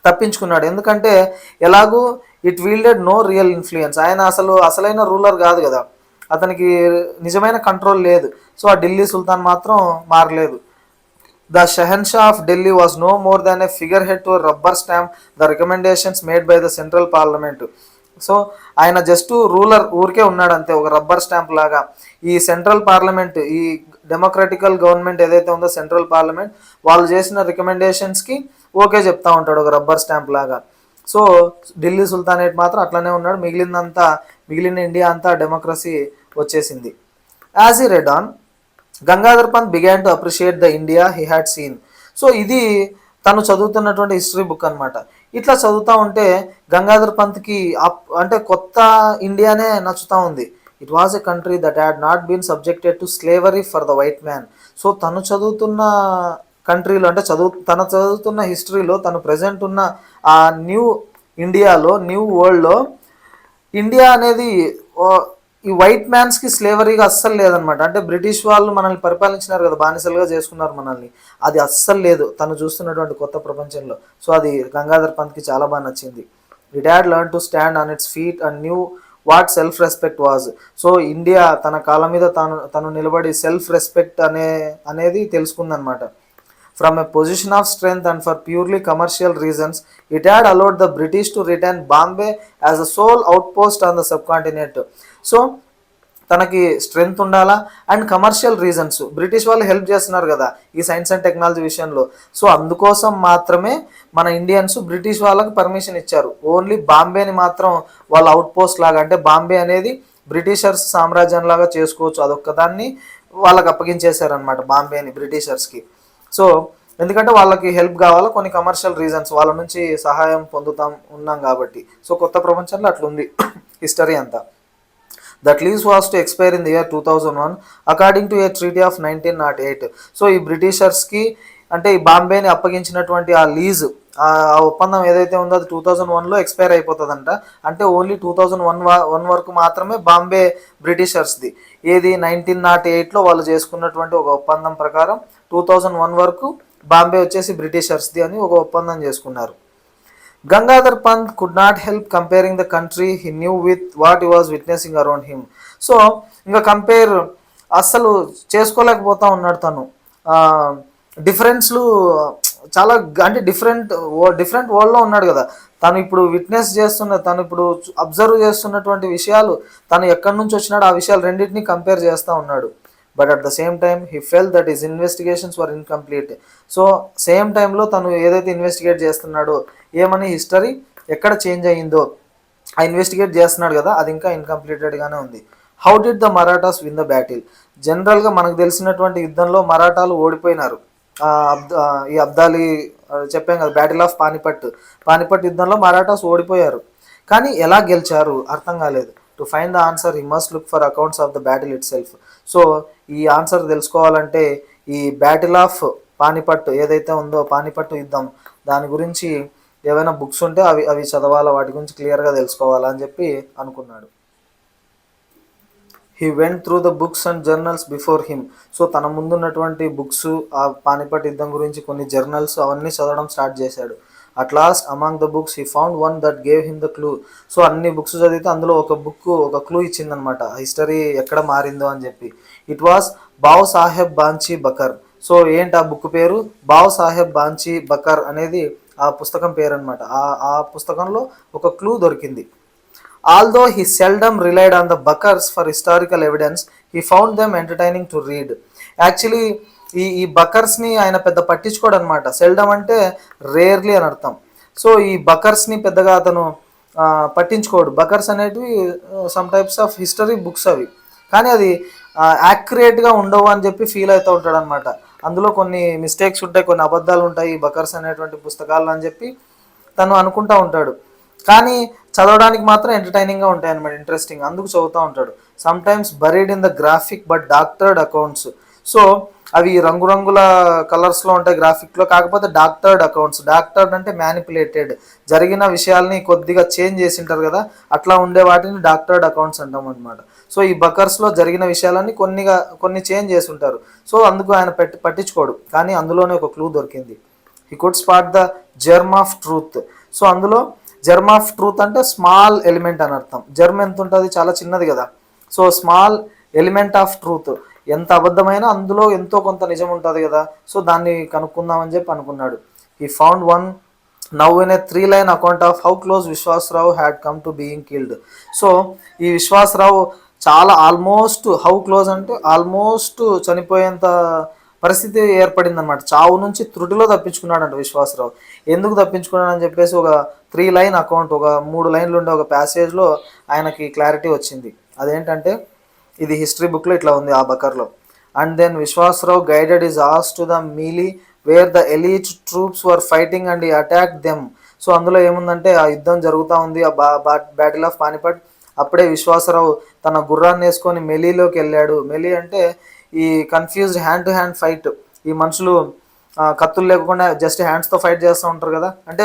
తప్పించుకున్నాడు. ఎందుకంటే ఎలాగూ it wielded no real influence, ఆయన అసలైన రూలర్ కాదు కదా, అతనికి నిజమైన కంట్రోల్ లేదు. సో ఆ ఢిల్లీ సుల్తాన్ మాత్రం మారలేదు. The Shahenshah of Delhi was no more than a figurehead to rubber stamp the recommendations made by the central parliament. So ఆయన జస్ట్ రూలర్ ఊరికే ఉన్నాడు అంతే, ఒక రబ్బర్ స్టాంప్ లాగా. ఈ సెంట్రల్ పార్లమెంట్, ఈ డెమోక్రటికల్ గవర్నమెంట్ ఏదైతే ఉందో సెంట్రల్ పార్లమెంట్, వాళ్ళు చేసిన రికమెండేషన్స్కి ఓకే చెప్తా ఉంటాడు ఒక రబ్బర్ స్టాంప్ లాగా. సో ఢిల్లీ సుల్తానేట్ మాత్రం అట్లనే ఉన్నాడు, మిగిలిన ఇండియా అంతా డెమోక్రసీ వచ్చేసింది. యాజ్ ఈ red on, Gangadhar Pant began to appreciate the India he had seen. So ఇది తను చదువుతున్నటువంటి హిస్టరీ బుక్ అనమాట. ఇట్లా చదువుతూ ఉంటే గంగాధర్ పంత్కి అంటే కొత్త ఇండియానే నచ్చుతూ ఉంది. It was a country that had not been subjected to slavery for the white man. So తను చదువుతున్న కంట్రీలో, అంటే తను చదువుతున్న హిస్టరీలో, తను ప్రజెంట్ ఉన్న ఆ న్యూ ఇండియాలో, న్యూ వరల్డ్లో ఇండియా అనేది ఈ వైట్ మ్యాన్స్కి స్లేవరీగా అస్సలు లేదనమాట. అంటే బ్రిటిష్ వాళ్ళు మనల్ని పరిపాలించినారు కదా, బానిసలుగా చేసుకున్నారు మనల్ని, అది అస్సలు లేదు తను చూస్తున్నటువంటి కొత్త ప్రపంచంలో. సో అది గంగాధర్ పంత్కి చాలా బాగా నచ్చింది. It had learn to stand on it's feet and knew what self respect was. So India తన కాళ్ళ మీద తను నిలబడి సెల్ఫ్ రెస్పెక్ట్ అనేది తెలుసుకుందనమాట. From a position of strength and for purely commercial reasons, it had allowed the British to retain Bombay as a sole outpost on the subcontinent. So తనకి స్ట్రెంగ్త్ ఉండాలా అండ్ కమర్షియల్ రీజన్స్, బ్రిటిష్ వాళ్ళు హెల్ప్ చేస్తున్నారు కదా ఈ సైన్స్ అండ్ టెక్నాలజీ విషయంలో. సో అందుకోసం మాత్రమే మన ఇండియన్స్ బ్రిటిష్ వాళ్ళకి పర్మిషన్ ఇచ్చారు. ఓన్లీ బాంబేని మాత్రం వాళ్ళ అవుట్ పోస్ట్ లాగా, అంటే బాంబే అనేది బ్రిటిషర్స్ సామ్రాజ్యం లాగా చేసుకోవచ్చు, అదొక్కదాన్ని వాళ్ళకి అప్పగించేశారనమాట బాంబేని బ్రిటిషర్స్కి. సో ఎందుకంటే వాళ్ళకి హెల్ప్ కావాలా, కొన్ని కమర్షియల్ రీజన్స్, వాళ్ళ నుంచి సహాయం ఉన్నాం కాబట్టి. సో కొత్త ప్రపంచంలో అట్లుంది హిస్టరీ అంతా. That lease was to expire in the year 2001 according to A treaty of 1908. So ఈ బ్రిటిషర్స్కి, అంటే ఈ బాంబేని అప్పగించినటువంటి ఆ లీజ్, ఆ ఒప్పందం ఏదైతే ఉందో అది 2001లో ఎక్స్పైర్ అయిపోతుందంట. అంటే ఓన్లీ 2001 వరకు మాత్రమే బాంబే బ్రిటిషర్స్ది. ఏది 1908లో వాళ్ళు చేసుకున్నటువంటి ఒక ఒప్పందం ప్రకారం 2001 వరకు బాంబే వచ్చేసి బ్రిటిషర్స్ది అని ఒక ఒప్పందం చేసుకున్నారు. Gangadhar Pant could not help comparing the country he knew with what he was witnessing around him. So ఇంకా కంపేర్ అస్సలు చేసుకోలేకపోతా ఉన్నాడు తను. డిఫరెన్స్లు చాలా, అంటే డిఫరెంట్ వరల్డ్లో ఉన్నాడు కదా తను. ఇప్పుడు తను ఇప్పుడు అబ్జర్వ్ చేస్తున్నటువంటి విషయాలు, తను ఎక్కడి నుంచి వచ్చినాడు ఆ విషయాలు రెండింటినీ కంపేర్ చేస్తూ ఉన్నాడు. But at the same time he fell that is investigations were incomplete. So same టైంలో తను ఏదైతే ఇన్వెస్టిగేట్ చేస్తున్నాడో, ఏమని హిస్టరీ ఎక్కడ చేంజ్ అయ్యిందో ఆ ఇన్వెస్టిగేట్ చేస్తున్నాడు కదా, అది ఇంకా ఇన్కంప్లీటెడ్గానే ఉంది. How did the Marathas win the battle? జనరల్గా మనకు తెలిసినటువంటి యుద్ధంలో మరాఠాలు ఓడిపోయినారు. ఈ అబ్దాలి చెప్పాం కదా, బ్యాటిల్ ఆఫ్ పానిపట్ యుద్ధంలో మరాఠాస్ ఓడిపోయారు. కానీ ఎలా గెలిచారు అర్థం కాలేదు. To find the answer he must look for accounts of the battle it self. So ఈ ఆన్సర్ తెలుసుకోవాలంటే ఈ బ్యాటిల్ ఆఫ్ పానిపట్ ఏదైతే ఉందో, పానిపట్టు యుద్ధం, దాని గురించి ఏవైనా బుక్స్ ఉంటే అవి చదవాలా, వాటి గురించి క్లియర్గా తెలుసుకోవాలా అని చెప్పి అనుకున్నాడు. He went through the books and journals before him. So తన ముందున్నటువంటి బుక్స్, ఆ పానిపట్ యుద్ధం గురించి కొన్ని జర్నల్స్ అవన్నీ చదవడం స్టార్ట్ చేశాడు. At last among the books he found one that gave him the clue. So అన్ని బుక్స్ చదివితే అందులో ఒక క్లూ ఇచ్చిందనమాట, హిస్టరీ ఎక్కడ మారిందో అని చెప్పి. ఇట్ వాస్ బావ్ సాహెబ్ బాంచీ బకర్. సో ఏంటి ఆ బుక్ పేరు? బావ్ సాహెబ్ బాంచీ బకర్ అనేది ఆ పుస్తకం పేరు అనమాట. ఆ పుస్తకంలో ఒక క్లూ దొరికింది. Although he seldom relied on the Bakars for historical evidence, he found them entertaining to read. Actually ఈ బకర్స్ని ఆయన పెద్ద పట్టించుకోడు అనమాట. సెల్డమ్ అంటే రేర్లీ అని అర్థం. సో ఈ బకర్స్ని పెద్దగా అతను పట్టించుకోడు. బకర్స్ అనేటివి some types of history books అవి, కానీ అది యాక్యురేట్గా ఉండవు అని చెప్పి ఫీల్ అవుతూ ఉంటాడు అనమాట. అందులో కొన్ని మిస్టేక్స్ ఉంటాయి, కొన్ని అబద్ధాలు ఉంటాయి బకర్స్ అనేటువంటి పుస్తకాలు అని చెప్పి తను అనుకుంటూ ఉంటాడు. కానీ చదవడానికి మాత్రం ఎంటర్టైనింగ్గా ఉంటాయి అనమాట, ఇంట్రెస్టింగ్, అందుకు చదువుతూ ఉంటాడు. Some times buried in the graphic but doctored accounts. So అవి రంగురంగుల కలర్స్లో ఉంటాయి గ్రాఫిక్లో, కాకపోతే డాక్టర్డ్ అకౌంట్స్. డాక్టర్డ్ అంటే మ్యానిపులేటెడ్, జరిగిన విషయాల్ని కొద్దిగా చేంజ్ చేసి ఉంటారు కదా, అట్లా ఉండే వాటిని డాక్టర్డ్ అకౌంట్స్ అంటాం అనమాట. సో ఈ బకర్స్లో జరిగిన విషయాలన్నీ కొన్ని చేంజ్ చేసి ఉంటారు. సో అందుకు ఆయన పట్టించుకోడు. కానీ అందులోనే ఒక క్లూ దొరికింది. He could spot the germ of truth. So అందులో జెర్మ్ ఆఫ్ ట్రూత్ అంటే స్మాల్ ఎలిమెంట్ అని అర్థం. జెర్మ్ ఎంత ఉంటుంది, చాలా చిన్నది కదా. So small element of truth, ఎంత అబద్ధమైనా అందులో ఎంతో కొంత నిజం ఉంటుంది కదా. సో దాన్ని కనుక్కుందామని చెప్పి అనుకున్నాడు. He found one now in a 3-line account of how close Vishwasrao had come to being killed. So ఈ విశ్వాసరావు చాలా ఆల్మోస్ట్, హౌ క్లోజ్ అంటే ఆల్మోస్ట్ చనిపోయేంత పరిస్థితి ఏర్పడింది అనమాట. చావు నుంచి త్రుటిలో తప్పించుకున్నాడంట విశ్వాసరావు. ఎందుకు తప్పించుకున్నాడని చెప్పేసి ఒక 3-line అకౌంట్, ఒక 3 లైన్లు ఉండే ఒక ప్యాసేజ్లో ఆయనకి క్లారిటీ వచ్చింది. అదేంటంటే ఇది హిస్టరీ బుక్లో ఇట్లా ఉంది ఆ బకర్లో. And then Vishwasrao guided his horse to the melee where the elite troops were fighting and he attack them. So అందులో ఏముందంటే ఆ యుద్ధం జరుగుతూ ఉంది, ఆ బ్యాటిల్ ఆఫ్ పానిపట్. అప్పుడే విశ్వాసరావు తన గుర్రాన్ని వేసుకొని మెలీలోకి వెళ్ళాడు. మెలీ అంటే ఈ confused hand to hand fight. ఈ మనుషులు కత్తులు లేకుండా జస్ట్ హ్యాండ్స్తో ఫైట్ చేస్తూ ఉంటారు కదా, అంటే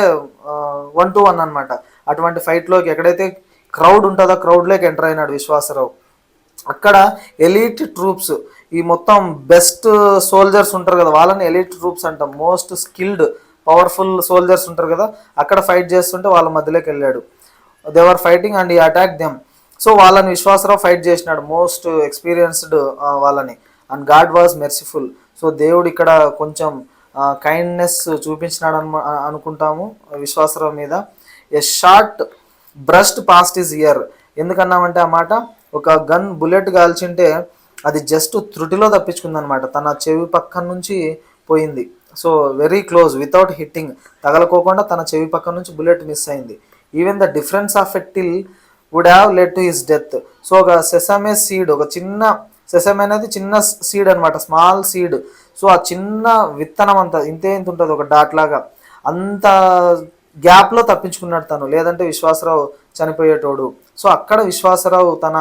1-to-1 అనమాట. అటువంటి ఫైట్లోకి ఎక్కడైతే క్రౌడ్ ఉంటుందో క్రౌడ్లోకి ఎంటర్ అయినాడు విశ్వాసరావు. అక్కడ ఎలీట్ ట్రూప్స్, ఈ మొత్తం బెస్ట్ సోల్జర్స్ ఉంటారు కదా, వాళ్ళని ఎలీట్ ట్రూప్స్ అంటాం. మోస్ట్ స్కిల్డ్ పవర్ఫుల్ సోల్జర్స్ ఉంటారు కదా, అక్కడ ఫైట్ చేస్తుంటే వాళ్ళ మధ్యలోకి వెళ్ళాడు. They were fighting and he attack them. So వాళ్ళని విశ్వాసరావు ఫైట్ చేసినాడు, మోస్ట్ ఎక్స్పీరియన్స్డ్ వాళ్ళని. And god was merciful. So దేవుడు ఇక్కడ కొంచెం కైండ్నెస్ చూపించినాడు అనుకుంటాము విశ్వాసరావు మీద. A shot burst past his ear. ఎందుకన్నామంటే ఆ మాట, ఒక గన్ బుల్లెట్ కాల్చింటే అది జస్ట్ త్రుటిలో తప్పించుకుందనమాట, తన చెవి పక్కన నుంచి పోయింది. So very close without hitting, తగలకోకుండా తన చెవి పక్కన నుంచి బుల్లెట్ మిస్ అయింది. Even the difference of a til would have led to his death. So ఒక సెసమే సీడ్, ఒక చిన్న సెసమే అనేది చిన్న సీడ్ అనమాట, స్మాల్ సీడ్. సో ఆ చిన్న విత్తనం అంతా ఇంత ఉంటుంది, ఒక డాట్ లాగా, అంత గ్యాప్లో తప్పించుకున్నాడు తను, లేదంటే విశ్వాసరావు చనిపోయేటోడు. సో అక్కడ విశ్వాసరావు తన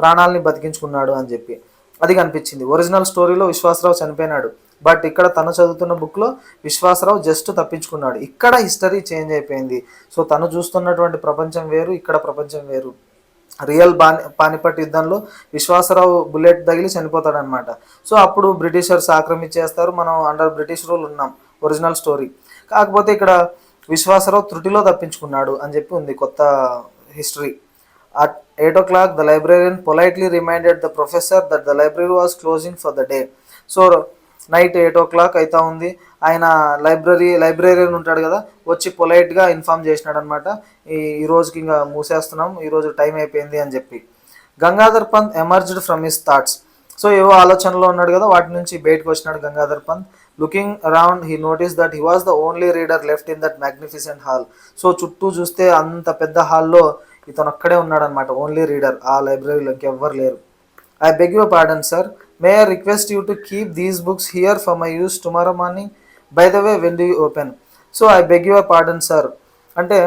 ప్రాణాలని బతికించుకున్నాడు అని చెప్పి అది కనిపించింది. ఒరిజినల్ స్టోరీలో విశ్వాసరావు చనిపోయినాడు, బట్ ఇక్కడ తను చదువుతున్న బుక్లో విశ్వాసరావు జస్ట్ తప్పించుకున్నాడు. ఇక్కడ హిస్టరీ చేంజ్ అయిపోయింది. సో తను చూస్తున్నటువంటి ప్రపంచం వేరు, ఇక్కడ ప్రపంచం వేరు. రియల్ పానిపట్ యుద్ధంలో విశ్వాసరావు బుల్లెట్ తగిలి చనిపోతాడనమాట. సో అప్పుడు బ్రిటిషర్స్ ఆక్రమించేస్తారు, మనం అండర్ బ్రిటిష్ రూల్ ఉన్నాం, ఒరిజినల్ స్టోరీ. కాకపోతే ఇక్కడ విశ్వాసరావు త్రుటిలో తప్పించుకున్నాడు అని చెప్పి ఉంది కొత్త history. At 8 o'clock, the librarian politely reminded the professor that the library was closing for the day. So night 8 o'clock అవుతా ఉంది. ఆయన లైబ్రరీయన్ ఉంటాడు కదా, వచ్చి పొలైట్గా ఇన్ఫామ్ చేసినాడు అనమాట, ఈ రోజుకి ఇంకా మూసేస్తున్నాం, ఈరోజు టైం అయిపోయింది అని చెప్పి. Gangadhar Pant emerged from his thoughts. So ఏవో ఆలోచనలో ఉన్నాడు కదా, వాటి నుంచి బయటకు వచ్చినాడు Gangadhar Pant. Looking around he notice that he was the only reader left in that magnificent hall. So చుట్టూ చూస్తే అంత పెద్ద హాల్లో ఇతను ఒక్కడే ఉన్నాడు అనమాట, ఓన్లీ రీడర్. ఆ లైబ్రరీలో ఇంకెవ్వరు లేరు. I beg your pardon sir, may I request you to keep these books here for my use tomorrow morning, by the way when do you open. So I beg your pardon sir అంటే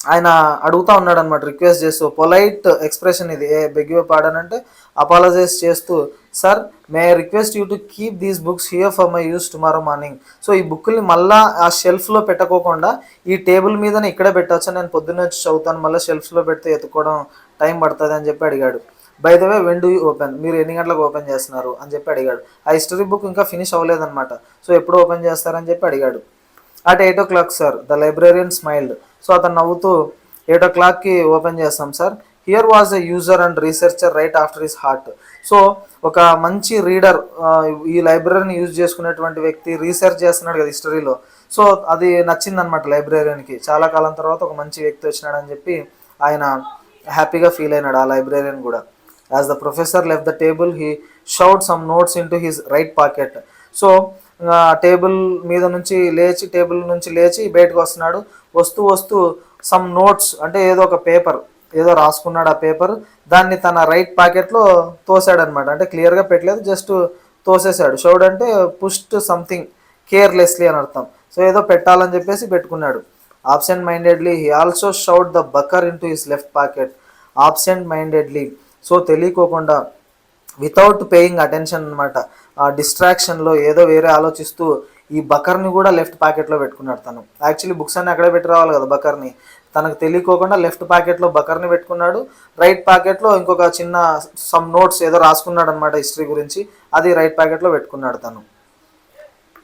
ఆయన అడుగుతూ ఉన్నాడు అనమాట, రిక్వెస్ట్ చేస్తూ. పొలైట్ ఎక్స్ప్రెషన్ ఇది, ఏ బెగ్ యువర్ పార్డన్ అంటే అపాలజైజ్ చేస్తూ, sir may I request you to keep these books here for my use tomorrow morning. So ఈ బుక్ని మళ్ళీ ఆ షెల్ఫ్లో పెట్టకోకుండా ఈ టేబుల్ మీదనే ఇక్కడే పెట్టవచ్చు, నేను పొద్దున్నే వచ్చి చదువుతాను, మళ్ళీ షెల్ఫ్లో పెడితే ఎత్తుకోవడం టైం పడుతుంది అని చెప్పి అడిగాడు. By the way when do you open, మీరు ఎన్ని గంటలకు ఓపెన్ చేస్తున్నారు అని చెప్పి అడిగాడు. ఆ హిస్టరీ బుక్ ఇంకా ఫినిష్ అవ్వలేదన్నమాట, సో ఎప్పుడు ఓపెన్ చేస్తారని చెప్పి అడిగాడు. At 8 o'clock sir, the librarian smiled. So అతను నవ్వుతూ 8 o'clockకి ఓపెన్ చేస్తాం sir. Here was a user and researcher right after his heart. So ఒక మంచి రీడర్, ఈ లైబ్రరీని యూజ్ చేసుకునేటువంటి వ్యక్తి రీసెర్చ్ చేస్తున్నాడు కదా హిస్టరీలో. సో అది నచ్చిందనమాట లైబ్రేరియన్కి. చాలా కాలం తర్వాత ఒక మంచి వ్యక్తి వచ్చినాడని చెప్పి ఆయన హ్యాపీగా ఫీల్ అయినాడు, ఆ లైబ్రేరియన్ కూడా. As the professor left the table he shoved some notes into his right pocket. So table నుంచి లేచి బయటకు వస్తున్నాడు. వస్తూ సమ్ నోట్స్ అంటే ఏదో ఒక పేపర్, ఏదో రాసుకున్నాడు ఆ పేపర్, దాన్ని తన రైట్ పాకెట్లో తోసాడనమాట. అంటే క్లియర్గా పెట్టలేదు, జస్ట్ తోసేశాడు. షౌడ్ అంటే పుష్డ్ సంథింగ్ కేర్లెస్లీ అని అర్థం. సో ఏదో పెట్టాలని చెప్పేసి పెట్టుకున్నాడు. Absent mindedly he also shoved the bakhar into his left pocket. Absent mindedly, so తెలియకోకుండా, వితౌట్ పేయింగ్ అటెన్షన్ అనమాట, ఆ డిస్ట్రాక్షన్లో ఏదో వేరే ఆలోచిస్తూ ఈ బకర్ని కూడా లెఫ్ట్ ప్యాకెట్లో పెట్టుకున్నాడు తను. యాక్చువల్లీ బుక్స్ అన్ని అక్కడే పెట్టి రావాలి కదా బకర్ని, తనకు తెలియకోకుండా లెఫ్ట్ ప్యాకెట్లో బకర్ని పెట్టుకున్నాడు, రైట్ ప్యాకెట్లో ఇంకొక చిన్న సమ్ నోట్స్ ఏదో రాసుకున్నాడు అనమాట హిస్టరీ గురించి, అది రైట్ ప్యాకెట్లో పెట్టుకున్నాడు తను.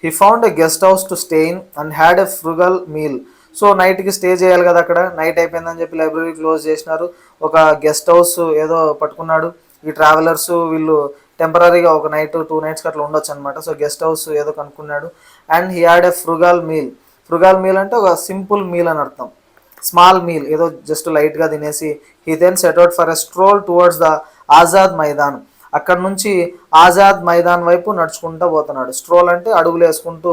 He found a guest house to stay in and had a frugal meal. So నైట్కి స్టే చేయాలి కదా అక్కడ, నైట్ అయిపోయిందని చెప్పి లైబ్రరీ క్లోజ్ చేసినారు. ఒక గెస్ట్ హౌస్ ఏదో పట్టుకున్నాడు. ఈ ట్రావెలర్స్ వీళ్ళు టెంపరీగా ఒక నైట్ 2 nights అట్లా ఉండొచ్చు అనమాట. సో గెస్ట్ హౌస్ ఏదో కనుక్కున్నాడు. And he had a frugal meal. Frugal meal అంటే ఒక సింపుల్ మీల్ అని అర్థం, స్మాల్ మీల్, ఏదో జస్ట్ లైట్గా తినేసి he then set out for a stroll towards the Azad Maidan. అక్కడ నుంచి ఆజాద్ మైదాన్ వైపు నడుచుకుంటూ పోతున్నాడు. స్ట్రోల్ అంటే అడుగులు వేసుకుంటూ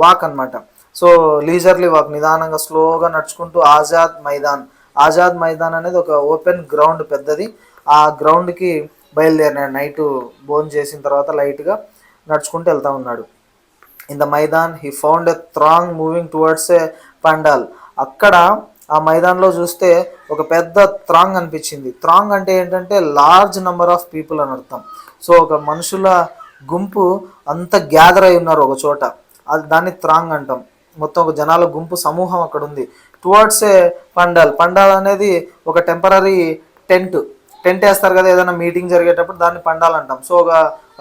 వాక్ అనమాట. సో లీజర్లీ వాక్, నిదానంగా స్లోగా నడుచుకుంటూ ఆజాద్ మైదాన్. ఆజాద్ మైదాన్ అనేది ఒక ఓపెన్ గ్రౌండ్ పెద్దది, ఆ గ్రౌండ్కి బయలుదేరినాడు. నైట్ భోజనం చేసిన తర్వాత లైట్గా నడుచుకుంటూ వెళ్తూ ఉన్నాడు. In the maidan he found a throng moving towards a pandal. అక్కడ ఆ మైదాన్లో చూస్తే ఒక పెద్ద థ్రాంగ్ అనిపించింది. థ్రాంగ్ అంటే ఏంటంటే లార్జ్ నెంబర్ ఆఫ్ పీపుల్ అని అర్థం. సో ఒక మనుషుల గుంపు అంతా గ్యాదర్ అయి ఉన్నారు ఒక చోట, అది దాన్ని థ్రాంగ్ అంటాం. మొత్తం ఒక జనాల గుంపు సమూహం అక్కడ ఉంది. Towards a pandal. పండాల్ అనేది ఒక టెంపరీ టెంట్ వేస్తారు కదా ఏదైనా మీటింగ్ జరిగేటప్పుడు, దాన్ని పండాల్ అంటాం. సో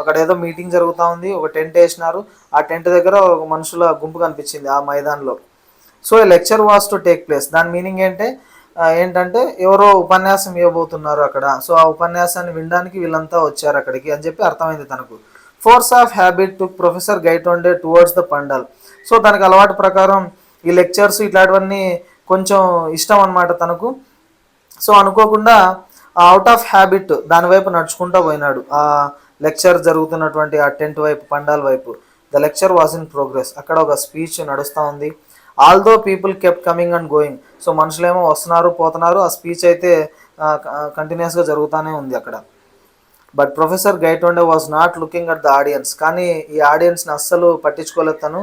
అక్కడ ఏదో మీటింగ్ జరుగుతూ ఉంది, ఒక టెంట్ వేసినారు, ఆ టెంట్ దగ్గర ఒక మనుషుల గుంపు కనిపించింది ఆ మైదాన్లో. So a lecture was to take place. దాని మీనింగ్ ఏంటంటే ఎవరో ఉపన్యాసం ఇవ్వబోతున్నారు అక్కడ. సో ఆ ఉపన్యాసాన్ని వినడానికి వీళ్ళంతా వచ్చారు అక్కడికి అని చెప్పి అర్థమైంది తనకు. Force of habit took professor Gaitonde towards the pandal. So తనకు అలవాటు ప్రకారం ఈ లెక్చర్స్ ఇట్లాంటివన్నీ కొంచెం ఇష్టం అనమాట తనకు. సో అనుకోకుండా అవుట్ ఆఫ్ హ్యాబిట్ దానివైపు నడుచుకుంటూ పోయినాడు, ఆ లెక్చర్ జరుగుతున్నటువంటి ఆ టెంట్ వైపు, పండాల్ వైపు. The lecture was in progress. అక్కడ ఒక స్పీచ్ నడుస్తూ ఉంది. Although people kept coming and going. So మనుషులేమో వస్తున్నారు పోతున్నారు, ఆ స్పీచ్ అయితే కంటిన్యూస్గా జరుగుతూనే ఉంది అక్కడ. But professor Gaitonde was not looking at the audience. కానీ ఈ ఆడియన్స్ని అస్సలు పట్టించుకోలేదు తను.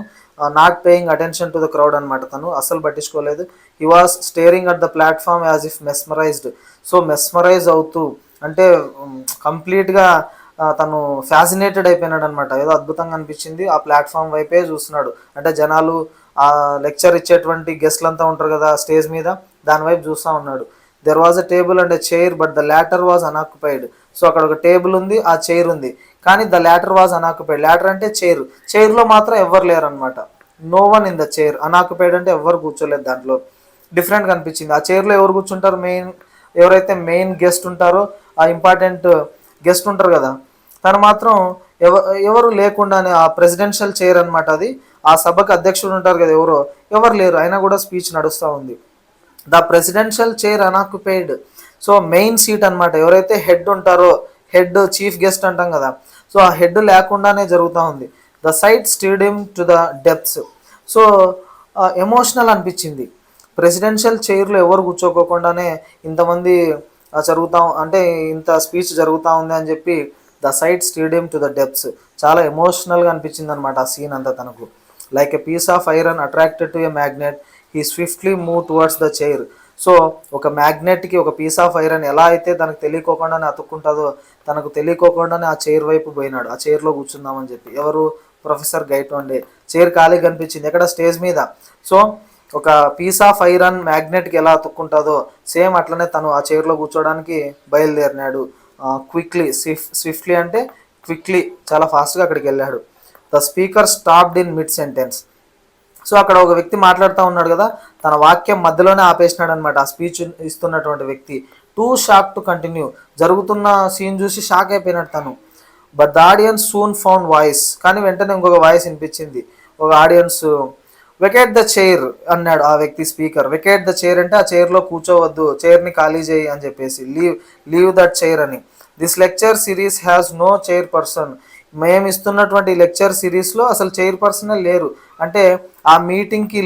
Not paying attention to the crowd అనమాట, తను అస్సలు పట్టించుకోలేదు. He was staring at the platform as if mesmerised. So mesmerise అవుతూ అంటే కంప్లీట్గా తను ఫ్యాసినేటెడ్ అయిపోయినాడు అనమాట. ఏదో అద్భుతంగా అనిపించింది, ఆ ప్లాట్ఫామ్ వైపే చూస్తున్నాడు. అంటే జనాలు ఆ లెక్చర్ ఇచ్చేటువంటి గెస్ట్లంతా ఉంటారు కదా స్టేజ్ మీద, దాని వైపు చూస్తూ ఉన్నాడు. There was a table and a chair but the latter was unoccupied. So అక్కడ ఒక టేబుల్ ఉంది, ఆ చైర్ ఉంది, కానీ the latter was unoccupied. Latter అంటే చైర్, చైర్లో మాత్రం ఎవ్వరు లేరు అనమాట. No one in the chair. Unoccupied అంటే ఎవ్వరు కూర్చోలేదు దాంట్లో. డిఫరెంట్గా అనిపించింది. ఆ చైర్లో ఎవరు కూర్చుంటారు? ఎవరైతే మెయిన్ గెస్ట్ ఉంటారో, ఆ ఇంపార్టెంట్ గెస్ట్ ఉంటారు కదా, తను మాత్రం ఎవరు లేకుండానే, ఆ ప్రెసిడెన్షియల్ చైర్ అనమాట అది. ఆ సభకు అధ్యక్షుడు ఉంటారు కదా, ఎవరు లేరు, అయినా కూడా స్పీచ్ నడుస్తూ ఉంది. The presidential chair unoccupied. So main seat అనమాట, ఎవరైతే హెడ్ ఉంటారో, హెడ్ చీఫ్ గెస్ట్ అంటాం కదా, సో ఆ హెడ్ లేకుండానే జరుగుతూ ఉంది. The sight steered him to the depths. So emotional అనిపించింది. ప్రెసిడెన్షియల్ చైర్లో ఎవరు కూర్చోకోకుండానే ఇంతమంది జరుగుతా అంటే ఇంత స్పీచ్ జరుగుతూ ఉంది అని చెప్పి the sight steered him to the depths. చాలా ఎమోషనల్గా అనిపించింది అనమాట ఆ సీన్ అంతా తనకు. Like a piece of iron attracted to a magnet he swiftly move towards the chair. So ఒక మ్యాగ్నెట్కి ఒక పీస్ ఆఫ్ ఐరన్ ఎలా అయితే తనకు తెలియకోకుండానే అతుక్కుంటుందో, తనకు తెలియకోకుండానే ఆ చైర్ వైపు పోయినాడు, ఆ చైర్లో కూర్చుందామని చెప్పి. ఎవరు? ప్రొఫెసర్ గైటోండే. చైర్ ఖాళీ కనిపించింది ఎక్కడ? స్టేజ్ మీద. సో ఒక పీస్ ఆఫ్ ఐరన్ మ్యాగ్నెట్కి ఎలా అతుక్కుంటుందో సేమ్ అట్లనే తను ఆ చైర్లో కూర్చోడానికి బయలుదేరినాడు. క్విక్లీ, స్విఫ్ట్లీ అంటే క్విక్లీ, చాలా ఫాస్ట్గా అక్కడికి వెళ్ళాడు. The speaker stopped in mid sentence. So అక్కడ ఒక వ్యక్తి మాట్లాడుతూ ఉన్నాడు కదా, తన వాక్యం మధ్యలోనే ఆపేసినాడు అనమాట ఆ స్పీచ్ ఇస్తున్నటువంటి వ్యక్తి. Two shock to continue. జరుగుతున్న సీన్ చూసి షాక్ అయిపోయినాడు తను. But the audience soon found voice. కానీ వెంటనే ఇంకొక వాయిస్ వినిపించింది. ఒక ఆడియన్స్ వెకేట్ ద చైర్ అన్నాడు ఆ వ్యక్తి, స్పీకర్. వెకేట్ ద చైర్ అంటే ఆ చైర్లో కూర్చోవద్దు, చైర్ని ఖాళీ చేయి అని చెప్పేసి, లీవ్ దట్ చైర్ అని. This lecture series has no chairperson. మేము ఇస్తున్నటువంటి లెక్చర్ సిరీస్లో అసలు చైర్ పర్సనే లేరు. అంటే ఆ మీటింగ్కి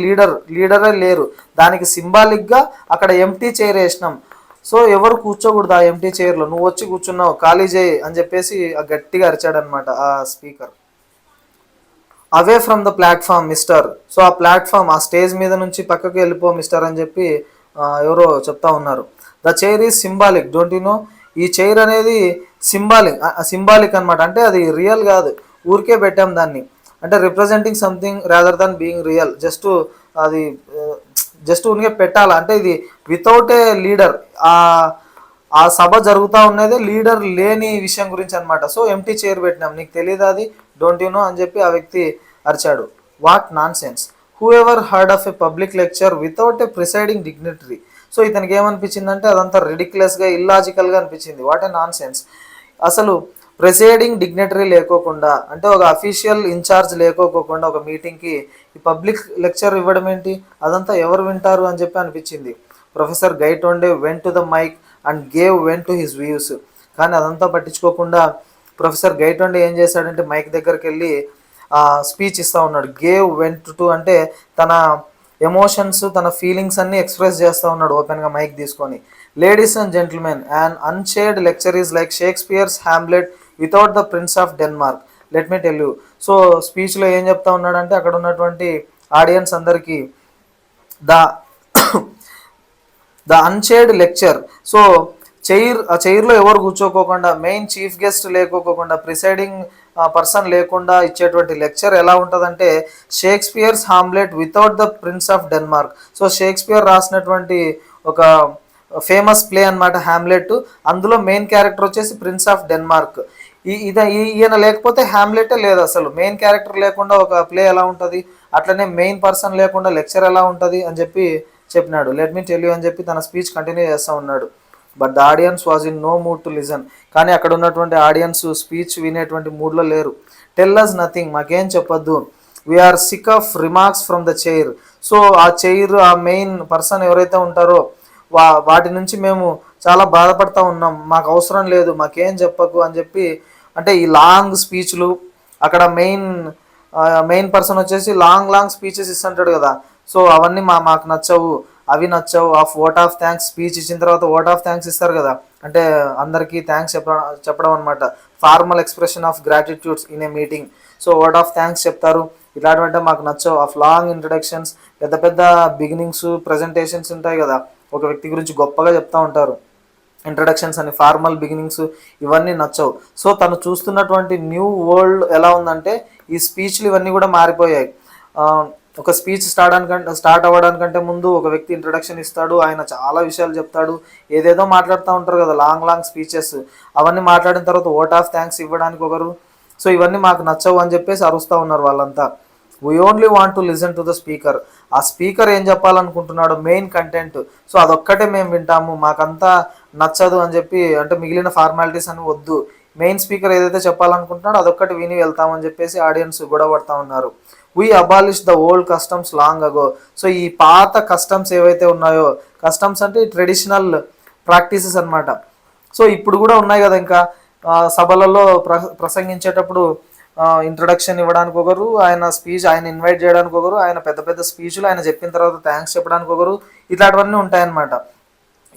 లీడరే లేరు. దానికి సింబాలిక్గా అక్కడ ఎంటీ చైర్ వేసినాం. సో ఎవరు కూర్చోకూడదు ఆ ఎంటీ చైర్లో, నువ్వు వచ్చి కూర్చున్నావు ఖాళీ చేయి అని చెప్పేసి గట్టిగా అరిచాడనమాట ఆ speaker. Away from the platform mister. So ఆ ప్లాట్ఫామ్ ఆ స్టేజ్ మీద నుంచి పక్కకి వెళ్ళిపో మిస్టర్ అని చెప్పి ఎవరో చెప్తా ఉన్నారు. The chair is symbolic, don't you know. ఈ చైర్ అనేది సింబాలిక్ అనమాట. అంటే అది రియల్ కాదు, ఊరికే పెట్టాం దాన్ని, అంటే representing something rather than being real. అది జస్ట్ ఊరికే పెట్టాలా అంటే ఇది వితౌట్ ఏ లీడర్. ఆ సభ జరుగుతూ ఉన్నదే లీడర్ లేని విషయం గురించి అనమాట. సో ఎంటీ చైర్ పెట్టినాం, నీకు తెలియదు అది, డోంట్ యు నో అని చెప్పి ఆ వ్యక్తి అరిచాడు. What non sense, who ever heard of a public lecture without a presiding dignitary. So ఇతనికి ఏమనిపించిందంటే అదంతా రెడిక్యులస్గా ఇల్లాజికల్గా అనిపించింది. వాట్ ఏ నాన్ సెన్స్, అసలు ప్రిసైడింగ్ డిగ్నిటరీ లేకోకుండా, అంటే ఒక అఫీషియల్ ఇన్ఛార్జ్ లేకోకుండా ఒక మీటింగ్కి ఈ పబ్లిక్ లెక్చర్ ఇవ్వడం ఏంటి, అదంతా ఎవరు వింటారు అని చెప్పి అనిపించింది. Professor Gaitonde went to the mike and gave vent to his views. కానీ అదంతా పట్టించుకోకుండా ప్రొఫెసర్ గైటోండే ఏం చేశాడంటే మైక్ దగ్గరికి వెళ్ళి స్పీచ్ ఇస్తూ ఉన్నాడు. గేవ్ వెంట్ టు అంటే తన ఎమోషన్స్, తన ఫీలింగ్స్ అన్నీ ఎక్స్ప్రెస్ చేస్తూ ఉన్నాడు ఓపెన్గా మైక్ తీసుకొని. Ladies and gentlemen, an unchaired lecture is like Shakespeare's Hamlet without the prince of Denmark, let me tell you. So స్పీచ్లో ఏం చెప్తా ఉన్నాడంటే అక్కడ ఉన్నటువంటి ఆడియన్స్ అందరికీ ద అన్షేర్డ్ లెక్చర్. సో ఆ చైర్లో ఎవరు కూర్చోకోకుండా, మెయిన్ చీఫ్ గెస్ట్ లేకోకుండా, ప్రిసైడింగ్ పర్సన్ లేకుండా ఇచ్చేటువంటి లెక్చర్ ఎలా ఉంటుందంటే Shakespeare's Hamlet without the prince of Denmark. So Shakespeare రాసినటువంటి ఒక ఫేమస్ ప్లే అనమాట హ్యామ్లెట్. అందులో మెయిన్ క్యారెక్టర్ వచ్చేసి ప్రిన్స్ ఆఫ్ డెన్మార్క్. ఈయన లేకపోతే హ్యామ్లెటే లేదు అసలు. మెయిన్ క్యారెక్టర్ లేకుండా ఒక ప్లే ఎలా ఉంటుంది, అట్లనే మెయిన్ పర్సన్ లేకుండా లెక్చర్ ఎలా ఉంటుంది అని చెప్పి చెప్పినాడు. లెట్ మీ టెల్ యూ అని చెప్పి తన స్పీచ్ కంటిన్యూ చేస్తూ ఉన్నాడు. But the audience was in no mood to listen. కానీ అక్కడ ఉన్నటువంటి ఆడియన్స్ స్పీచ్ వినేటువంటి మూడ్లో లేరు. టెల్ అస్ నథింగ్, మాకేం చెప్పొద్దు, we're sick of remarks from the chair. So ఆ చైర్, ఆ మెయిన్ పర్సన్ ఎవరైతే ఉంటారో వాటి నుంచి మేము చాలా బాధపడతా ఉన్నాం, మాకు అవసరం లేదు, మాకేం చెప్పకు అని చెప్పి. అంటే ఈ లాంగ్ స్పీచ్లు, అక్కడ మెయిన్ పర్సన్ వచ్చేసి లాంగ్ స్పీచెస్ ఇస్తుంటాడు కదా. సో అవన్నీ మాకు నచ్చవు, అవి నచ్చవు. ఓట్ ఆఫ్ థ్యాంక్స్ స్పీచ్ ఇచ్చిన తర్వాత ఓట్ ఆఫ్ థ్యాంక్స్ ఇస్తారు కదా, అంటే అందరికీ థ్యాంక్స్ చెప్పడం అనమాట. Formal expression of gratitudes in a meeting. So vote of thanks చెప్తారు, ఇలాంటివంటే మాకు నచ్చవు. లాంగ్ ఇంట్రడక్షన్స్, పెద్ద బిగినింగ్స్, ప్రజెంటేషన్స్ ఉంటాయి కదా, ఒక వ్యక్తి గురించి గొప్పగా చెప్తూ ఉంటారు, ఇంట్రడక్షన్స్ అని, ఫార్మల్ బిగినింగ్స్, ఇవన్నీ నచ్చవు. సో తను చూస్తున్నటువంటి న్యూ వరల్డ్ ఎలా ఉందంటే ఈ స్పీచ్లు ఇవన్నీ కూడా మారిపోయాయి. ఒక స్పీచ్ స్టార్ట్ అవ్వడానికంటే ముందు ఒక వ్యక్తి ఇంట్రడక్షన్ ఇస్తాడు, ఆయన చాలా విషయాలు చెప్తాడు, ఏదేదో మాట్లాడుతూ ఉంటారు కదా, లాంగ్ స్పీచెస్. అవన్నీ మాట్లాడిన తర్వాత ఓట్ ఆఫ్ థ్యాంక్స్ ఇవ్వడానికి ఒకరు. సో ఇవన్నీ మాకు నచ్చవు అని చెప్పేసి అరుస్తూ ఉన్నారు వాళ్ళంతా. We only want to listen to the speaker. ఆ స్పీకర్ ఏం చెప్పాలనుకుంటున్నాడు, మెయిన్ కంటెంట్, సో అదొక్కటే మేము వింటాము, మాకంతా నచ్చదు అని చెప్పి, అంటే మిగిలిన ఫార్మాలిటీస్ అని వద్దు, మెయిన్ స్పీకర్ ఏదైతే చెప్పాలనుకుంటున్నాడో అదొక్కటి విని వెళ్తామని చెప్పేసి ఆడియన్స్ గొడవ పడతా ఉన్నారు. We abolish the old customs long ago. So ఈ పాత కస్టమ్స్ ఏవైతే ఉన్నాయో, కస్టమ్స్ అంటే ట్రెడిషనల్ ప్రాక్టీసెస్ అనమాట. సో ఇప్పుడు కూడా ఉన్నాయి కదా, ఇంకా సభలలో ప్రసంగించేటప్పుడు ఇంట్రొడక్షన్ ఇవ్వడానికి ఒకరు, ఆయన ఇన్వైట్ చేయడానికి ఒకరు, ఆయన పెద్ద స్పీచ్లు ఆయన చెప్పిన తర్వాత థ్యాంక్స్ చెప్పడానికి ఒకరు, ఇట్లాంటివన్నీ ఉంటాయన్నమాట.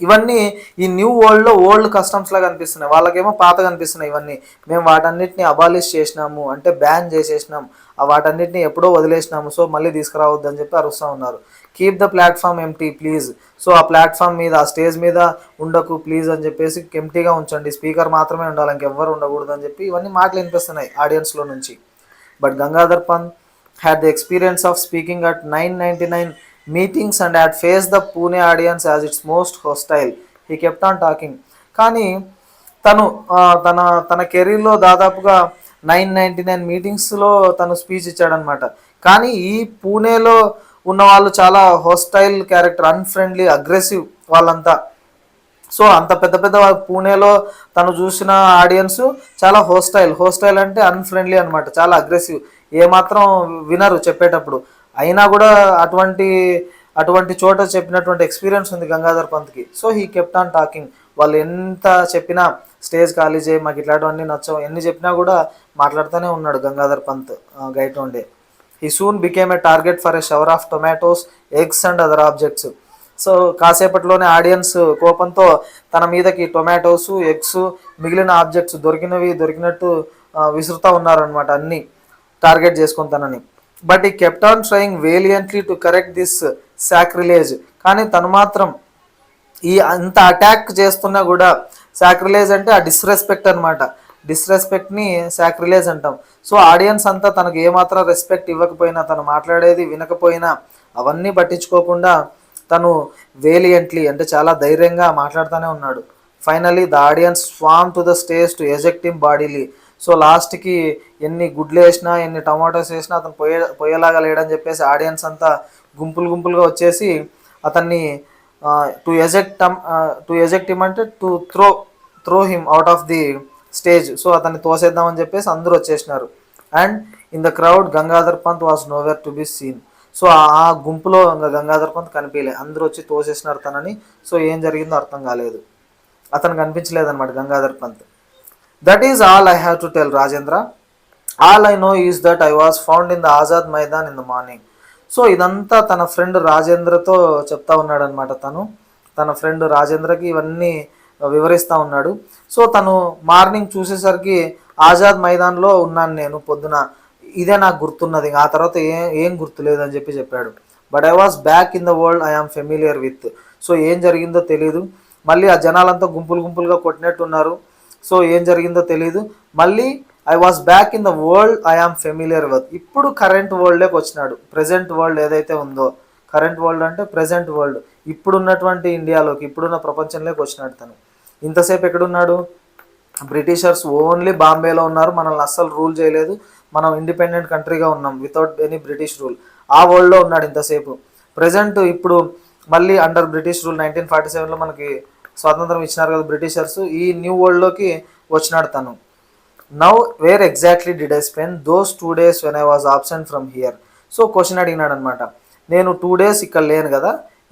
ఇవన్నీ ఈ న్యూ వరల్డ్లో ఓల్డ్ కస్టమ్స్ లాగా కనిపిస్తున్నాయి, వాళ్ళకేమో పాత కనిపిస్తున్నాయి. ఇవన్నీ మేము వాటన్నిటిని అబాలిష్ చేసినాము, అంటే బ్యాన్ చేసేసినాం, వాటన్నిటిని ఎప్పుడో వదిలేసినాము, సో మళ్ళీ తీసుకురావద్దు అని చెప్పి అరుస్తూ ఉన్నారు. Keep the platform empty please. So ఆ ప్లాట్ఫామ్ మీద, ఆ స్టేజ్ మీద ఉండకు ప్లీజ్ అని చెప్పేసి, ఎంటీగా ఉంచండి, స్పీకర్ మాత్రమే ఉండాలి, ఇంకెవ్వరు ఉండకూడదు అని చెప్పి ఇవన్నీ మాటలు వినిపిస్తున్నాయి ఆడియన్స్లో నుంచి. But Gangadhar Pant had the experience of speaking at 999 meetings and had faced the Pune audience as its most hostile. He kept on talking. కానీ తను తన కెరీర్లో దాదాపుగా 999 మీటింగ్స్లో తను స్పీచ్ ఇచ్చాడనమాట. కానీ ఈ పూణేలో ఉన్న వాళ్ళు చాలా హోస్టైల్ క్యారెక్టర్, అన్ఫ్రెండ్లీ, అగ్రెసివ్ వాళ్ళంతా. సో అంత పెద్ద పూణేలో తను చూసిన ఆడియన్స్ చాలా హోస్టైల్ అంటే అన్ఫ్రెండ్లీ అనమాట, చాలా అగ్రెసివ్, ఏమాత్రం వినరు చెప్పేటప్పుడు. అయినా కూడా అటువంటి చోట చెప్పినటువంటి ఎక్స్పీరియన్స్ ఉంది గంగాధర్ పంత్కి. So he kept on talking. వాళ్ళు ఎంత చెప్పినా స్టేజ్ ఖాళీ చేయి, మాకు ఇట్లాంటివన్నీ నచ్చవు, ఎన్ని చెప్పినా కూడా మాట్లాడుతూనే ఉన్నాడు Gangadhar Pant Gaitonde. He soon became a target for a shower of tomatoes, eggs and other objects. So కాసేపట్లోనే ఆడియన్స్ కోపంతో తన మీదకి టొమాటోస్, ఎగ్స్, మిగిలిన ఆబ్జెక్ట్స్ దొరికినట్టు విసురుతూ ఉన్నారనమాట, అన్నీ టార్గెట్ చేసుకొని తనని. But he kept on trying valiantly to correct this sacrilege. కానీ తను మాత్రం ఈ అంత అటాక్ చేస్తున్నా కూడా, సాక్రిలేజ్ అంటే ఆ డిస్రెస్పెక్ట్ అనమాట, డిస్రెస్పెక్ట్ని సాక్రిలేజ్ అంటాం. సో ఆడియన్స్ అంతా తనకు ఏమాత్రం రెస్పెక్ట్ ఇవ్వకపోయినా, తను మాట్లాడేది వినకపోయినా అవన్నీ పట్టించుకోకుండా తను వేలియంట్లీ అంటే చాలా ధైర్యంగా మాట్లాడుతూనే ఉన్నాడు. Finally the audience swarm to the stage to eject him bodily. So లాస్ట్కి ఎన్ని గుడ్లు వేసినా, ఎన్ని టమాటోస్ వేసినా అతను పోయేలాగా లేడని చెప్పేసి ఆడియన్స్ అంతా గుంపులుగా వచ్చేసి అతన్ని టు ఎజెక్ట్ హిమ్ అంటే to throw him out of the stage. So అతన్ని తోసేద్దామని చెప్పేసి అందరూ వచ్చేసినారు. And in the crowd Gangadhar Pant was nowhere to be seen. So ఆ గుంపులో ఇంకా గంగాధర్ పంత్ కనిపించలే, అందరూ వచ్చి తోసేసినారు తనని. సో ఏం జరిగిందో అర్థం కాలేదు, అతను కనిపించలేదన్నమాట Gangadhar Pant. That is all I have to tell Rajendra. All I know is that I was found in the Azad Maidan in the morning. So ఇదంతా తన ఫ్రెండ్ రాజేంద్రతో చెప్తా ఉన్నాడనమాట. తన ఫ్రెండ్ రాజేంద్రకి ఇవన్నీ వివరిస్తూ ఉన్నాడు. సో తను మార్నింగ్ చూసేసరికి ఆజాద్ మైదాన్లో ఉన్నాను నేను పొద్దున, ఇదే నాకు గుర్తున్నది, ఆ తర్వాత ఏం గుర్తులేదు అని చెప్పాడు. But I was back in the world I am familiar with. So ఏం జరిగిందో తెలీదు. మళ్ళీ ఆ జనాలంతా గుంపులుగా కొట్టినట్టున్నారు. సో ఏం జరిగిందో తెలీదు. మళ్ళీ I was back in the world I am familiar with. ఇప్పుడు కరెంట్ వరల్డ్లోకి వచ్చినాడు. ప్రజెంట్ వరల్డ్ ఏదైతే ఉందో, కరెంట్ వరల్డ్ అంటే ప్రజెంట్ వరల్డ్, ఇప్పుడున్నటువంటి ఇండియాలోకి, ఇప్పుడున్న ప్రపంచంలోకి వచ్చినాడు తను. ఇంతసేపు ఎక్కడున్నాడు? బ్రిటిషర్స్ ఓన్లీ బాంబేలో ఉన్నారు, మనల్ని అస్సలు రూల్ చేయలేదు, మనం ఇండిపెండెంట్ కంట్రీగా ఉన్నాం వితౌట్ ఎనీ బ్రిటిష్ రూల్. ఆ వరల్డ్లో ఉన్నాడు ఇంతసేపు. ప్రజెంట్ ఇప్పుడు మళ్ళీ అండర్ బ్రిటిష్ రూల్ 1947లో మనకి స్వాతంత్రం ఇచ్చినారు కదా బ్రిటిషర్స్, ఈ న్యూ వరల్డ్లోకి వచ్చినాడు తను. Now where exactly did I spend those 2 days when I was absent from here. So question అడిగినాడు అనమాట. నేను 2 days ఇక్కడ లేను కదా,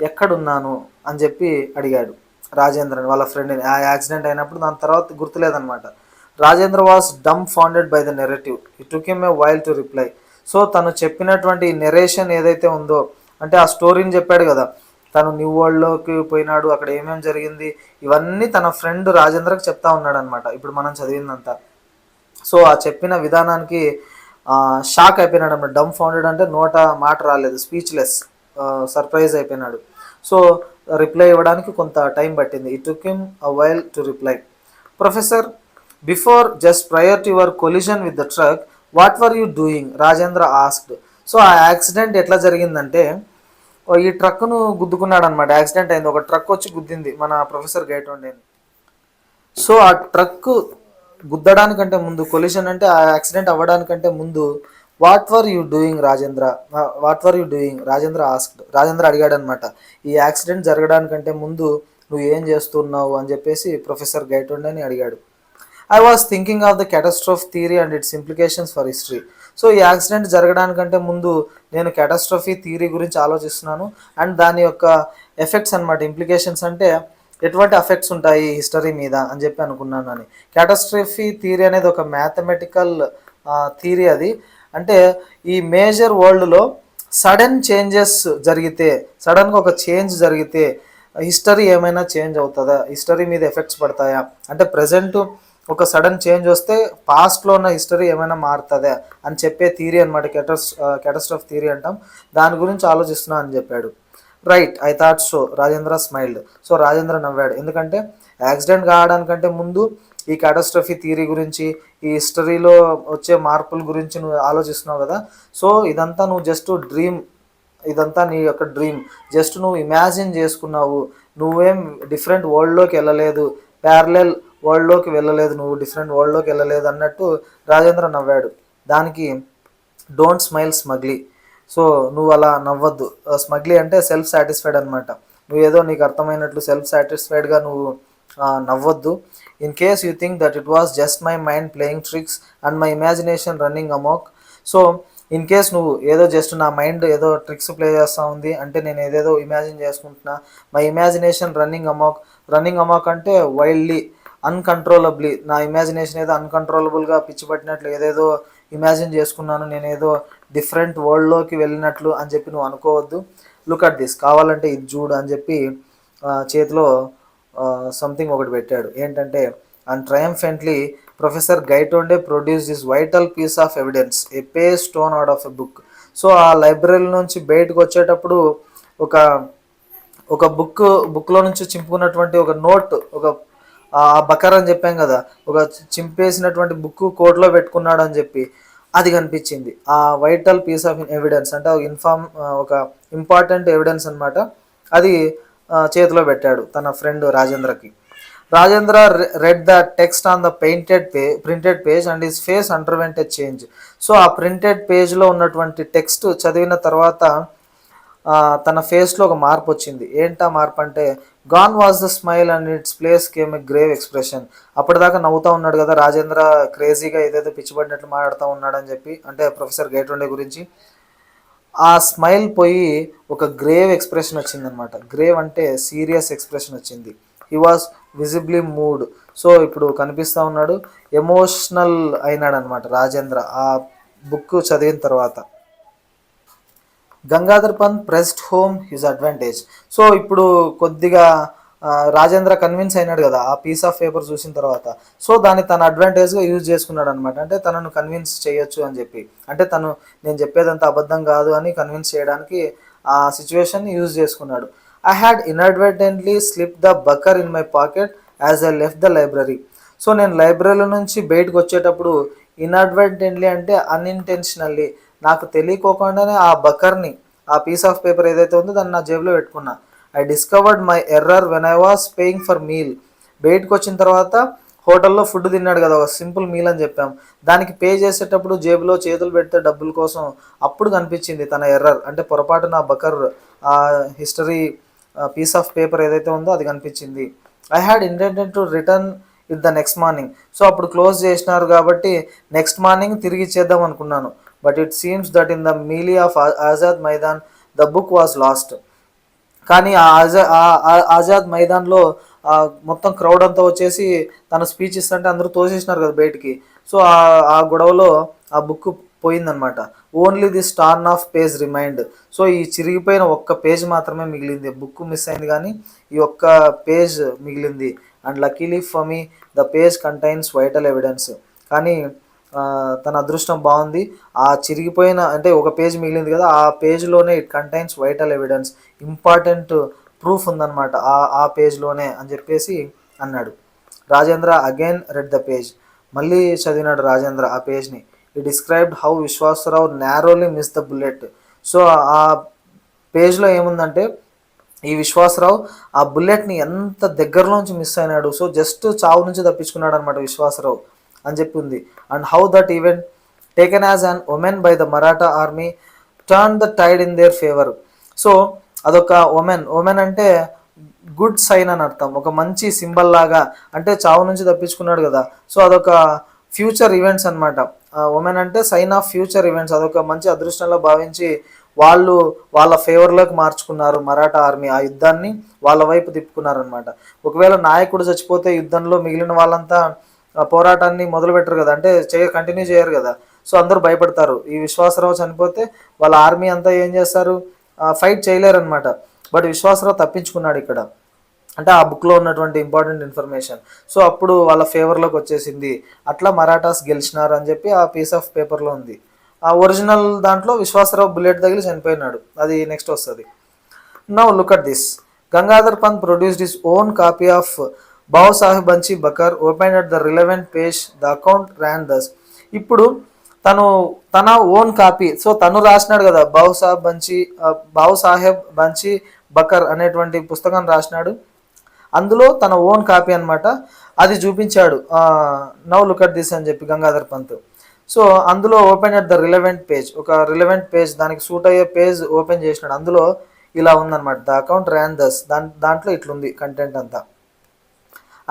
ఎక్కడున్నాను అని చెప్పి అడిగాడు రాజేంద్రన్ వాళ్ళ ఫ్రెండ్ని. ఆ యాక్సిడెంట్ అయినప్పుడు దాని తర్వాత గుర్తులేదనమాట. Rajendra was dumbfounded by the narrative. It took him a while to reply. So తను చెప్పినటువంటి నెరేషన్ ఏదైతే ఉందో, అంటే ఆ స్టోరీని చెప్పాడు కదా, తను న్యూ వరల్డ్లోకి పోయినాడు, అక్కడ ఏమేమి జరిగింది, ఇవన్నీ తన ఫ్రెండ్ రాజేంద్రకి చెప్తా ఉన్నాడు అనమాట ఇప్పుడు మనం చదివిందంతా. సో ఆ చెప్పిన విధానానికి షాక్ అయిపోయినాడు అన్నమాట. డమ్ ఫౌండెడ్ అంటే నోట మాట రాలేదు, స్పీచ్లెస్, సర్ప్రైజ్ అయిపోయినాడు. సో రిప్లై ఇవ్వడానికి కొంత టైం పట్టింది. It took him a while to reply. Professor, before just prior to your collision with the truck what were you doing, Rajendra asked. So ఆ యాక్సిడెంట్ ఎట్లా జరిగిందంటే, ఈ ట్రక్ను గుద్దుకున్నాడు అనమాట. యాక్సిడెంట్ అయింది, ఒక ట్రక్ వచ్చి గుద్దింది మన ప్రొఫెసర్ గైటోండేని. సో ఆ ట్రక్ గుద్దడానికంటే ముందు, కొలిషన్ అంటే ఆ యాక్సిడెంట్ అవ్వడానికంటే ముందు, what were you doing Rajendra, Rajendra asked. Rajendra అడిగాడు అనమాట, ఈ యాక్సిడెంట్ జరగడానికంటే ముందు నువ్వు ఏం చేస్తున్నావు అని చెప్పేసి ప్రొఫెసర్ గైటోండేని అడిగాడు. I was thinking of the catastrophe theory and its implications for history. So ఈ యాక్సిడెంట్ జరగడానికంటే ముందు నేను క్యాటస్ట్రఫీ థియరీ గురించి ఆలోచిస్తున్నాను, అండ్ దాని యొక్క ఎఫెక్ట్స్ అనమాట. ఇంప్లికేషన్స్ అంటే ఎటువంటి ఎఫెక్ట్స్ ఉంటాయి హిస్టరీ మీద అని చెప్పి అనుకున్నాను అని. క్యాటస్ట్రఫీ థియరీ అనేది ఒక మ్యాథమెటికల్ థియరీ. అది అంటే ఈ మేజర్ వరల్డ్లో సడన్ చేంజెస్ జరిగితే, సడన్గా ఒక చేంజ్ జరిగితే హిస్టరీ ఏమైనా చేంజ్ అవుతుందా, హిస్టరీ మీద ఎఫెక్ట్స్ పడతాయా, అంటే ప్రజెంట్ ఒక సడన్ చేంజ్ వస్తే పాస్ట్లో ఉన్న హిస్టరీ ఏమైనా మారుతుందా అని చెప్పే థియరీ అనమాట. క్యాటస్ట్రఫ్ థియరీ అంటాం. దాని గురించి ఆలోచిస్తున్నా అని చెప్పాడు. Right, I thought so, Rajendra smiled. So Rajendra నవ్వాడు, ఎందుకంటే యాక్సిడెంట్ కావడానికంటే ముందు ఈ క్యాటస్ట్రఫీ థియరీ గురించి, ఈ హిస్టరీలో వచ్చే మార్పుల గురించి నువ్వు ఆలోచిస్తున్నావు కదా. సో ఇదంతా నువ్వు జస్ట్ డ్రీమ్, ఇదంతా నీ యొక్క డ్రీమ్, జస్ట్ నువ్వు ఇమాజిన్ చేసుకున్నావు, నువ్వేం డిఫరెంట్ వరల్డ్లోకి వెళ్ళలేదు, ప్యారలెల్ వరల్డ్లోకి వెళ్ళలేదు, నువ్వు డిఫరెంట్ వరల్డ్లోకి వెళ్ళలేదు అన్నట్టు రాజేంద్ర నవ్వాడు. దానికి డోంట్ స్మైల్ స్మగ్లీ. సో నువ్వు అలా నవ్వద్దు. స్మగ్లీ అంటే సెల్ఫ్ సాటిస్ఫైడ్ అనమాట. నువ్వేదో నీకు అర్థమైనట్లు సెల్ఫ్ సాటిస్ఫైడ్గా నువ్వు నవ్వద్దు. In case you think that it was just my mind playing tricks and my imagination running amok. So in case నువ్వు ఏదో జస్ట్ నా మైండ్ ఏదో ట్రిక్స్ ప్లే చేస్తూ ఉంది అంటే నేను ఏదేదో ఇమాజిన్ చేసుకుంటున్నా, మై ఇమాజినేషన్ రన్నింగ్ అమాక్ అంటే వైల్డ్లీ, అన్కంట్రోలబ్లీ, నా ఇమాజినేషన్ ఏదో అన్కంట్రోలబుల్గా పిచ్చి పట్టినట్లు ఏదేదో ఇమాజిన్ చేసుకున్నాను, నేను ఏదో డిఫరెంట్ వరల్డ్లోకి వెళ్ళినట్లు అని చెప్పి నువ్వు అనుకోవద్దు. లుక్ అట్ దిస్, కావాలంటే ఇది చూడు అని చెప్పి చేతిలో సంథింగ్ ఒకటి పెట్టాడు. ఏంటంటే, and triumphantly professor Gaitonde produce this vital piece of evidence, a page స్టోన్ out of a book. So ఆ లైబ్రరీ నుంచి బయటకు వచ్చేటప్పుడు ఒక ఒక బుక్లో నుంచి చింపుకున్నటువంటి ఒక నోట్, ఒక బకర్ అని చెప్పాం కదా, ఒక చింపేసినటువంటి బుక్ కోట్లో పెట్టుకున్నాడు అని చెప్పి అది కనిపించింది. ఆ వైటల్ పీస్ ఆఫ్ ఎవిడెన్స్ అంటే ఒక ఇంపార్టెంట్ ఎవిడెన్స్ అనమాట. అది చేతిలో పెట్టాడు తన ఫ్రెండ్ రాజేంద్రకి. Rajendra read the text on the printed page and his face underwent a change. So ఆ ప్రింటెడ్ పేజ్లో ఉన్నటువంటి టెక్స్ట్ చదివిన తర్వాత తన ఫేస్లో ఒక మార్పు వచ్చింది. ఏంటా మార్పు అంటే, gone was the smile and its place came a grave expression. అప్పటిదాకా నవ్వుతూ ఉన్నాడు కదా రాజేంద్ర, క్రేజీగా ఏదైతే పిచ్చిపడినట్లు మాట్లాడుతూ ఉన్నాడని చెప్పి, అంటే ప్రొఫెసర్ గైటోండే గురించి. ఆ స్మైల్ పోయి ఒక గ్రేవ్ ఎక్స్ప్రెషన్ వచ్చిందనమాట. గ్రేవ్ అంటే సీరియస్ ఎక్స్ప్రెషన్ వచ్చింది. He was visibly moved. So ఇప్పుడు కనిపిస్తూ ఉన్నాడు, ఎమోషనల్ అయినాడు అనమాట రాజేంద్ర ఆ బుక్ చదివిన తర్వాత. Gangadhar Pant pressed home his advantage. So ఇప్పుడు కొద్దిగా రాజేంద్ర కన్విన్స్ అయినాడు కదా ఆ పీస్ ఆఫ్ పేపర్ చూసిన తర్వాత. సో దాన్ని తన అడ్వాంటేజ్గా యూజ్ చేసుకున్నాడు అనమాట. అంటే తనను కన్విన్స్ చేయొచ్చు అని చెప్పి, అంటే నేను చెప్పేదంతా అబద్ధం కాదు అని కన్విన్స్ చేయడానికి ఆ సిచ్యువేషన్ని యూజ్ చేసుకున్నాడు. I had inadvertently slip the bakhar in my pocket as I left the library. So నేను లైబ్రరీలో నుంచి బయటకు వచ్చేటప్పుడు ఇన్అడ్వర్టెంట్లీ అంటే అన్ఇంటెన్షనల్లీ, నాకు తెలియకోకుండానే ఆ బకర్ని, ఆ పీస్ ఆఫ్ పేపర్ ఏదైతే ఉందో దాన్ని నా జేబులో పెట్టుకున్నా. I discovered my error when I was paying for meal. బయటకు వచ్చిన తర్వాత హోటల్లో ఫుడ్ తిన్నాడు కదా, ఒక సింపుల్ మీల్ అని చెప్పాం, దానికి పే చేసేటప్పుడు జేబులో చేతులు పెడితే డబ్బుల కోసం అప్పుడు కనిపించింది తన ఎర్రర్. అంటే పొరపాటు నా బకర్ ఆ హిస్టరీ పీస్ ఆఫ్ పేపర్ ఏదైతే ఉందో అది కనిపించింది. I had intended to return it the next morning. So అప్పుడు క్లోజ్ చేసినారు కాబట్టి నెక్స్ట్ మార్నింగ్ తిరిగి ఇచ్చేద్దాం అనుకున్నాను. But it seems that in the mealy of Azad Maidan the book was last. కానీ ఆజాద్ మైదాన్లో మొత్తం క్రౌడ్ అంతా వచ్చేసి తన స్పీచ్ ఇస్తుంటే అందరూ తోసేసినారు కదా బయటికి. సో ఆ గొడవలో ఆ బుక్ పోయిందనమాట. Only the torn of page remained. So ఈ చిరిగిపోయిన ఒక్క పేజ్ మాత్రమే మిగిలింది. బుక్ మిస్ అయింది కానీ ఈ ఒక్క పేజ్ మిగిలింది. And luckily for me the page contains vital evidence. కానీ తన అదృష్టం బాగుంది, ఆ చిరిగిపోయిన అంటే ఒక పేజ్ మిగిలింది కదా, ఆ పేజ్లోనే it contains vital evidence, important proof ఉందన్నమాట ఆ పేజ్లోనే అని చెప్పేసి అన్నాడు. Rajendra again read the page. మళ్ళీ చదివినాడు రాజేంద్ర ఆ పేజ్ని. ఈ described how Vishwasrao narrowly miss the bullet. So ఆ పేజ్లో ఏముందంటే, ఈ విశ్వాసరావు ఆ బుల్లెట్ని ఎంత దగ్గరలోంచి మిస్ అయినాడు. సో జస్ట్ చావు నుంచి తప్పించుకున్నాడు అనమాట విశ్వాసరావు అని చెప్పి ఉంది. And how that event taken as an omen by the Maratha army turn the tide in their favour. So అదొక ఒమెన్ అంటే గుడ్ సైన్ అని అర్థం, ఒక మంచి సింబల్ లాగా. అంటే చావు నుంచి తప్పించుకున్నాడు కదా, సో అదొక ఫ్యూచర్ ఈవెంట్స్ అనమాట. ఒమెన్ అంటే సైన్ ఆఫ్ ఫ్యూచర్ ఈవెంట్స్, అదొక మంచి అదృష్టంలో భావించి వాళ్ళు వాళ్ళ ఫేవర్లోకి మార్చుకున్నారు మరాఠా ఆర్మీ. ఆ యుద్ధాన్ని వాళ్ళ వైపు తిప్పుకున్నారనమాట. ఒకవేళ నాయకుడు చచ్చిపోతే యుద్ధంలో మిగిలిన వాళ్ళంతా పోరాటాన్ని మొదలు పెట్టరు కదా, అంటే కంటిన్యూ చేయరు కదా. సో అందరూ భయపడతారు. ఈ విశ్వాసరావు చనిపోతే వాళ్ళ ఆర్మీ అంతా ఏం చేస్తారు, ఫైట్ చేయలేరు అనమాట. బట్ విశ్వాసరావు తప్పించుకున్నాడు ఇక్కడ, అంటే ఆ బుక్లో ఉన్నటువంటి ఇంపార్టెంట్ ఇన్ఫర్మేషన్. సో అప్పుడు వాళ్ళ ఫేవర్లోకి వచ్చేసింది. అట్లా మరాఠాస్ గెలిచినారు అని చెప్పి ఆ పీస్ ఆఫ్ పేపర్లో ఉంది. ఆ ఒరిజినల్ దాంట్లో విశ్వాసరావు బుల్లెట్ తగిలి చనిపోయినాడు, అది నెక్స్ట్ వస్తుంది. Now look at this. Gangadhar Pant produced his own copy of Bhau Saheb Banchi Bakhar, open at the relevant page, the account ran thus. ఇప్పుడు తన ఓన్ కాపీ, సో తను రాసినాడు కదా బావ్ సాహెబ్ బంచి బకర్ అనేటువంటి పుస్తకాన్ని రాసినాడు. అందులో తన ఓన్ కాపీ అనమాట, అది చూపించాడు. నౌ లుక్ అట్ దిస్ అని చెప్పి గంగాధర్ పంత్. సో అందులో open at the relevant page, ఒక రిలవెంట్ పేజ్, దానికి సూట్ అయ్యే పేజ్ ఓపెన్ చేసినాడు. అందులో ఇలా ఉందన్నమాట, ద అకౌంట్ ర్యాన్ దస్. దాంట్లో ఇట్లుంది కంటెంట్ అంతా.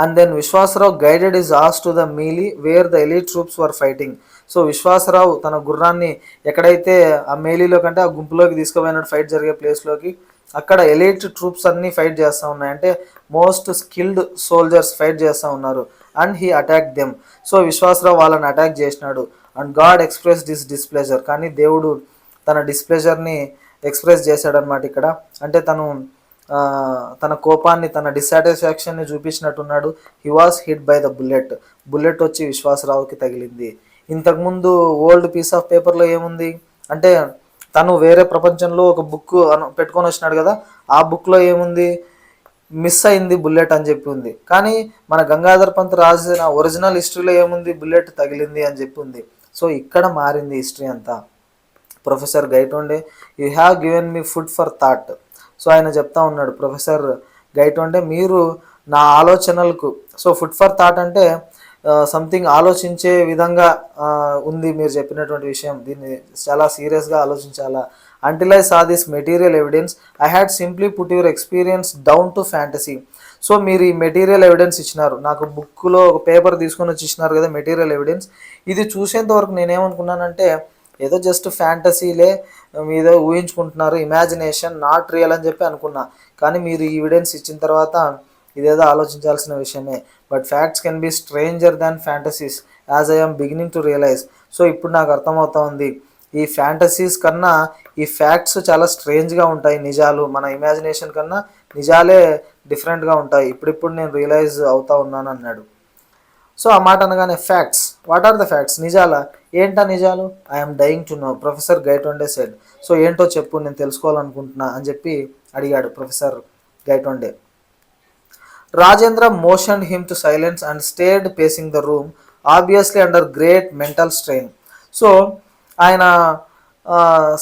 And then Vishwasrao guided his horse to the melee where the elite troops were fighting. So Vishwasrao తన గుర్రాన్ని ఎక్కడైతే ఆ మేలీలో కంటే ఆ గుంపులోకి తీసుకుపోయినట్టు ఫైట్ జరిగే ప్లేస్లోకి, అక్కడ ఎలీట్ ట్రూప్స్ అన్నీ ఫైట్ చేస్తూ ఉన్నాయి, అంటే మోస్ట్ స్కిల్డ్ సోల్జర్స్ ఫైట్ చేస్తూ ఉన్నారు. And he attack them. So Vishwasrao వాళ్ళని అటాక్ చేసినాడు. And God express this displeasure. కానీ దేవుడు తన డిస్ప్లెజర్ని ఎక్స్ప్రెస్ చేశాడనమాట ఇక్కడ. అంటే తన కోపాన్ని, తన డిస్సాటిస్ఫాక్షన్ని చూపించినట్టున్నాడు. He was hit by the bullet వచ్చి విశ్వాసరావుకి తగిలింది. ఇంతకుముందు ఓల్డ్ పీస్ ఆఫ్ పేపర్లో ఏముంది అంటే తను వేరే ప్రపంచంలో ఒక బుక్ పెట్టుకొని వచ్చినాడు కదా, ఆ బుక్లో ఏముంది, మిస్ అయింది బుల్లెట్ అని చెప్పి ఉంది. కానీ మన గంగాధర్ పంత్ రాసిన ఒరిజినల్ హిస్టరీలో ఏముంది, బుల్లెట్ తగిలింది అని చెప్పి ఉంది. సో ఇక్కడ మారింది హిస్టరీ అంతా. Professor Gaitonde, you have given me food for thought. So ఆయన చెప్తా ఉన్నాడు ప్రొఫెసర్ గైటోండే, మీరు నా ఆలోచనలకు, సో ఫుడ్ ఫర్ థాట్ అంటే సంథింగ్ ఆలోచించే విధంగా ఉంది మీరు చెప్పినటువంటి విషయం, దీన్ని చాలా సీరియస్గా ఆలోచించాలా. Until I saw this material evidence I had simply put your experience down to fantasy. So మీరు ఈ మెటీరియల్ ఎవిడెన్స్ ఇచ్చినారు, నాకు బుక్లో ఒక పేపర్ తీసుకొని వచ్చి ఇచ్చినారు కదా మెటీరియల్ ఎవిడెన్స్. ఇది చూసేంత వరకు నేనేమనుకున్నానంటే ఏదో జస్ట్ ఫ్యాంటసీలే, మీద ఊహించుకుంటున్నారు, ఇమాజినేషన్, నాట్ రియల్ అని చెప్పి అనుకున్నా. కానీ మీరు ఈ ఎవిడెన్స్ ఇచ్చిన తర్వాత ఇదేదో ఆలోచించాల్సిన విషయమే. But facts can be stranger than fantasies as I am beginning to realise. So ఇప్పుడు నాకు అర్థమవుతా ఉంది, ఈ ఫ్యాంటసీస్ కన్నా ఈ ఫ్యాక్ట్స్ చాలా స్ట్రేంజ్గా ఉంటాయి. నిజాలు మన ఇమాజినేషన్ కన్నా నిజాలే డిఫరెంట్గా ఉంటాయి. ఇప్పుడిప్పుడు నేను రియలైజ్ అవుతా ఉన్నాను అన్నాడు. సో ఆ మాట అనగానే facts, what are the facts, నిజాలా, ఏంటా నిజాలు, I'm dying to know professor Gaitonde said. So ఏంటో చెప్పు, నేను తెలుసుకోవాలనుకుంటున్నా అని చెప్పి అడిగాడు professor Gaitonde. Rajendra motioned him to silence and stayed pacing the room, obviously under great mental strain. So ఆయన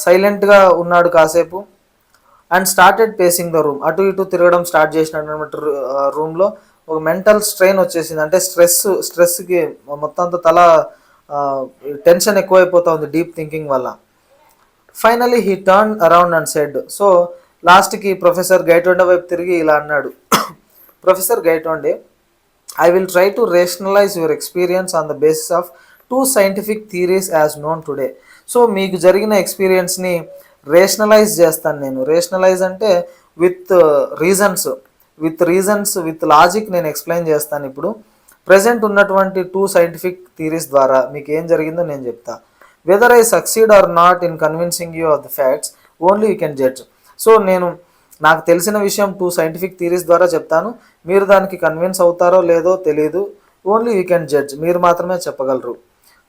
సైలెంట్గా ఉన్నాడు కాసేపు. And started pacing the room, అటు ఇటు తిరగడం స్టార్ట్ చేసినాడు అనమాట. రూమ్లో ఒక మెంటల్ స్ట్రెయిన్ వచ్చేసింది, అంటే స్ట్రెస్కి మొత్తం అంతా తల టెన్షన్ ఎక్కువైపోతా ఉంది డీప్ థింకింగ్ వల్ల. Finally he turn around and said. So లాస్ట్కి ప్రొఫెసర్ గైటోండే వైపు తిరిగి ఇలా అన్నాడు, professor Gaitonde, I will try to rationalise your experience on the basis of 2 scientific theories as known today. So మీకు జరిగిన ఎక్స్పీరియన్స్ని రేషనలైజ్ చేస్తాను నేను. రేషనలైజ్ అంటే విత్ రీజన్స్ విత్ లాజిక్ నేను ఎక్స్ప్లెయిన్ చేస్తాను. ఇప్పుడు ప్రజెంట్ ఉన్నటువంటి 2 సైంటిఫిక్ థియరీస్ ద్వారా మీకు ఏం జరిగిందో నేను చెప్తా. Weather I succeed are not in convincing you of the facts only you can judge. So నాకు తెలిసిన విషయం 2 సైంటిఫిక్ థియరీస్ ద్వారా చెప్తాను, మీరు దానికి కన్విన్స్ అవుతారో లేదో తెలియదు, ఓన్లీ యూ కెన్ జడ్జ్, మీరు మాత్రమే చెప్పగలరు.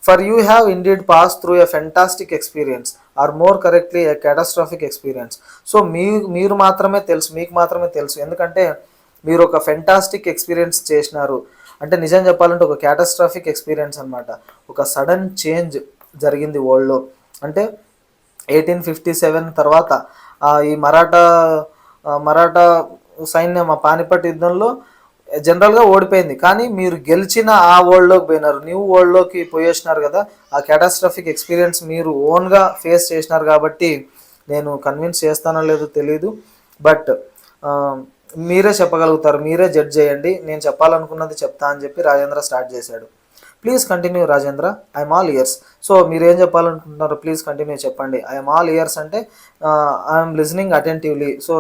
For you have indeed pass through a fantastic experience or more correctly a catastrophic experience. So మీకు మాత్రమే తెలుసు, మీకు మాత్రమే తెలుసు, ఎందుకంటే మీరు ఒక ఫెంటాస్టిక్ ఎక్స్పీరియన్స్ చేసినారు. అంటే నిజం చెప్పాలంటే ఒక క్యాటాస్ట్రాఫిక్ ఎక్స్పీరియన్స్ అనమాట. ఒక సడన్ చేంజ్ జరిగింది వరల్డ్లో. అంటే 1857 తర్వాత ఈ మరాఠా సైన్యం ఆ పానిపట్ యుద్ధంలో జనరల్గా ఓడిపోయింది, కానీ మీరు గెలిచిన ఆ వరల్డ్లోకి పోయినారు, న్యూ వరల్డ్లోకి పోయేసినారు కదా. ఆ క్యాటాస్ట్రాఫిక్ ఎక్స్పీరియన్స్ మీరు ఓన్గా ఫేస్ చేసినారు కాబట్టి నేను కన్విన్స్ చేస్తానో లేదో తెలియదు, బట్ మీరే చెప్పగలుగుతారు, మీరే జడ్జ్ చేయండి, నేను చెప్పాలనుకున్నది చెప్తా అని చెప్పి రాజేంద్ర స్టార్ట్ చేశాడు. Please continue Rajendra, I'm all ears. So మీరు ఏం చెప్పాలనుకుంటున్నారో ప్లీజ్ కంటిన్యూ చెప్పండి. ఐఎమ్ ఆల్ ఇయర్స్ అంటే ఐఎమ్ లిజనింగ్ అటెంటివ్లీ, సో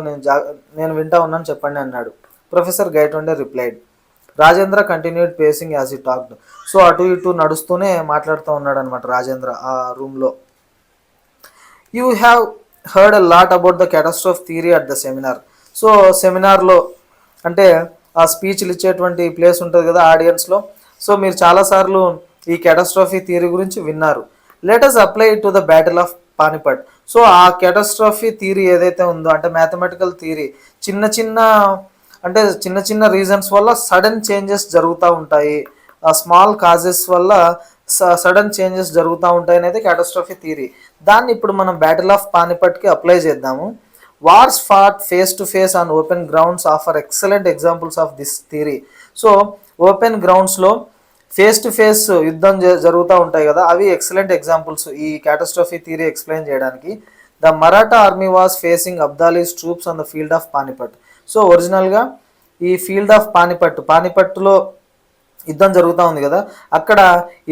నేను వింటా ఉన్నాను చెప్పండి అన్నాడు. Professor Gaitonde replied. Rajendra continued pacing as he talked. So అటు ఇటు నడుస్తూనే మాట్లాడుతూ ఉన్నాడు అనమాట రాజేంద్ర ఆ రూమ్లో. You have heard a lot about the catastrophe theory at the seminar. So సెమినార్లో అంటే ఆ స్పీచ్లు ఇచ్చేటువంటి ప్లేస్ ఉంటుంది కదా ఆడియన్స్లో, సో మీరు చాలాసార్లు ఈ క్యాటాస్ట్రోఫీ థియరీ గురించి విన్నారు. Let us apply to the battle of Panipat. So ఆ క్యాటాస్ట్రోఫీ థియరీ ఏదైతే ఉందో అంటే మ్యాథమెటికల్ థియరీ, చిన్న చిన్న రీజన్స్ వల్ల సడన్ చేంజెస్ జరుగుతూ ఉంటాయి, స్మాల్ కాజెస్ వల్ల సడన్ చేంజెస్ జరుగుతూ ఉంటాయి అనేది క్యాటాస్ట్రోఫీ థియరీ. దాన్ని ఇప్పుడు మనం బ్యాటిల్ ఆఫ్ పానిపట్కి అప్లై చేద్దాము. Wars fought face to face on open grounds offer excellent examples of this theory. So open గ్రౌండ్స్లో ఫేస్ టు ఫేస్ యుద్ధం జరుగుతూ ఉంటాయి కదా, అవి ఎక్సలెంట్ ఎగ్జాంపుల్స్ ఈ క్యాటాస్ట్రోఫీ థియరీ ఎక్స్ప్లెయిన్ చేయడానికి. The Maratha army was facing Abdali's troops on the field of Panipat. So ఒరిజినల్గా ఈ ఫీల్డ్ ఆఫ్ పానిపట్టులో యుద్ధం జరుగుతూ ఉంది కదా, అక్కడ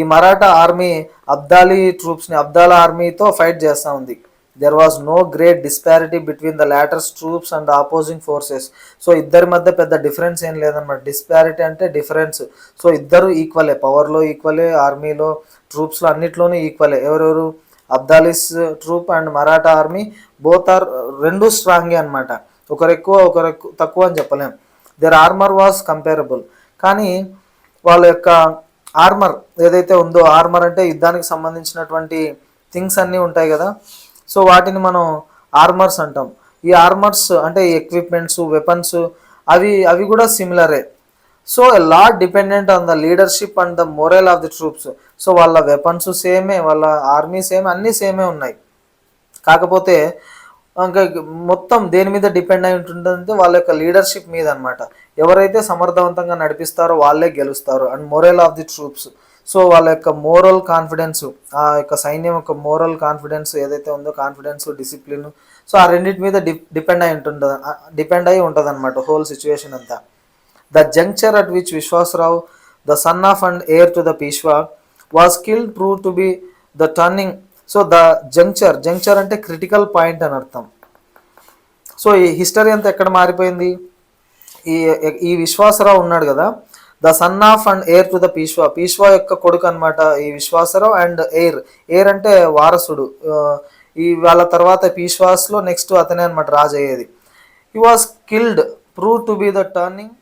ఈ మరాఠా ఆర్మీ అబ్దాలా ఆర్మీతో ఫైట్ చేస్తూ ఉంది. There was no great disparity between the latter's troops and opposing forces. So ఇద్దరి మధ్య పెద్ద డిఫరెన్స్ ఏం లేదనమాట. డిస్పారిటీ అంటే డిఫరెన్స్. సో ఇద్దరు ఈక్వలే, పవర్లో ఈక్వలే, ఆర్మీలో ట్రూప్స్లో అన్నిట్లోనూ ఈక్వలే. ఎవరెవరు? Abdali's troop and Maratha army both are రెండు స్ట్రాంగే అనమాట. ఒకరు ఎక్కువ ఒకరు తక్కువ అని చెప్పలేం. Their armour was comparable. కానీ వాళ్ళ యొక్క ఆర్మర్ ఏదైతే ఉందో, ఆర్మర్ అంటే యుద్ధానికి సంబంధించినటువంటి థింగ్స్ అన్నీ ఉంటాయి కదా, సో వాటిని మనం ఆర్మర్స్ అంటాం. ఈ ఆర్మర్స్ అంటే ఎక్విప్మెంట్స్, వెపన్స్ అవి కూడా సిమిలరే. So lot dependent on the leadership and the morale of the troops. So వాళ్ళ వెపన్స్ సేమే, వాళ్ళ ఆర్మీ సేమే, అన్నీ సేమే ఉన్నాయి. కాకపోతే ఇంకా మొత్తం దేని మీద డిపెండ్ అయి ఉంటుందంటే వాళ్ళ యొక్క లీడర్షిప్ మీద అనమాట. ఎవరైతే సమర్థవంతంగా నడిపిస్తారో వాళ్ళే గెలుస్తారు. And moral of the troops, so వాళ్ళ యొక్క మోరల్ కాన్ఫిడెన్స్, ఆ యొక్క సైన్యం యొక్క మోరల్ కాన్ఫిడెన్స్ ఏదైతే ఉందో, కాన్ఫిడెన్స్, డిసిప్లిన్, సో ఆ రెండింటి మీద డిపెండ్ అయి ఉంటుంది అనమాట హోల్ సిచ్యువేషన్ అంతా. The juncture at which Vishwasrao, the son of and heir to the Peshwa, was killed prove to be the turning. So the juncture అంటే క్రిటికల్ పాయింట్ అని అర్థం. సో ఈ హిస్టరీ అంతా ఎక్కడ మారిపోయింది? ఈ విశ్వాసరావు ఉన్నాడు కదా, the son of and heir to the Peshwa యొక్క కొడుకు అనమాట ఈ విశ్వాసరావు. అండ్ ఎయిర్ అంటే వారసుడు. ఈ వాళ్ళ తర్వాత పీష్వాస్లో నెక్స్ట్ అతనే అనమాట రాజు అయ్యేది. He was killed prove to be the turning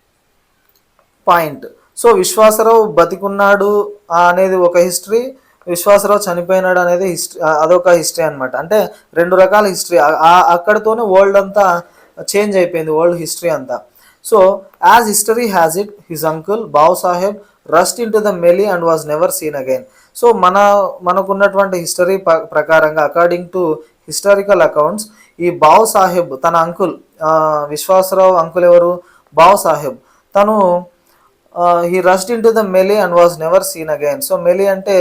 point. So Vishwasrao బతికున్నాడు అనేది ఒక హిస్టరీ, విశ్వాసరావు చనిపోయినాడు అనేది హిస్టరీ, అదొక హిస్టరీ అనమాట. అంటే రెండు రకాల హిస్టరీ. అక్కడితోనే వరల్డ్ అంతా చేంజ్ అయిపోయింది, వరల్డ్ హిస్టరీ అంతా. So as history has it, his uncle Bhau Saheb rushed into the melee and was never seen again. So మనకున్నటువంటి హిస్టరీ ప్రకారంగా, అకార్డింగ్ టు హిస్టారికల్ అకౌంట్స్, ఈ బావ్ సాహెబ్ తన అంకుల్, విశ్వాసరావు అంకుల్ ఎవరు? బావ్ సాహెబ్. తను he rushed into the melee and was never seen again. So melee అంటే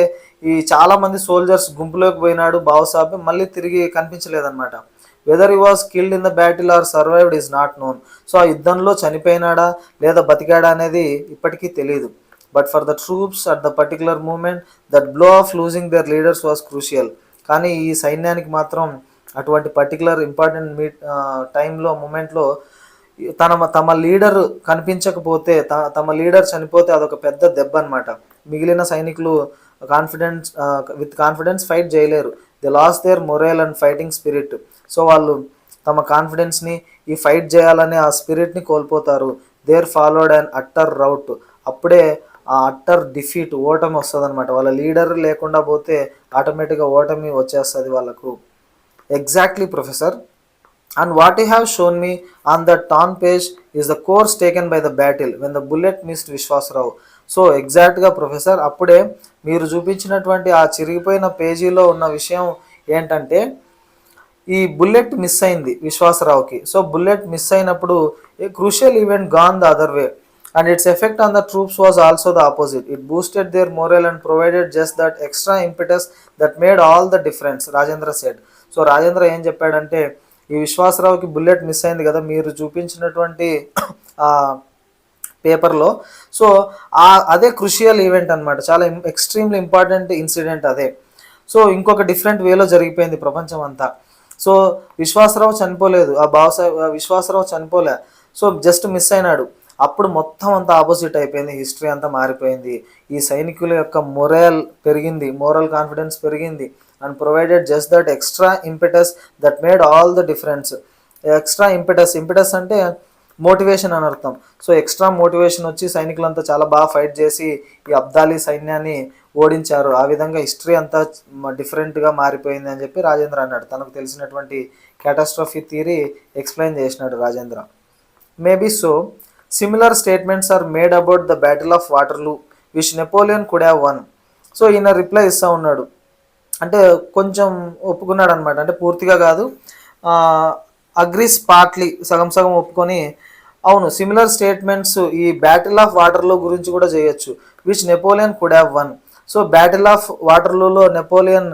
ఈ చాలా మంది సోల్జర్స్ గుంపులోకి పోయినాడు బావ్ సాహెబ్, మళ్ళీ తిరిగి కనిపించలేదన్నమాట. Whether he was killed in the battle or survived is not known. So ఆ యుద్ధంలో చనిపోయినాడా లేదా బతికాడా అనేది ఇప్పటికీ తెలియదు. But for the troops at the particular moment that blow of losing their leaders was crucial. కానీ ఈ సైన్యానికి మాత్రం అటువంటి పర్టికులర్ ఇంపార్టెంట్ టైంలో, మూమెంట్లో తమ లీడర్ కనిపించకపోతే, తమ లీడర్ చనిపోతే అదొక పెద్ద దెబ్బ అనమాట. మిగిలిన సైనికులు విత్ కాన్ఫిడెన్స్ ఫైట్ చేయలేరు. They lose their morale and fighting spirit. So వాళ్ళు తమ కాన్ఫిడెన్స్ని, ఈ ఫైట్ చేయాలనే ఆ స్పిరిట్ని కోల్పోతారు. There followed an utter rout. అప్పుడే ఆ అట్టర్ డిఫీట్, ఓటమి వస్తుంది అనమాట. వాళ్ళ లీడర్ లేకుండా పోతే ఆటోమేటిక్గా ఓటమి వచ్చేస్తుంది వాళ్ళకు. Exactly professor. And what you have shown me on the torn page is the course taken by the battle when the bullet missed Vishwasarao. So ఎగ్జాక్ట్గా ప్రొఫెసర్, అప్పుడే మీరు చూపించినటువంటి ఆ చిరిగిపోయిన పేజీలో ఉన్న విషయం ఏంటంటే, ఈ బుల్లెట్ మిస్ అయింది విశ్వాసరావుకి. సో బుల్లెట్ మిస్ అయినప్పుడు ఏ crucial event gone the other way and its effect on the troops was also the opposite. It boosted their morale and provided just that extra impetus that made all the difference, Rajendra said. So Rajendra ఏం చెప్పాడంటే, ఈ విశ్వాసరావుకి బుల్లెట్ మిస్ అయింది కదా మీరు చూపించినటువంటి పేపర్లో, సో అదే క్రూషియల్ ఈవెంట్ అనమాట, చాలా ఎక్స్ట్రీమ్లీ ఇంపార్టెంట్ ఇన్సిడెంట్ అదే. సో ఇంకొక డిఫరెంట్ వేలో జరిగిపోయింది ప్రపంచం అంతా. సో విశ్వాసరావు చనిపోలేదు, విశ్వాసరావు చనిపోలే, సో జస్ట్ మిస్ అయినాడు. అప్పుడు మొత్తం అంతా ఆపోజిట్ అయిపోయింది, హిస్టరీ అంతా మారిపోయింది. ఈ సైనికుల యొక్క పెరిగింది, మోరల్ కాన్ఫిడెన్స్ పెరిగింది. And provided just that extra impetus that made all the difference. Extra impetus అంటే మోటివేషన్ అని అర్థం. సో ఎక్స్ట్రా మోటివేషన్ వచ్చి సైనికులంతా చాలా బాగా ఫైట్ చేసి ఈ అబ్దాలీ సైన్యాన్ని ఓడించారు. ఆ విధంగా హిస్టరీ అంతా డిఫరెంట్గా మారిపోయింది అని చెప్పి రాజేంద్ర అన్నాడు. తనకు తెలిసినటువంటి క్యాటాస్ట్రఫీ థియరీ ఎక్స్ప్లెయిన్ చేసినాడు Rajendra. Maybe so similar statements are made about the battle of Waterloo which Napoleon could have won. So ఈయన రిప్లై ఇస్తూ ఉన్నాడు, అంటే కొంచెం ఒప్పుకున్నాడు అనమాట, అంటే పూర్తిగా కాదు, అగ్రీస్ పార్ట్లీ, సగం సగం ఒప్పుకొని, అవును సిమిలర్ స్టేట్మెంట్స్ ఈ బ్యాటిల్ ఆఫ్ వాటర్లూ గురించి కూడా చేయొచ్చు, which Napoleon could have won. So battle of వాటర్లూలో నెపోలియన్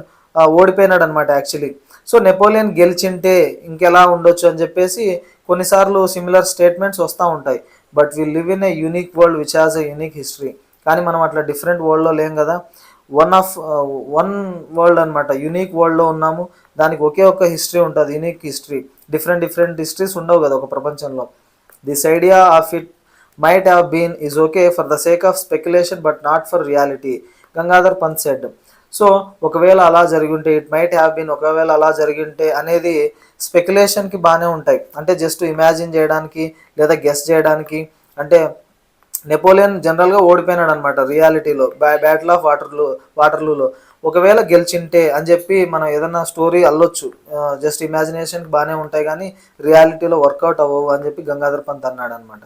ఓడిపోయినాడు అనమాట యాక్చువల్లీ. సో నెపోలియన్ గెలిచింటే ఇంకెలా ఉండొచ్చు అని చెప్పేసి కొన్నిసార్లు సిమిలర్ స్టేట్మెంట్స్ వస్తూ ఉంటాయి. But we live in a unique world which has a unique history. కానీ మనం అట్లా డిఫరెంట్ వరల్డ్లో లేం కదా. వన్ వరల్డ్ అనమాట, యూనిక్ వరల్డ్లో ఉన్నాము. దానికి ఒకే ఒక్క హిస్టరీ ఉంటుంది, యూనిక్ హిస్టరీ. డిఫరెంట్ హిస్టరీస్ ఉండవు కదా ఒక ప్రపంచంలో. This idea of it might have been is okay for the sake of speculation but not for reality, Gangadhar Pant said. So ఒకవేళ అలా జరిగి ఉంటే, ఇట్ మైట్ హ్యావ్ బీన్, ఒకవేళ అలా జరిగి ఉంటే అనేది స్పెక్యులేషన్కి బాగానే ఉంటాయి, అంటే జస్ట్ ఇమాజిన్ చేయడానికి లేదా గెస్ చేయడానికి. అంటే నెపోలియన్ జనరల్గా ఓడిపోయినాడు అనమాట రియాలిటీలో, బ్యాటిల్ ఆఫ్ వాటర్లూలో. ఒకవేళ గెలిచింటే అని చెప్పి మనం ఏదన్నా స్టోరీ అల్లొచ్చు, జస్ట్ ఇమాజినేషన్కి బాగానే ఉంటాయి కానీ రియాలిటీలో వర్కౌట్ అవ్వవు అని చెప్పి గంగాధర్ పంత్ అన్నాడు అనమాట.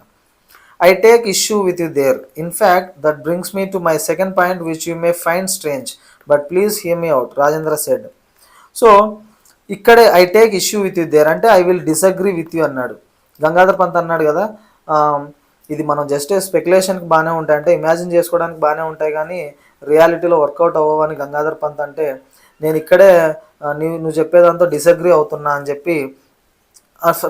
I take issue with you there. In fact, that brings me to my second point, which you may find strange, but please hear me out, Rajendra said. So, ఇక్కడే I take issue with you there అంటే I will disagree with you అన్నాడు. గంగాధర్ పంత్ అన్నాడు కదా, ఇది మనం జస్ట్ స్పెక్యులేషన్కి బాగానే ఉంటాయి, అంటే ఇమాజిన్ చేసుకోవడానికి బాగానే ఉంటాయి కానీ రియాలిటీలో వర్కౌట్ అవ్వవు అని గంగాధర్ పంత్ అంటే, నేను ఇక్కడే నువ్వు చెప్పేదాంతో డిసగ్రీ అవుతున్నా అని చెప్పి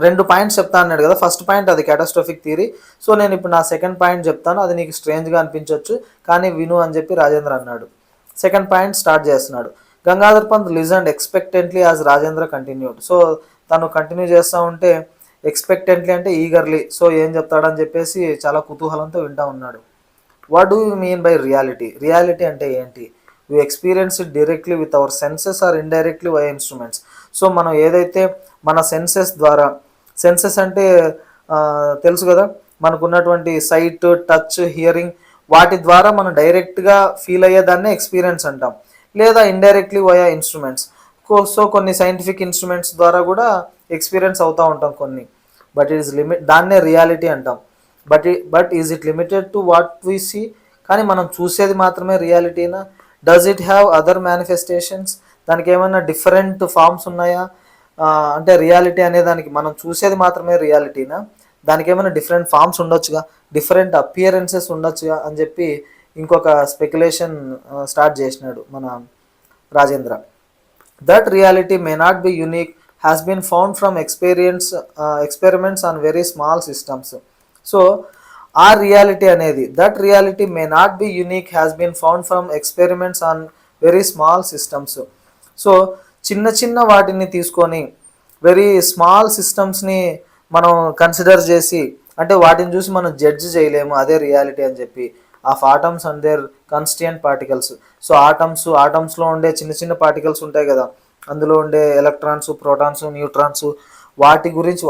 2 పాయింట్స్ చెప్తా అన్నాడు కదా. ఫస్ట్ పాయింట్ అది క్యాటాస్ట్రోఫిక్ థియరీ. సో నేను ఇప్పుడు నా సెకండ్ పాయింట్ చెప్తాను, అది నీకు స్ట్రేంజ్గా అనిపించవచ్చు కానీ విను అని చెప్పి రాజేంద్ర అన్నాడు. సెకండ్ పాయింట్ స్టార్ట్ చేస్తున్నాడు. Gangadhar Pant listened expectantly as Rajendra continued. So తను కంటిన్యూ చేస్తూ ఉంటే ఎక్స్పెక్టెంట్లీ అంటే ఈగర్లీ, సో ఏం చెప్తాడని చెప్పేసి చాలా కుతూహలంతో వింటూ ఉన్నాడు. What do you mean by reality? Reality అంటే ఏంటి? we experience it directly with our senses or indirectly via instruments. So మనం ఏదైతే మన సెన్సెస్ ద్వారా, సెన్సెస్ అంటే తెలుసు కదా మనకున్నటువంటి సైట్, టచ్, హియరింగ్, వాటి ద్వారా మనం డైరెక్ట్గా ఫీల్ అయ్యేదాన్నే ఎక్స్పీరియన్స్ అంటాం, లేదా ఇండైరెక్ట్లీ వయా ఇన్స్ట్రుమెంట్స్. సో కొన్ని సైంటిఫిక్ ఇన్స్ట్రుమెంట్స్ ద్వారా కూడా ఎక్స్పీరియన్స్ అవుతూ ఉంటాం కొన్ని. బట్ ఇట్ ఈస్ దాన్నే రియాలిటీ అంటాం. But is it limited to what we see? కానీ మనం చూసేది మాత్రమే రియాలిటీనా? Does it have other manifestations? దానికి ఏమైనా డిఫరెంట్ ఫామ్స్ ఉన్నాయా? అంటే రియాలిటీ అనే దానికి మనం చూసేది మాత్రమే రియాలిటీనా? దానికి ఏమైనా డిఫరెంట్ ఫామ్స్ ఉండొచ్చుగా, డిఫరెంట్ అపియరెన్సెస్ ఉండొచ్చుగా అని చెప్పి ఇంకొక స్పెక్యులేషన్ స్టార్ట్ చేసినాడు మన Rajendra. That reality may not be unique has been found from experiments on very small systems. So ఆ రియాలిటీ అనేది, that reality may not be unique has been found from experiments on very small systems. So చిన్న చిన్న వాటిని తీసుకొని వెరీ స్మాల్ సిస్టమ్స్ని మనం కన్సిడర్ చేసి, అంటే వాటిని చూసి మనం జడ్జ్ చేయలేము అదే రియాలిటీ అని చెప్పి. Of atoms and their constituent particles. So ఆటమ్స్లో ఉండే చిన్న చిన్న పార్టికల్స్ ఉంటాయి కదా, అందులో ఉండే ఎలక్ట్రాన్స్, ప్రోటాన్స్, న్యూట్రాన్స్, వాటి గురించి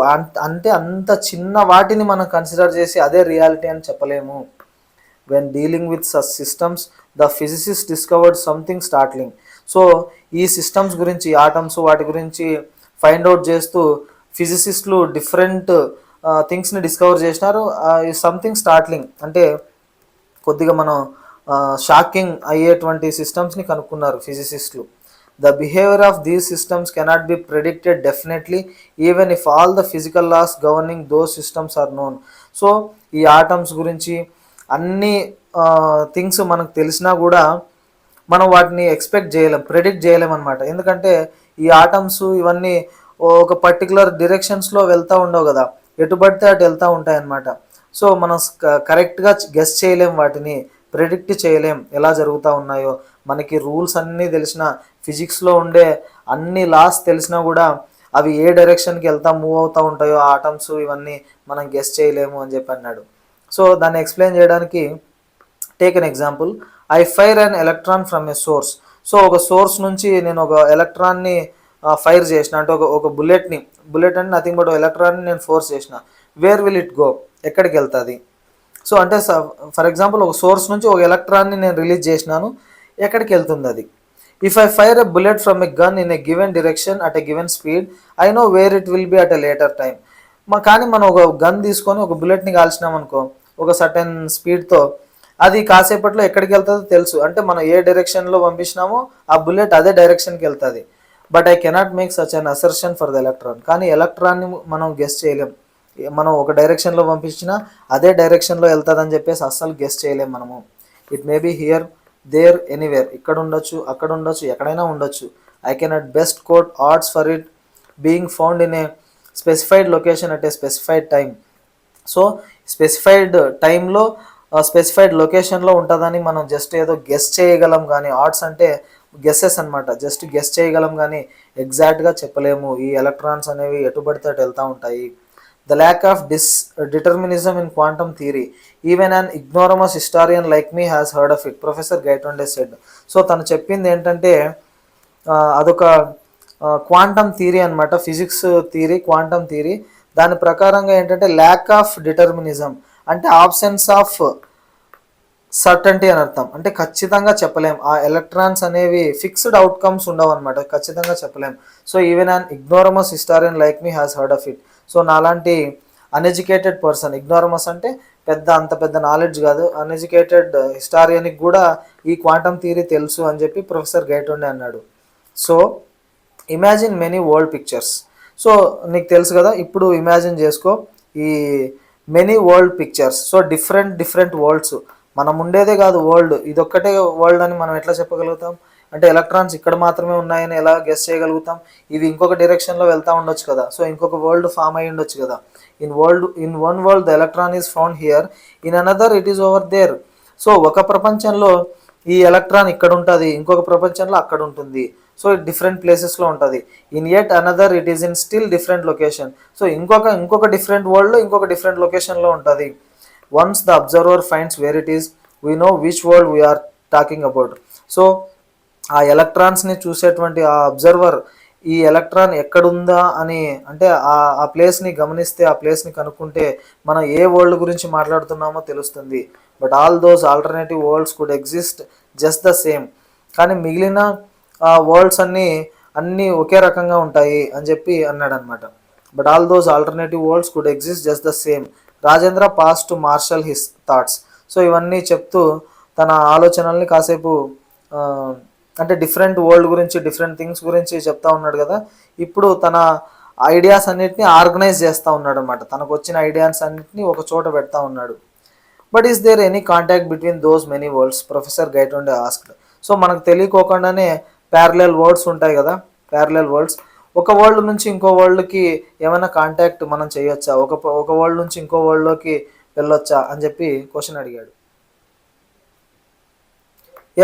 అంటే అంత చిన్న వాటిని మనం కన్సిడర్ చేసి అదే రియాలిటీ అని చెప్పలేము. When dealing with such systems the physicist discovered something startling. So ఈ సిస్టమ్స్ గురించి, ఆటమ్స్, వాటి గురించి ఫైండ్ అవుట్ చేస్తూ ఫిజిసిస్టులు డిఫరెంట్ థింగ్స్ని డిస్కవర్ చేసినారు. సంథింగ్ స్టార్ట్లింగ్ అంటే కొద్దిగా మనం షాకింగ్ అయ్యేటువంటి సిస్టమ్స్ని కనుక్కున్నారు ఫిజిసిస్టులు. The behavior of these systems cannot be predicted definitely even if all the physical laws governing those systems are known. So ఈ ఆటమ్స్ గురించి అన్ని థింగ్స్ మనకు తెలిసినా కూడా మనం వాటిని ఎక్స్పెక్ట్ చేయలేం, ప్రెడిక్ట్ చేయలేం అనమాట. ఎందుకంటే ఈ ఆటమ్స్ ఇవన్నీ ఒక పర్టికులర్ డిరెక్షన్స్లో వెళ్తూ ఉండవు కదా, ఎటు పడితే అటు వెళ్తూ ఉంటాయి అన్నమాట. సో మనం కరెక్ట్గా గెస్ చేయలేం, వాటిని ప్రెడిక్ట్ చేయలేం ఎలా జరుగుతూ ఉన్నాయో. మనకి రూల్స్ అన్నీ తెలిసిన, ఫిజిక్స్లో ఉండే అన్ని లాస్ తెలిసినా కూడా అవి ఏ డైరెక్షన్కి మూవ్ అవుతూ ఉంటాయో ఆటమ్స్ ఇవన్నీ మనం గెస్ చేయలేము అని చెప్పి అన్నాడు. సో దాన్ని ఎక్స్ప్లెయిన్ చేయడానికి take an example. I fire an electron from a source. So ఒక సోర్స్ నుంచి నేను ఒక ఎలక్ట్రాన్ని ఫైర్ చేసిన, అంటే ఒక బుల్లెట్ అంటే నథింగ్ బట్ ఎలక్ట్రాన్ని నేను ఫోర్స్ చేసిన. Where will it go? ఎక్కడికి వెళ్తుంది? సో అంటే ఫర్ ఎగ్జాంపుల్ ఒక సోర్స్ నుంచి ఒక ఎలక్ట్రాన్ని నేను రిలీజ్ చేసినాను, ఎక్కడికి వెళ్తుంది అది? If I fire a bullet from a gun in a given direction at a given speed, I know where it will be at a later time. కానీ మనం ఒక గన్ తీసుకొని ఒక బుల్లెట్ని కాల్చినాం అనుకో ఒక సర్టెన్ స్పీడ్తో, అది కాసేపట్లో ఎక్కడికి వెళ్తుందో తెలుసు, అంటే మనం ఏ డైరెక్షన్లో పంపించినామో ఆ బుల్లెట్ అదే డైరెక్షన్కి వెళ్తుంది. But I cannot make such an assertion for the electron. కానీ ఎలక్ట్రాన్ని మనం గెస్ చేయలేం, మనం ఒక డైరెక్షన్లో పంపించినా అదే డైరెక్షన్లో వెళ్తుందని చెప్పేసి అస్సలు గెస్ చేయలేం మనము. It may be here, there, anywhere. ఇక్కడ ఉండొచ్చు, అక్కడ ఉండొచ్చు, ఎక్కడైనా ఉండొచ్చు. I can at best quote odds for it being found in a specified location at a specified time. So specified టైంలో స్పెసిఫైడ్ లొకేషన్లో ఉంటుందని మనం జస్ట్ ఏదో గెస్ చేయగలం, కానీ ఆర్ట్స్ అంటే గెస్సెస్ అనమాట, జస్ట్ గెస్ చేయగలం కానీ ఎగ్జాక్ట్గా చెప్పలేము. ఈ ఎలక్ట్రాన్స్ అనేవి ఎటు పడితే అటు వెళ్తూ ఉంటాయి. The lack of determinism in quantum theory, even an ignoramus historian like me has heard of it, professor Gaitonde said. So తను చెప్పింది ఏంటంటే అదొక క్వాంటమ్ థియరీ అనమాట, ఫిజిక్స్ థియరీ, క్వాంటమ్ థియరీ. దాని ప్రకారంగా ఏంటంటే ల్యాక్ ఆఫ్ డిటర్మినిజం అంటే ఆబ్సెన్స్ ఆఫ్ సర్టంటీ అని అర్థం. అంటే ఖచ్చితంగా చెప్పలేం, ఆ ఎలక్ట్రాన్స్ అనేవి ఫిక్స్డ్ అవుట్కమ్స్ ఉండవు అనమాట, ఖచ్చితంగా చెప్పలేం. So even an ignoramus historian like me has heard of it. So నాలాంటి అన్ఎడ్యుకేటెడ్ పర్సన్, ఇగ్నోరమస్ అంటే అంత పెద్ద నాలెడ్జ్ కాదు, అన్ఎడ్యుకేటెడ్ హిస్టారియన్కి కూడా ఈ క్వాంటమ్ థియరీ తెలుసు అని చెప్పి ప్రొఫెసర్ గైటోండే అన్నాడు. So imagine many world pictures. So నీకు తెలుసు కదా, ఇప్పుడు ఇమాజిన్ చేసుకో ఈ many world pictures. So different world's, మనం ఉండేదే కాదు వరల్డ్, ఇదొక్కటే వరల్డ్ అని మనం ఎట్లా చెప్పగలుగుతాం? అంటే ఎలక్ట్రాన్స్ ఇక్కడ మాత్రమే ఉన్నాయని ఎలా గెస్ చేయగలుగుతాం? ఇవి ఇంకొక డైరెక్షన్లో వెళ్తూ ఉండొచ్చు కదా, సో ఇంకొక వరల్డ్ ఫామ్ అయ్యి ఉండొచ్చు కదా. In one world the electron is found here, in another it is over there. So ఒక ప్రపంచంలో ఈ ఎలక్ట్రాన్ ఇక్కడ ఉంటుంది, ఇంకొక ప్రపంచంలో అక్కడ ఉంటుంది. సో డిఫరెంట్ ప్లేసెస్లో ఉంటుంది. In yet another it is in still different location. So ఇంకొక డిఫరెంట్ వరల్డ్లో ఇంకొక డిఫరెంట్ లొకేషన్లో ఉంటుంది. Once the observer finds where it is, we know which world we're talking about. So ఆ ఎలక్ట్రాన్స్ని చూసేటువంటి ఆ అబ్జర్వర్ ఈ ఎలక్ట్రాన్ ఎక్కడుందా అని, అంటే ఆ ప్లేస్ని గమనిస్తే, ఆ ప్లేస్ని కనుక్కుంటే మనం ఏ వరల్డ్ గురించి మాట్లాడుతున్నామో తెలుస్తుంది. But all those alternative worlds could exist just the same. కానీ మిగిలిన వరల్డ్స్ అన్నీ ఒకే రకంగా ఉంటాయి అని చెప్పి అన్నాడు అనమాట. But all those alternative worlds could exist just the same. Rajendra pause to marshal his thoughts. So ఇవన్నీ చెప్తూ తన ఆలోచనల్ని కాసేపు అంటే డిఫరెంట్ వరల్డ్ గురించి, డిఫరెంట్ థింగ్స్ గురించి చెప్తా ఉన్నాడు కదా. ఇప్పుడు తన ఐడియాస్ అన్నిటిని ఆర్గనైజ్ చేస్తూ ఉన్నాడు అనమాట, తనకు వచ్చిన ఐడియాస్ అన్నిటిని ఒక చోట పెడతా ఉన్నాడు. But is there any contact between those many worlds, professor Gaitonde asked. So మనకు తెలియకోకుండానే ప్యారలల్ వరల్డ్స్ ఉంటాయి కదా, ప్యారలల్ వరల్డ్స్. ఒక వరల్డ్ నుంచి ఇంకో వరల్డ్కి ఏమైనా కాంటాక్ట్ మనం చేయొచ్చా, ఒక వరల్డ్ నుంచి ఇంకో వరల్డ్లోకి వెళ్ళొచ్చా అని చెప్పి క్వశ్చన్ అడిగాడు.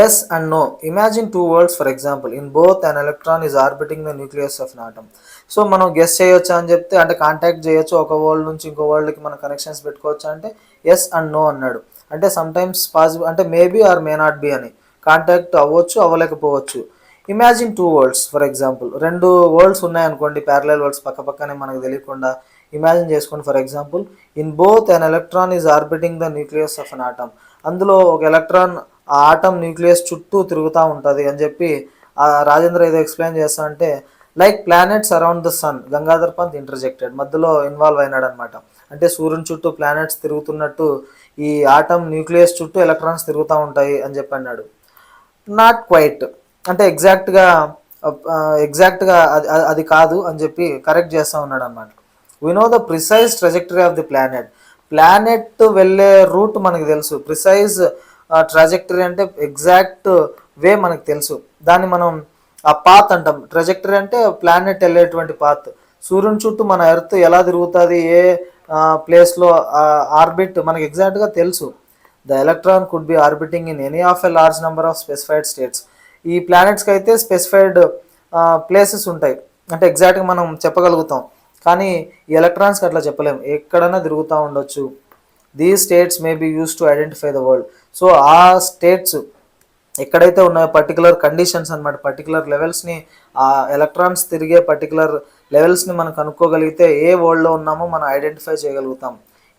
Yes and no. Imagine two worlds for example, in both an electron is orbiting the nucleus of an atom. So మనం గెస్ చేయొచ్చా అని చెప్తే, అంటే కాంటాక్ట్ చేయొచ్చు, ఒక వరల్డ్ నుంచి ఇంకో వరల్డ్కి మనం కనెక్షన్స్ పెట్టుకోవచ్చా అంటే ఎస్ అండ్ నో అన్నాడు. అంటే సమ్టైమ్స్ పాసిబుల్, అంటే maybe or may not be అని, కాంటాక్ట్ అవ్వచ్చు అవ్వలేకపోవచ్చు. Imagine two worlds for example, రెండు వరల్డ్స్ ఉన్నాయనుకోండి, ప్యారలల్ వరల్డ్స్ పక్కనే మనకు తెలియకుండా ఇమాజిన్ చేసుకోండి. For example, in both an electron is orbiting the nucleus of an atom. అందులో ఒక ఎలక్ట్రాన్ ఆ ఆటమ్ న్యూక్లియస్ చుట్టూ తిరుగుతూ ఉంటుంది అని చెప్పి రాజేంద్ర ఏదో ఎక్స్ప్లెయిన్ చేస్తా అంటే, like planets around the sun, Gangadhar Pant interjected, మధ్యలో ఇన్వాల్వ్ అయినాడు అనమాట. అంటే సూర్యుని చుట్టూ ప్లానెట్స్ తిరుగుతున్నట్టు ఈ ఆటమ్ న్యూక్లియస్ చుట్టూ ఎలక్ట్రాన్స్ తిరుగుతూ ఉంటాయి అని చెప్పి అన్నాడు. నాట్ క్వైట్, అంటే ఎగ్జాక్ట్గా అది కాదు అని చెప్పి కరెక్ట్ చేస్తూ ఉన్నాడు అనమాట. We know the precise trajectory of the planet వెళ్ళే రూట్ మనకు తెలుసు. ప్రిసైజ్ ట్రాజెక్టరీ అంటే ఎగ్జాక్ట్ వే మనకు తెలుసు, దాన్ని మనం ఆ పాత్ అంటాం. ట్రాజెక్టరీ అంటే ప్లానెట్ వెళ్ళేటువంటి పాత్. సూర్యుని చుట్టూ మన ఎర్త్ ఎలా తిరుగుతుంది, ఏ ప్లేస్లో ఆర్బిట్ మనకు ఎగ్జాక్ట్గా తెలుసు. The electron could be orbiting in any of a large number of specified states. ఈ ప్లానెట్స్కి అయితే స్పెసిఫైడ్ ప్లేసెస్ ఉంటాయి, అంటే ఎగ్జాక్ట్గా మనం చెప్పగలుగుతాం. కానీ ఈ ఎలక్ట్రాన్స్కి అట్లా చెప్పలేం, ఎక్కడైనా తిరుగుతూ ఉండొచ్చు. These states may be used to identify the world. So ఆ స్టేట్స్ ఎక్కడైతే ఉన్నాయో పర్టికులర్ కండిషన్స్ అనమాట, పర్టికులర్ లెవెల్స్ని, ఆ ఎలక్ట్రాన్స్ తిరిగే పర్టికులర్ లెవెల్స్ని మనం కనుక్కోగలిగితే ఏ వరల్డ్లో ఉన్నామో మనం ఐడెంటిఫై చేయగలుగుతాం.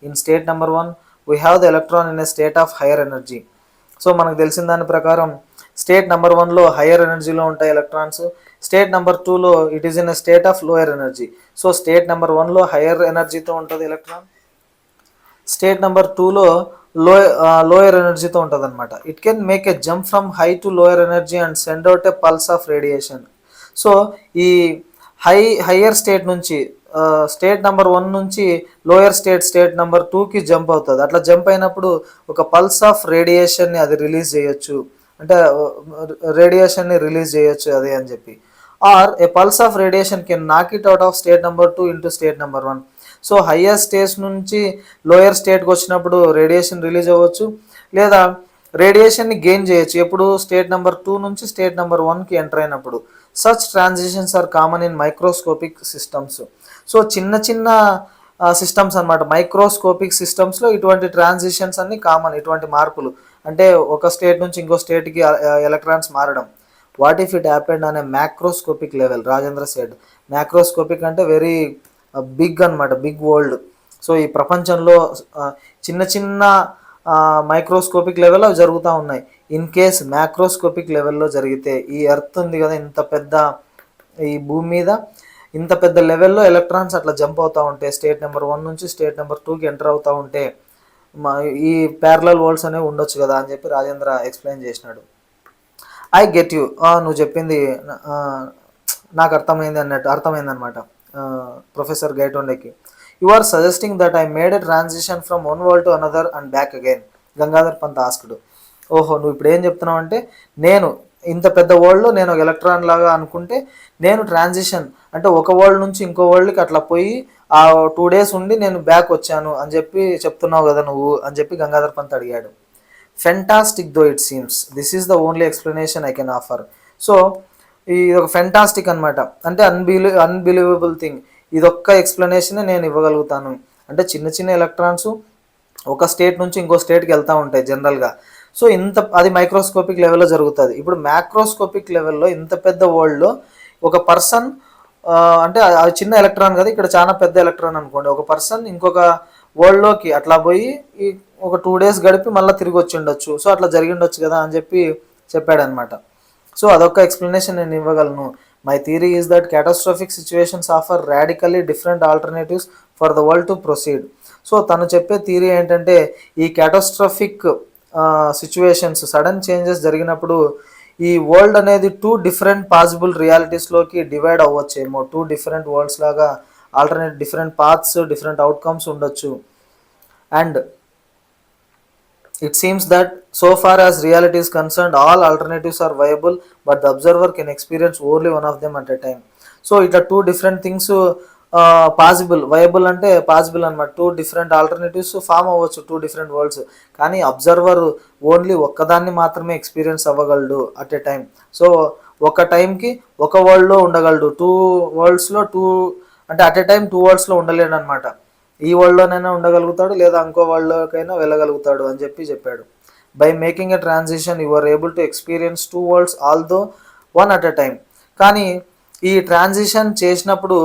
In state number 1 we have the electron in a state of higher energy. So మనకు తెలిసిన దాని ప్రకారం స్టేట్ నెంబర్ 1లో హయ్యర్ ఎనర్జీలో ఉంటాయి ఎలక్ట్రాన్స్, స్టేట్ నెంబర్ 2లో it is in a state of lower energy. So state number 1లో హయ్యర్ ఎనర్జీతో ఉంటుంది ఎలక్ట్రాన్, స్టేట్ నెంబర్ 2లో లోయర్ ఎనర్జీతో ఉంటుంది అనమాట. It can make a jump from high to lower energy and send out a pulse of radiation. So ఈ హయ్యర్ స్టేట్ నుంచి స్టేట్ నెంబర్ 1 నుంచి లోయర్ స్టేట్ నెంబర్ 2కి జంప్ అవుతుంది. అట్లా జంప్ అయినప్పుడు ఒక పల్స్ ఆఫ్ రేడియేషన్ని అది రిలీజ్ చేయొచ్చు, అంటే రేడియేషన్ని రిలీజ్ చేయొచ్చు అదే అని చెప్పి. Or a pulse of radiation can knock it out of state number 2 into state number 1. So higher stage నుంచి లోయర్ స్టేట్కి వచ్చినప్పుడు రేడియేషన్ రిలీజ్ అవ్వచ్చు, లేదా రేడియేషన్ని గెయిన్ చేయొచ్చు ఎప్పుడు స్టేట్ నెంబర్ 2 నుంచి స్టేట్ నెంబర్ 1కి ఎంటర్ అయినప్పుడు. Such transitions are common in microscopic systems. So చిన్న చిన్న సిస్టమ్స్ అనమాట, మైక్రోస్కోపిక్ సిస్టమ్స్లో ఇటువంటి ట్రాన్సిషన్స్ అన్ని కామన్, ఇటువంటి మార్పులు అంటే ఒక స్టేట్ నుంచి ఇంకో స్టేట్కి ఎలక్ట్రాన్స్ మారడం. వాట్ ఇఫ్ ఇట్ హ్యాపెండ్ అనే macroscopic level? Rajendra said macroscopic అంటే వెరీ బిగ్ అనమాట, బిగ్ వరల్డ్. సో ఈ ప్రపంచంలో చిన్న చిన్న మైక్రోస్కోపిక్ లెవెల్లో జరుగుతూ ఉన్నాయి. ఇన్ కేస్ మ్యాక్రోస్కోపిక్ లెవెల్లో జరిగితే, ఈ ఎర్త్ ఉంది కదా ఇంత పెద్ద, ఈ భూమి మీద ఇంత పెద్ద లెవెల్లో ఎలక్ట్రాన్స్ అట్లా జంప్ అవుతూ ఉంటే, స్టేట్ నెంబర్ 1 నుంచి స్టేట్ నెంబర్ 2కి ఎంటర్ అవుతూ ఉంటే ఈ ప్యారలల్ వరల్డ్స్ అనేవి ఉండొచ్చు కదా అని చెప్పి రాజేంద్ర ఎక్స్ప్లెయిన్ చేసినాడు. ఐ గెట్ యూ, నువ్వు చెప్పింది నాకు అర్థమైందనమాట ప్రొఫెసర్ గైటోండేకి. You are suggesting that I made a transition from one world to another and back again, Gangadhar Pant asked. ఓహో, నువ్వు ఇప్పుడు ఏం చెప్తున్నావు అంటే, నేను ఇంత పెద్ద వరల్డ్లో నేను ఒక ఎలక్ట్రాన్ లాగా అనుకుంటే నేను ట్రాన్సిషన్ అంటే ఒక వరల్డ్ నుంచి ఇంకో వరల్డ్కి అట్లా పోయి ఆ 2 days ఉండి నేను బ్యాక్ వచ్చాను అని చెప్పి చెప్తున్నావు కదా నువ్వు అని చెప్పి గంగాధర్ పంత్ అడిగాడు. Fantastic though it seems, this is the only explanation I can offer. So ఇది ఒక ఫెంటాస్టిక్ అనమాట, అంటే అన్బిలీవబుల్ థింగ్. ఇదొక్క ఎక్స్ప్లెనేషన్ నేను ఇవ్వగలుగుతాను. అంటే చిన్న చిన్న ఎలక్ట్రాన్స్ ఒక స్టేట్ నుంచి ఇంకో స్టేట్కి వెళ్తూ ఉంటాయి జనరల్గా. సో అది మైక్రోస్కోపిక్ లెవెల్లో జరుగుతుంది. ఇప్పుడు మ్యాక్రోస్కోపిక్ లెవెల్లో ఇంత పెద్ద వరల్డ్లో ఒక పర్సన్, అంటే అది చిన్న ఎలక్ట్రాన్ కదా, ఇక్కడ చాలా పెద్ద ఎలక్ట్రాన్ అనుకోండి, ఒక పర్సన్ ఇంకొక వరల్డ్లోకి అట్లా పోయి ఒక 2 days గడిపి మళ్ళీ తిరిగి వచ్చి ఉండొచ్చు. సో అట్లా జరిగిండొచ్చు కదా అని చెప్పి చెప్పాడనమాట. సో అదొక ఎక్స్ప్లెనేషన్ నేను ఇవ్వగలను. My theory is that catastrophic situations offer radically different alternatives for the world to proceed. So తను చెప్పే థియరీ ఏంటంటే, ఈ క్యాటాస్ట్రాఫిక్ సిచ్యువేషన్స్, సడన్ చేంజెస్ జరిగినప్పుడు ఈ వరల్డ్ అనేది 2 different పాసిబుల్ రియాలిటీస్లోకి డివైడ్ అవ్వచ్చేమో. 2 different వరల్డ్స్ లాగా alternate different paths, different outcomes ఉండొచ్చు. And it seems that so far as reality is concerned, all alternatives are viable, but the observer can experience only one of them at a time. So it are 2 different things possible, viable అంటే పాసిబుల్ అనమాట. 2 different ఆల్టర్నేటివ్స్ ఫామ్ అవ్వచ్చు, 2 different వరల్డ్స్. కానీ అబ్జర్వర్ ఓన్లీ ఒక్కదాన్ని మాత్రమే ఎక్స్పీరియన్స్ అవ్వగలడు అట్ ఏ టైం. సో ఒక టైంకి ఒక వరల్డ్లో ఉండగలడు, 2 worldsలో అంటే అట్ ఏ టైం 2 worldsలో ఉండలేడు అనమాట. ఈ వరల్డ్లోనైనా ఉండగలుగుతాడు, లేదా ఇంకో వరల్డ్లోకైనా వెళ్ళగలుగుతాడు అని చెప్పాడు. By making a transition you are able to experience 2 worlds although 1 at a time. కానీ ఈ ట్రాన్సిషన్ చేసినప్పుడు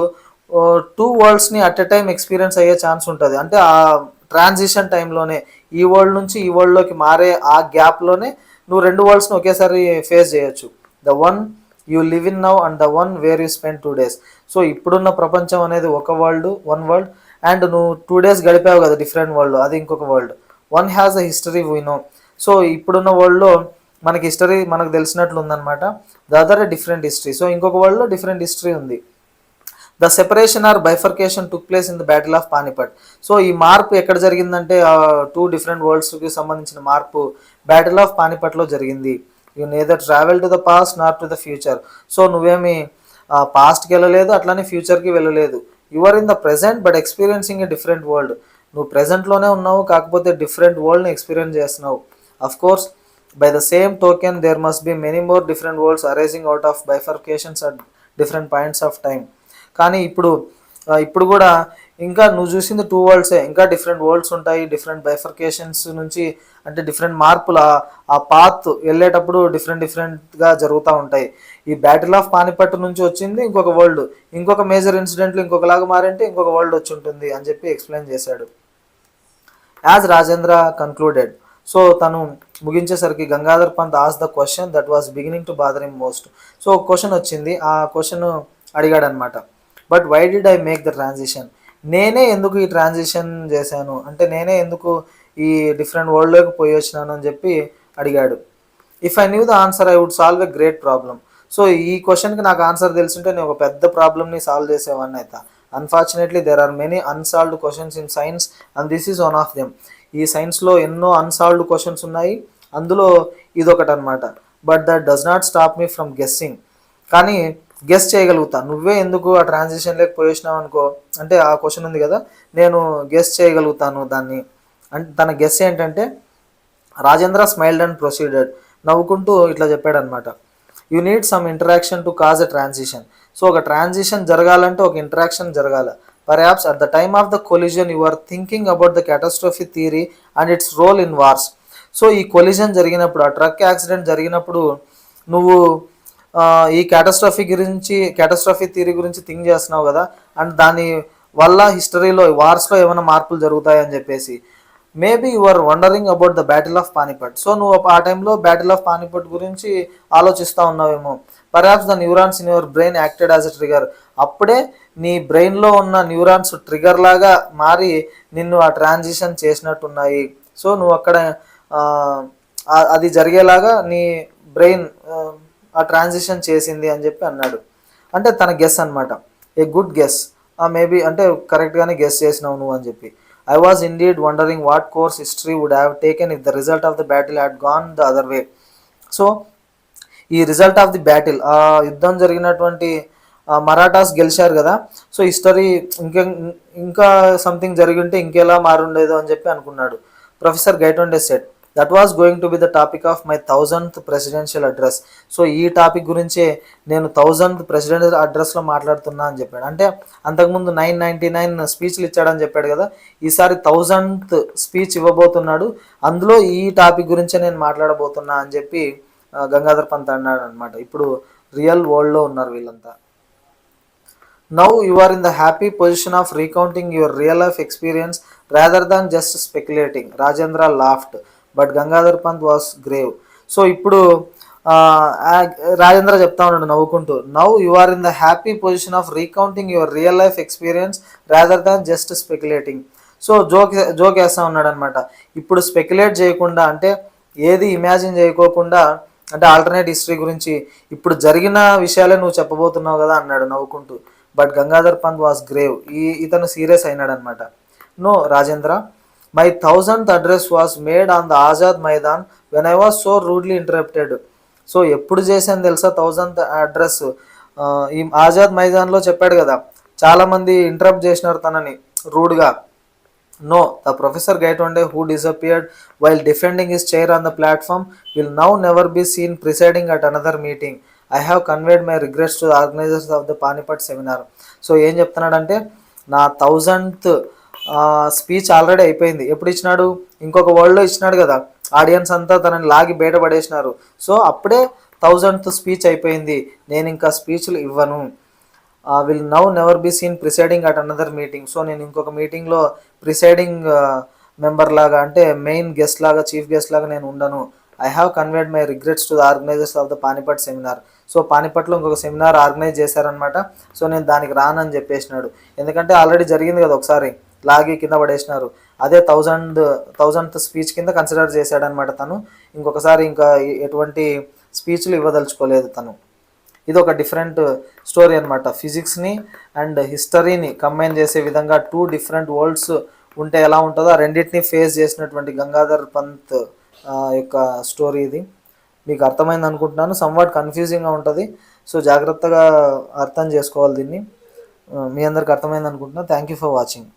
2 worldsని అట్ ఎ టైం ఎక్స్పీరియన్స్ అయ్యే ఛాన్స్ ఉంటుంది. అంటే ఆ ట్రాన్సిషన్ టైంలోనే, ఈ వరల్డ్ నుంచి ఈ వరల్డ్లోకి మారే ఆ గ్యాప్లోనే నువ్వు 2 worldsని ఒకేసారి ఫేస్ చేయొచ్చు. The one you live in now and the one where you spend 2 days. So ఇప్పుడున్న ప్రపంచం అనేది ఒక వరల్డ్, 1 world, అండ్ నువ్వు 2 days గడిపావు కదా డిఫరెంట్ వరల్డ్, అది ఇంకొక world. One has a history we know. So ఇప్పుడున్న వరల్డ్లో మనకి హిస్టరీ మనకు తెలిసినట్లు ఉందన్నమాట. The other different history. So ఇంకొక వరల్డ్లో డిఫరెంట్ హిస్టరీ ఉంది. The separation or bifurcation took place in the battle of Panipat. So ఈ మార్పు ఎక్కడ జరిగిందంటే 2 different worldsకి సంబంధించిన మార్పు బ్యాటిల్ ఆఫ్ పానిపట్లో జరిగింది. You neither travel to the past nor to the future. So నువ్వేమి పాస్ట్కి వెళ్ళలేదు, అట్లానే ఫ్యూచర్కి వెళ్ళలేదు. You are in the present but experiencing a different world. నువ్వు ప్రెజెంట్లోనే ఉన్నావు, కాకపోతే డిఫరెంట్ వరల్డ్ని ఎక్స్పీరియన్స్ చేస్తున్నావు. Of course by the same token there must be many more different worlds arising out of bifurcations at different points of time. కానీ ఇప్పుడు కూడా ఇంకా నువ్వు చూసింది 2 worldsే, ఇంకా డిఫరెంట్ వరల్డ్స్ ఉంటాయి. డిఫరెంట్ బైఫర్కేషన్స్ నుంచి అంటే డిఫరెంట్ మార్పులు ఆ పాత్ వెళ్ళేటప్పుడు డిఫరెంట్గా జరుగుతూ ఉంటాయి. ఈ బ్యాటిల్ ఆఫ్ పానిపట్ నుంచి వచ్చింది ఇంకొక వరల్డ్, ఇంకొక మేజర్ ఇన్సిడెంట్లు ఇంకొకలాగా మారంటే ఇంకొక వరల్డ్ వచ్చి ఉంటుంది అని చెప్పి ఎక్స్ప్లెయిన్ చేశాడు. As Rajendra concluded. సో తను ముగించేసరికి గంగాధర్ పంత్ ఆస్ the question that was beginning to bother him most. So question వచ్చింది, ఆ క్వశ్చన్ అడిగాడు అనమాట. But why did I make the transition? నేనే ఎందుకు ఈ ట్రాన్సిషన్ చేశాను, అంటే నేనే ఎందుకు ఈ డిఫరెంట్ వరల్డ్లోకి పోయి వచ్చినాను అని చెప్పి అడిగాడు. If I knew the answer I would solve a great problem. So ఈ క్వశ్చన్కి నాకు ఆన్సర్ తెలుసుంటే నేను ఒక పెద్ద ప్రాబ్లమ్ని సాల్వ్ చేసేవాడిని అయితే. Unfortunately there are many unsolved questions in science and this is one of them. ఈ సైన్స్లో ఎన్నో అన్సాల్వ్డ్ క్వశ్చన్స్ ఉన్నాయి, అందులో ఇదొకటి అనమాట. But that does not stop me from guessing. కానీ గెస్ చేయగలుగుతా, నువ్వే ఎందుకు ఆ ట్రాన్సిషన్ లేక పోయేసినావు అనుకో, అంటే ఆ క్వశ్చన్ ఉంది కదా, నేను గెస్ చేయగలుగుతాను దాన్ని. అంటే తన గెస్ ఏంటంటే రాజేంద్ర స్మైల్డ్ అండ్ ప్రొసీడెడ్, నవ్వుకుంటూ ఇట్లా చెప్పాడనమాట, you need some interaction to cause a transition. So ఒక ట్రాన్సిషన్ జరగాలంటే ఒక ఇంటరాక్షన్ జరగాలి. Perhaps at the time of the collision you are thinking about the catastrophe theory and its role in wars. So ఈ కొలిజన్ జరిగినప్పుడు, ఆ ట్రక్ యాక్సిడెంట్ జరిగినప్పుడు నువ్వు ఈ క్యాటాస్ట్రఫీ థియరీ గురించి థింక్ చేస్తున్నావు కదా, అండ్ దాని వల్ల హిస్టరీలో వార్స్లో ఏమైనా మార్పులు జరుగుతాయని చెప్పేసి. Maybe you are wondering about the battle of Panipat. So నువ్వు ఆ టైంలో బ్యాటిల్ ఆఫ్ పానిపట్ గురించి ఆలోచిస్తూ ఉన్నావేమో. Perhaps the neurons in your brain acted as a trigger. అప్పుడే నీ బ్రెయిన్లో ఉన్న న్యూరాన్స్ ట్రిగర్ లాగా మారి నిన్ను ఆ ట్రాన్సిషన్ చేసినట్టున్నాయి. సో నువ్వు అక్కడ అది జరిగేలాగా నీ బ్రెయిన్ ఆ ట్రాన్సిషన్ చేసింది అని చెప్పి అన్నాడు. అంటే తన గెస్ అనమాట, ఏ గుడ్ గెస్, మేబీ అంటే కరెక్ట్గానే గెస్ చేసినావు నువ్వు అని చెప్పి. I was indeed wondering what course history would have taken if the result of the battle had gone the other way. So ఈ రిజల్ట్ ఆఫ్ ది బ్యాటిల్, ఆ యుద్ధం జరిగినటువంటి మరాఠాస్ గెలిచారు కదా, సో హిస్టరీ ఇంకా సంథింగ్ జరిగి ఉంటే ఇంకెలా మారుండేదో అని చెప్పి అనుకున్నాడు. Professor Gaitonde said, that was going to be the topic of my 1000th presidential address. So ఈ టాపిక్ గురించే నేను 1000th ప్రెసిడెన్షియల్ అడ్రస్లో మాట్లాడుతున్నా అని చెప్పాడు. అంటే అంతకుముందు 999 స్పీచ్లు ఇచ్చాడని చెప్పాడు కదా, ఈసారి 1000th స్పీచ్ ఇవ్వబోతున్నాడు, అందులో ఈ టాపిక్ గురించే నేను మాట్లాడబోతున్నా అని చెప్పి గంగాధర్ పంత్ అన్నాడు అనమాట. ఇప్పుడు రియల్ వరల్డ్లో ఉన్నారు వీళ్ళంతా. Now you are in the happy position of recounting your real life experience rather than just speculating. Rajendra laughed, but Gangadhar Pant was grave. So ఇప్పుడు రాజేంద్ర చెప్తా ఉన్నాడు నవ్వుకుంటూ, now you are in the happy position of recounting your real life experience rather than just speculating. So joke వేస్తూ ఉన్నాడు అనమాట. ఇప్పుడు స్పెక్యులేట్ చేయకుండా, అంటే ఏది ఇమాజిన్ చేయకోకుండా, అంటే ఆల్టర్నేట్ హిస్టరీ గురించి ఇప్పుడు జరిగిన విషయాలే నువ్వు చెప్పబోతున్నావు కదా అన్నాడు నవ్వుకుంటూ. But Gangadhar Pant was grave, ఇతను సీరియస్ అయినాడు అనమాట. No Rajendra, my 1000th address was made on the Azad Maidan when I was so rudely interrupted. So ఎప్పుడు చేశాను తెలుసా 1000th అడ్రస్? ఈ ఆజాద్ మైదాన్లో చెప్పాడు కదా, చాలామంది ఇంటరప్ట్ చేసినారు తనని రూడ్గా. No, the professor Gaitonde, who disappeared while defending his chair on the platform, will now never be seen presiding at another meeting. I have conveyed my regrets to the organizers of the Panipat seminar. So ఏం చెప్తున్నాడంటే, నా 1000th స్పీచ్ ఆల్రెడీ అయిపోయింది. ఎప్పుడు ఇచ్చినాడు? ఇంకొక వరల్డ్లో ఇచ్చినాడు కదా, ఆడియన్స్ అంతా తనని లాగి బయటపడేసినారు. సో అప్పుడే 1000th స్పీచ్ అయిపోయింది, నేను ఇంకా స్పీచ్లు ఇవ్వను. Will now never be seen presiding at another meeting. So నేను ఇంకొక మీటింగ్లో ప్రిసైడింగ్ మెంబర్ లాగా, అంటే మెయిన్ గెస్ట్ లాగా, చీఫ్ గెస్ట్ లాగా నేను ఉండను. I have conveyed my regrets to the organisers of the Panipat seminar. So పానిపట్లో ఇంకొక సెమినార్ ఆర్గనైజ్ చేశారనమాట. సో నేను దానికి రానని చెప్పేసినాడు. ఎందుకంటే ఆల్రెడీ జరిగింది కదా, ఒకసారి లాగి కింద పడేసినారు. అదే 1000th స్పీచ్ కింద కన్సిడర్ చేశాడనమాట తను. ఇంకొకసారి ఇంకా ఎటువంటి స్పీచ్లు ఇవ్వదలుచుకోలేదు తను. ఇది ఒక డిఫరెంట్ స్టోరీ అనమాట. ఫిజిక్స్ని అండ్ హిస్టరీని కంబైన్ చేసే విధంగా 2 డిఫరెంట్ వరల్డ్స్ ఉంటే ఎలా ఉంటుందో ఆ రెండింటిని ఫేస్ చేసినటువంటి గంగాధర్ పంత్ యొక్క స్టోరీ ఇది. మీకు అర్థమైంది అనుకుంటున్నాను. సమ్వాట్ కన్ఫ్యూజింగ్గా ఉంటుంది, సో జాగ్రత్తగా అర్థం చేసుకోవాలి దీన్ని. మీ అందరికి అర్థమైంది అనుకుంటున్నాను. Thank you for watching.